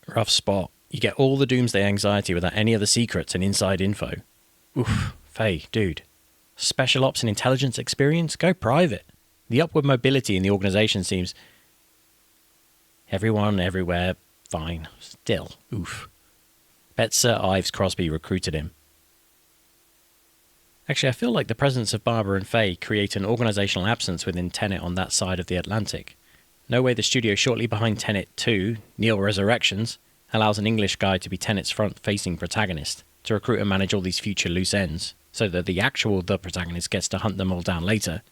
Rough spot. You get all the doomsday anxiety without any of the secrets and inside info. Oof, Faye, dude. Special ops and intelligence experience? Go private. The upward mobility in the organisation seems... Everyone, everywhere, fine. Still, oof. Bet Sir Ives Crosby recruited him. Actually, I feel like the presence of Barbara and Faye create an organisational absence within TENET on that side of the Atlantic. No way the studio shortly behind TENET 2, Neil Resurrections, allows an English guy to be TENET's front-facing protagonist, to recruit and manage all these future loose ends, so that the protagonist gets to hunt them all down later.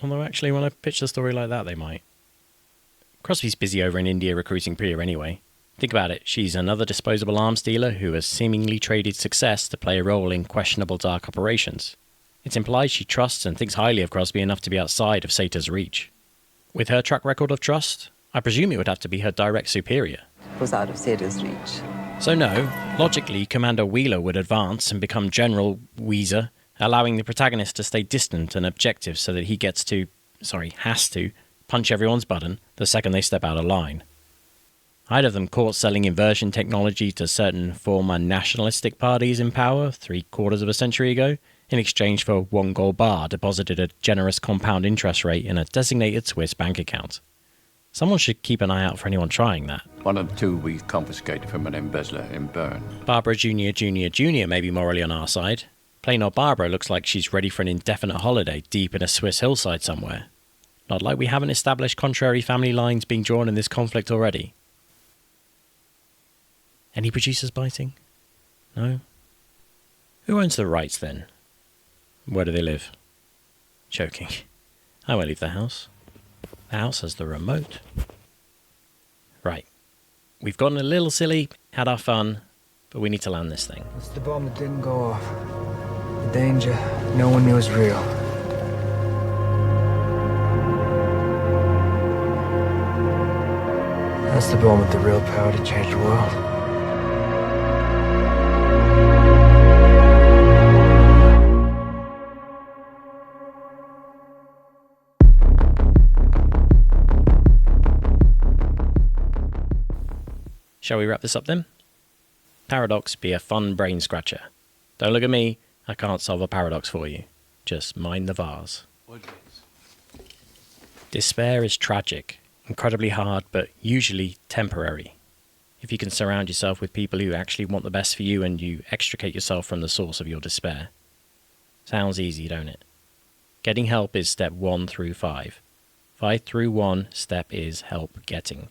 Although actually, when I pitch the story like that, they might. Crosby's busy over in India recruiting Priya anyway. Think about it, she's another disposable arms dealer who has seemingly traded success to play a role in questionable dark operations. It's implied she trusts and thinks highly of Crosby enough to be outside of Sata's reach. With her track record of trust, I presume it would have to be her direct superior. Was out of Sata's reach. So no, logically, Commander Wheeler would advance and become General Weezer, allowing the protagonist to stay distant and objective so that he has to, punch everyone's button the second they step out of line. I'd have them caught selling inversion technology to certain former nationalistic parties in power 3/4 of a century ago, in exchange for 1 gold bar deposited at a generous compound interest rate in a designated Swiss bank account. Someone should keep an eye out for anyone trying that. One of the two we confiscated from an embezzler in Bern. Barbara Jr. may be morally on our side. Plain old Barbara looks like she's ready for an indefinite holiday deep in a Swiss hillside somewhere. Not like we haven't established contrary family lines being drawn in this conflict already. Any producers biting? No? Who owns the rights then? Where do they live? Joking. I won't leave the house. The house has the remote. Right. We've gotten a little silly, had our fun, but we need to land this thing. It's the bomb that didn't go off. The danger no one knew was real. That's the bomb with the real power to change the world. Shall we wrap this up then? Paradox be a fun brain scratcher. Don't look at me, I can't solve a paradox for you. Just mind the vase. Despair is tragic, incredibly hard, but usually temporary. If you can surround yourself with people who actually want the best for you and you extricate yourself from the source of your despair. Sounds easy, don't it? Getting help is step 1 through 5. 5 through 1 step is help getting.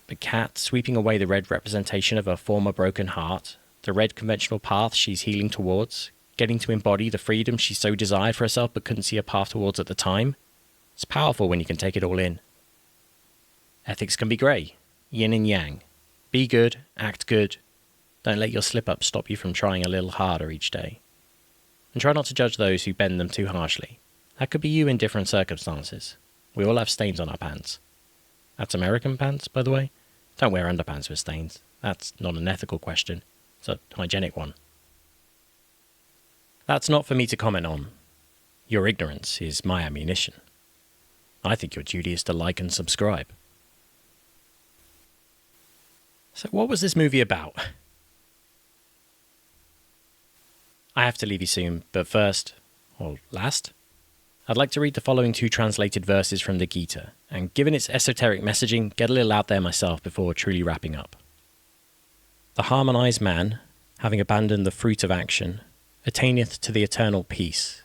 But Kat, sweeping away the red representation of her former broken heart, the red conventional path she's healing towards, getting to embody the freedom she so desired for herself but couldn't see a path towards at the time, it's powerful when you can take it all in. Ethics can be grey, yin and yang. Be good, act good. Don't let your slip-ups stop you from trying a little harder each day. And try not to judge those who bend them too harshly. That could be you in different circumstances. We all have stains on our pants. That's American pants, by the way. Don't wear underpants with stains. That's not an ethical question. It's a hygienic one. That's not for me to comment on. Your ignorance is my ammunition. I think your duty is to like and subscribe. So what was this movie about? I have to leave you soon, but first, or last, I'd like to read the following 2 translated verses from the Gita, and given its esoteric messaging, get a little out there myself before truly wrapping up. The harmonized man, having abandoned the fruit of action, attaineth to the eternal peace.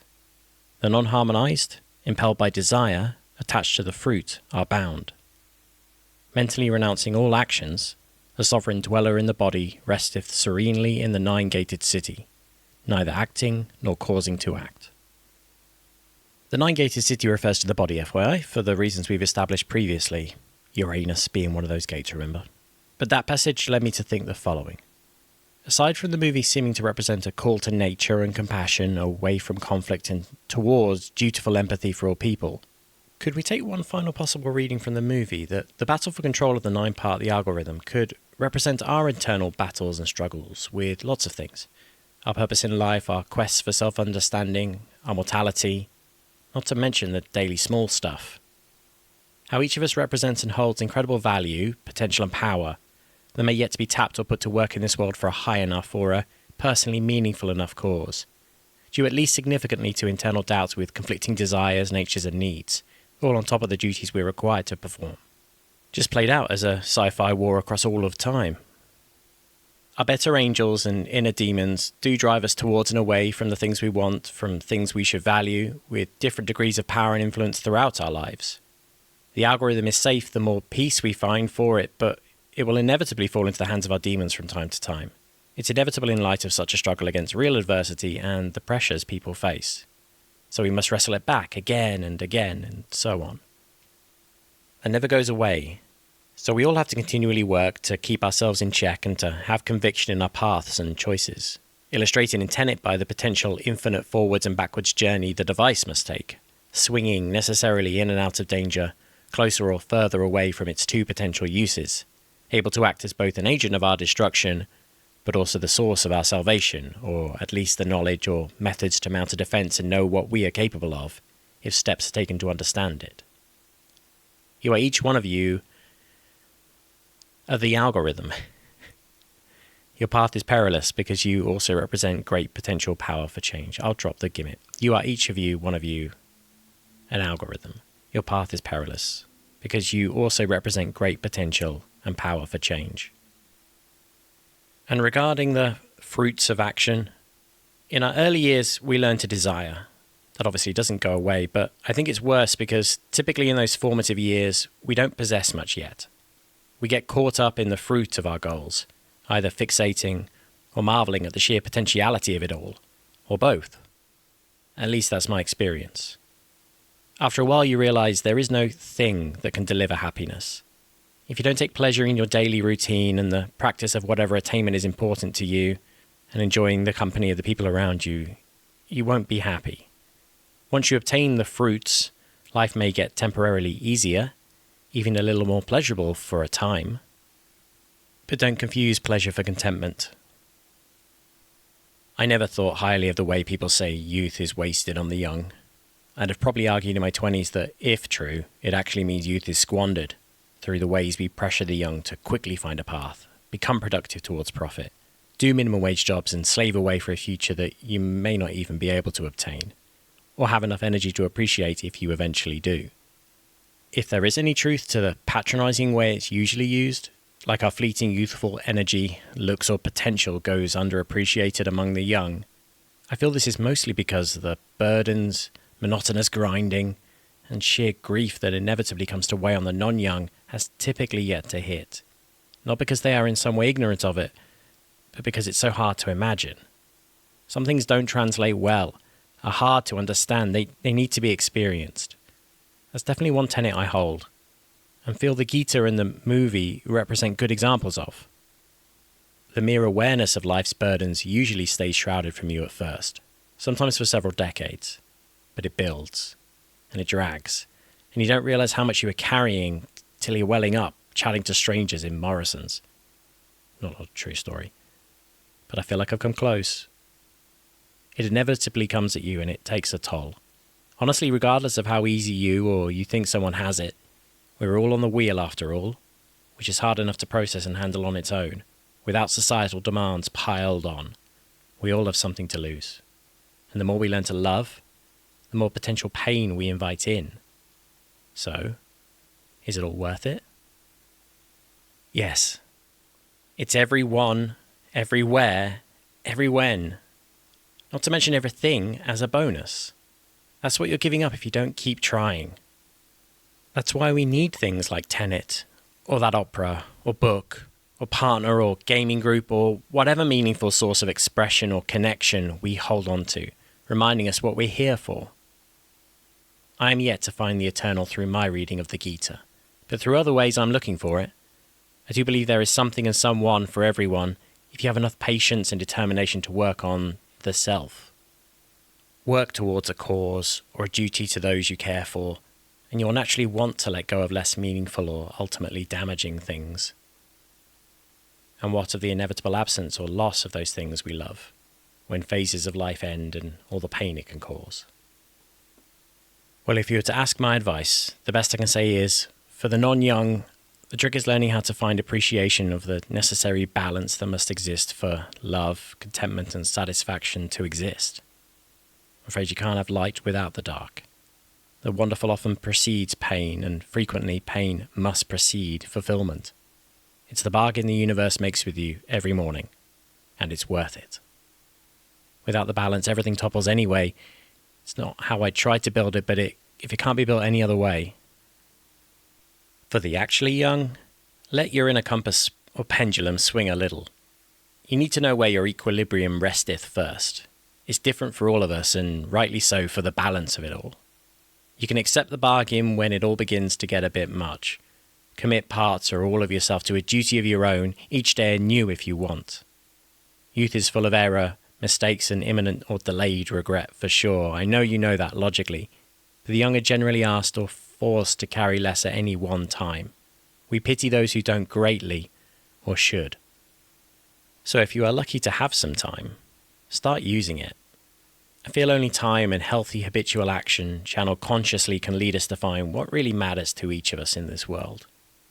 The non-harmonized, impelled by desire, attached to the fruit, are bound. Mentally renouncing all actions, the sovereign dweller in the body resteth serenely in the 9-gated city, neither acting nor causing to act. The 9-gated city refers to the body, FYI, for the reasons we've established previously, Uranus being one of those gates, remember. But that passage led me to think the following. Aside from the movie seeming to represent a call to nature and compassion, away from conflict and towards dutiful empathy for all people, could we take one final possible reading from the movie that the battle for control of the 9-part the algorithm could represent our internal battles and struggles with lots of things? Our purpose in life, our quests for self-understanding, our mortality, not to mention the daily small stuff. How each of us represents and holds incredible value, potential and power that may yet to be tapped or put to work in this world for a high enough or a personally meaningful enough cause, due at least significantly to internal doubts with conflicting desires, natures and needs, all on top of the duties we're required to perform. Just played out as a sci-fi war across all of time. Our better angels and inner demons do drive us towards and away from the things we want, from things we should value, with different degrees of power and influence throughout our lives. The algorithm is safe the more peace we find for it, but it will inevitably fall into the hands of our demons from time to time. It's inevitable in light of such a struggle against real adversity and the pressures people face. So we must wrestle it back again and so on. It never goes away. So we all have to continually work to keep ourselves in check and to have conviction in our paths and choices, illustrated in TENET by the potential infinite forwards and backwards journey the device must take, swinging necessarily in and out of danger, closer or further away from its 2 potential uses, able to act as both an agent of our destruction, but also the source of our salvation, or at least the knowledge or methods to mount a defense and know what we are capable of, if steps are taken to understand it. You are each one of you of the algorithm. Your path is perilous because you also represent great potential power for change. I'll drop the gimmick. You are each of you, one of you, an algorithm. Your path is perilous because you also represent great potential and power for change. And regarding the fruits of action, in our early years, we learn to desire. That obviously doesn't go away, but I think it's worse because typically in those formative years, we don't possess much yet. We get caught up in the fruit of our goals, either fixating or marveling at the sheer potentiality of it all, or both. At least that's my experience. After a while, you realize there is no thing that can deliver happiness. If you don't take pleasure in your daily routine and the practice of whatever attainment is important to you, and enjoying the company of the people around you, you won't be happy. Once you obtain the fruits, life may get temporarily easier, even a little more pleasurable for a time. But don't confuse pleasure for contentment. I never thought highly of the way people say youth is wasted on the young. I'd have probably argued in my 20s that, if true, it actually means youth is squandered through the ways we pressure the young to quickly find a path, become productive towards profit, do minimum wage jobs and slave away for a future that you may not even be able to obtain, or have enough energy to appreciate if you eventually do. If there is any truth to the patronizing way it's usually used, like our fleeting youthful energy, looks or potential goes underappreciated among the young, I feel this is mostly because the burdens, monotonous grinding, and sheer grief that inevitably comes to weigh on the non-young has typically yet to hit. not because they are in some way ignorant of it, but because it's so hard to imagine. Some things don't translate well, are hard to understand, they need to be experienced. That's definitely one tenet I hold, and feel the Gita and the movie represent good examples of. The mere awareness of life's burdens usually stays shrouded from you at first, sometimes for several decades, but it builds, and it drags, and you don't realize how much you are carrying till you're welling up, chatting to strangers in Morrison's. Not a true story, but I feel like I've come close. It inevitably comes at you, and it takes a toll. Honestly, regardless of how easy you or you think someone has it, we're all on the wheel after all, which is hard enough to process and handle on its own, without societal demands piled on. We all have something to lose. And the more we learn to love, the more potential pain we invite in. So, is it all worth it? Yes. It's everyone, everywhere, every when. Not to mention everything as a bonus. That's what you're giving up if you don't keep trying. That's why we need things like TENET, or that opera, or book, or partner, or gaming group, or whatever meaningful source of expression or connection we hold on to, reminding us what we're here for. I am yet to find the eternal through my reading of the Gita, but through other ways I'm looking for it. I do believe there is something and someone for everyone if you have enough patience and determination to work on the self. Work towards a cause or a duty to those you care for, and you'll naturally want to let go of less meaningful or ultimately damaging things. And what of the inevitable absence or loss of those things we love, when phases of life end and all the pain it can cause? Well, if you were to ask my advice, the best I can say is, for the non-young, the trick is learning how to find appreciation of the necessary balance that must exist for love, contentment, and satisfaction to exist. I'm afraid you can't have light without the dark. The wonderful often precedes pain, and frequently pain must precede fulfillment. It's the bargain the universe makes with you every morning, and it's worth it. Without the balance, everything topples anyway. It's not how I tried to build it, but if it can't be built any other way. For the actually young, let your inner compass or pendulum swing a little. You need to know where your equilibrium resteth first. It's different for all of us, and rightly so for the balance of it all. You can accept the bargain when it all begins to get a bit much. Commit parts or all of yourself to a duty of your own, each day anew if you want. Youth is full of error, mistakes, and imminent or delayed regret, for sure. I know you know that logically. But the young are generally asked or forced to carry less at any one time. We pity those who don't greatly, or should. So if you are lucky to have some time, start using it. I feel only time and healthy habitual action, channeled consciously, can lead us to find what really matters to each of us in this world.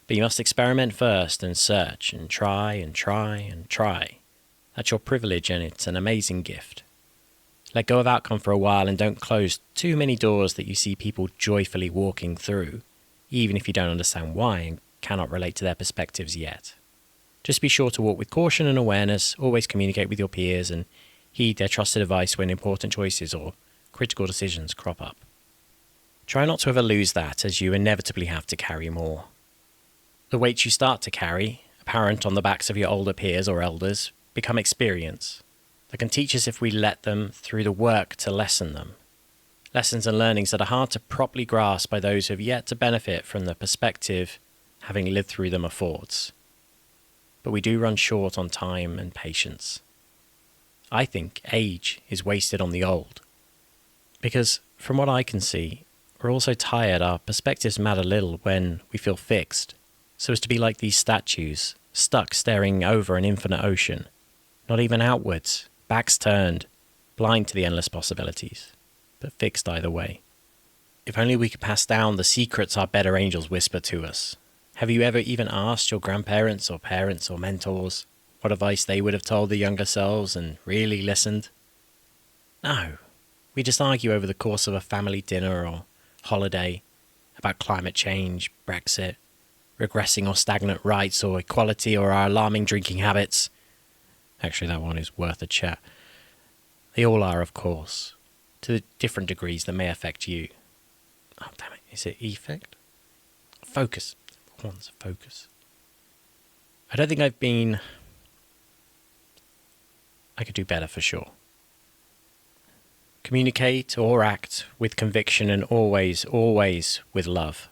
But you must experiment first and search and try and try and try. That's your privilege, and it's an amazing gift. Let go of outcome for a while and don't close too many doors that you see people joyfully walking through, even if you don't understand why and cannot relate to their perspectives yet. Just be sure to walk with caution and awareness, always communicate with your peers, and heed their trusted advice when important choices or critical decisions crop up. Try not to ever lose that, as you inevitably have to carry more. The weights you start to carry, apparent on the backs of your older peers or elders, become experience that can teach us if we let them through the work to lessen them. Lessons and learnings that are hard to properly grasp by those who have yet to benefit from the perspective having lived through them affords. But we do run short on time and patience. I think age is wasted on the old. Because, from what I can see, we're all so tired our perspectives matter little when we feel fixed, so as to be like these statues, stuck staring over an infinite ocean, not even outwards, backs turned, blind to the endless possibilities, but fixed either way. If only we could pass down the secrets our better angels whisper to us. Have you ever even asked your grandparents or parents or mentors what advice they would have told the younger selves and really listened? No. We just argue over the course of a family dinner or holiday about climate change, Brexit, regressing or stagnant rights or equality or our alarming drinking habits. Actually, that one is worth a chat. They all are, of course, to different degrees that may affect you. Oh, damn it. Is it effect? Focus. One's focus. I don't think I've been... I could do better for sure. Communicate or act with conviction and always, always with love.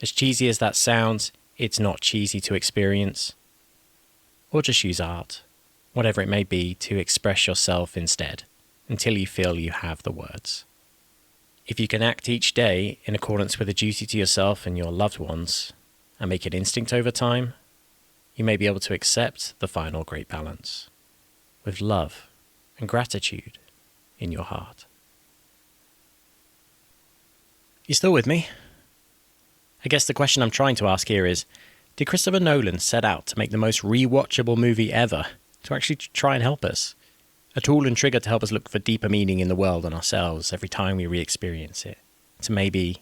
As cheesy as that sounds, it's not cheesy to experience. Or just use art, whatever it may be, to express yourself instead, until you feel you have the words. If you can act each day in accordance with a duty to yourself and your loved ones, and make it instinct over time, you may be able to accept the final great balance, with love and gratitude in your heart. You still with me? I guess the question I'm trying to ask here is, did Christopher Nolan set out to make the most rewatchable movie ever to actually try and help us? A tool and trigger to help us look for deeper meaning in the world and ourselves every time we re-experience it. To maybe,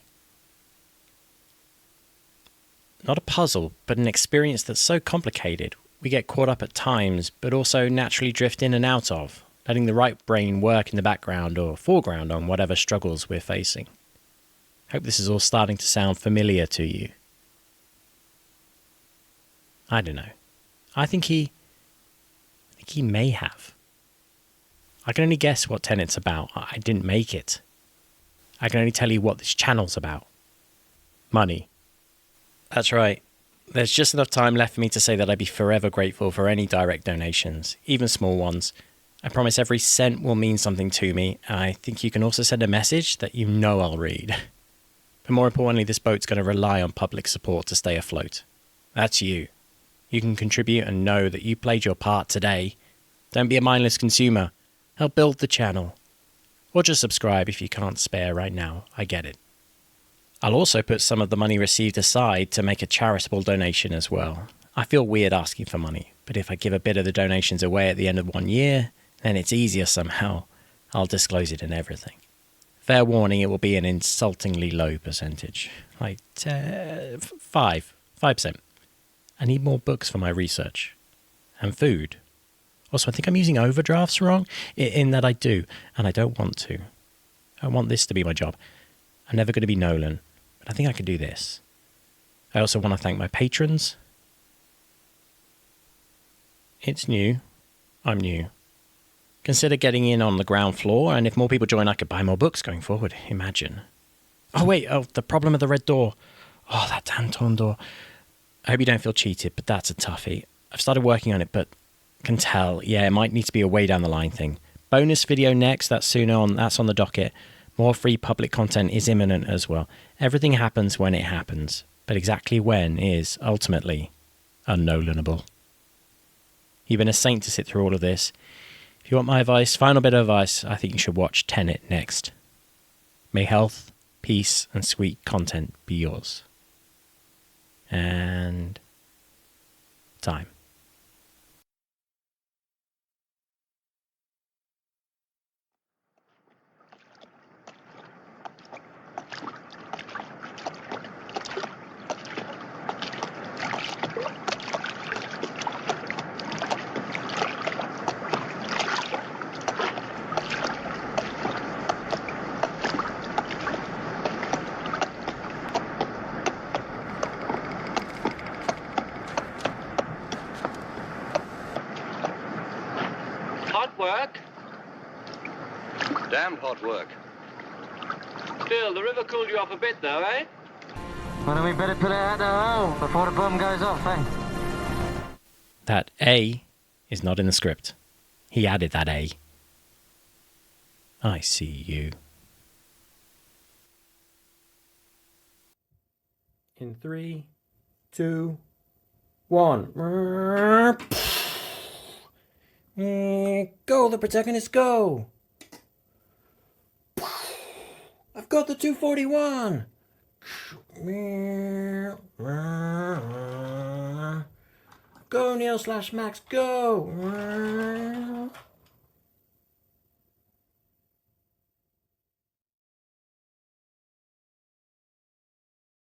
not a puzzle, but an experience that's so complicated we get caught up at times, but also naturally drift in and out of, letting the right brain work in the background or foreground on whatever struggles we're facing. Hope this is all starting to sound familiar to you. I don't know. I think he may have. I can only guess what Tenet's about. I didn't make it. I can only tell you what this channel's about. Money. That's right. There's just enough time left for me to say that I'd be forever grateful for any direct donations, even small ones. I promise every cent will mean something to me. I think you can also send a message that you know I'll read. But more importantly, this boat's going to rely on public support to stay afloat. That's you. You can contribute and know that you played your part today. Don't be a mindless consumer. Help build the channel. Or just subscribe if you can't spare right now. I get it. I'll also put some of the money received aside to make a charitable donation as well. I feel weird asking for money, but if I give a bit of the donations away at the end of 1 year, then it's easier somehow. I'll disclose it in everything. Fair warning, it will be an insultingly low percentage. Like 5%. I need more books for my research. And food. Also, I think I'm using overdrafts wrong, in that I do, and I don't want to. I want this to be my job. I'm never going to be Nolan, but I think I could do this. I also want to thank my patrons. It's new. I'm new. Consider getting in on the ground floor, and if more people join, I could buy more books going forward. Imagine. Oh, wait. Oh, the problem of the red door. Oh, that damn torn door. I hope you don't feel cheated, but that's a toughie. I've started working on it, but can tell. Yeah, it might need to be a way down the line thing. Bonus video next. That's soon on. That's on the docket. More free public content is imminent as well. Everything happens when it happens, but exactly when is, ultimately, unknownable. You've been a saint to sit through all of this. If you want my advice, final bit of advice, I think you should watch Tenet next. May health, peace, and sweet content be yours. And time. Hot work? Damn hot work. Still, the river cooled you off a bit, though, eh? Well, then we better put it out the hole before the bomb goes off, eh? That A is not in the script. He added that A. I see you. In 3, 2, 1. Go, the protagonist, go! I've got the 241! Go, Neil / Max, go!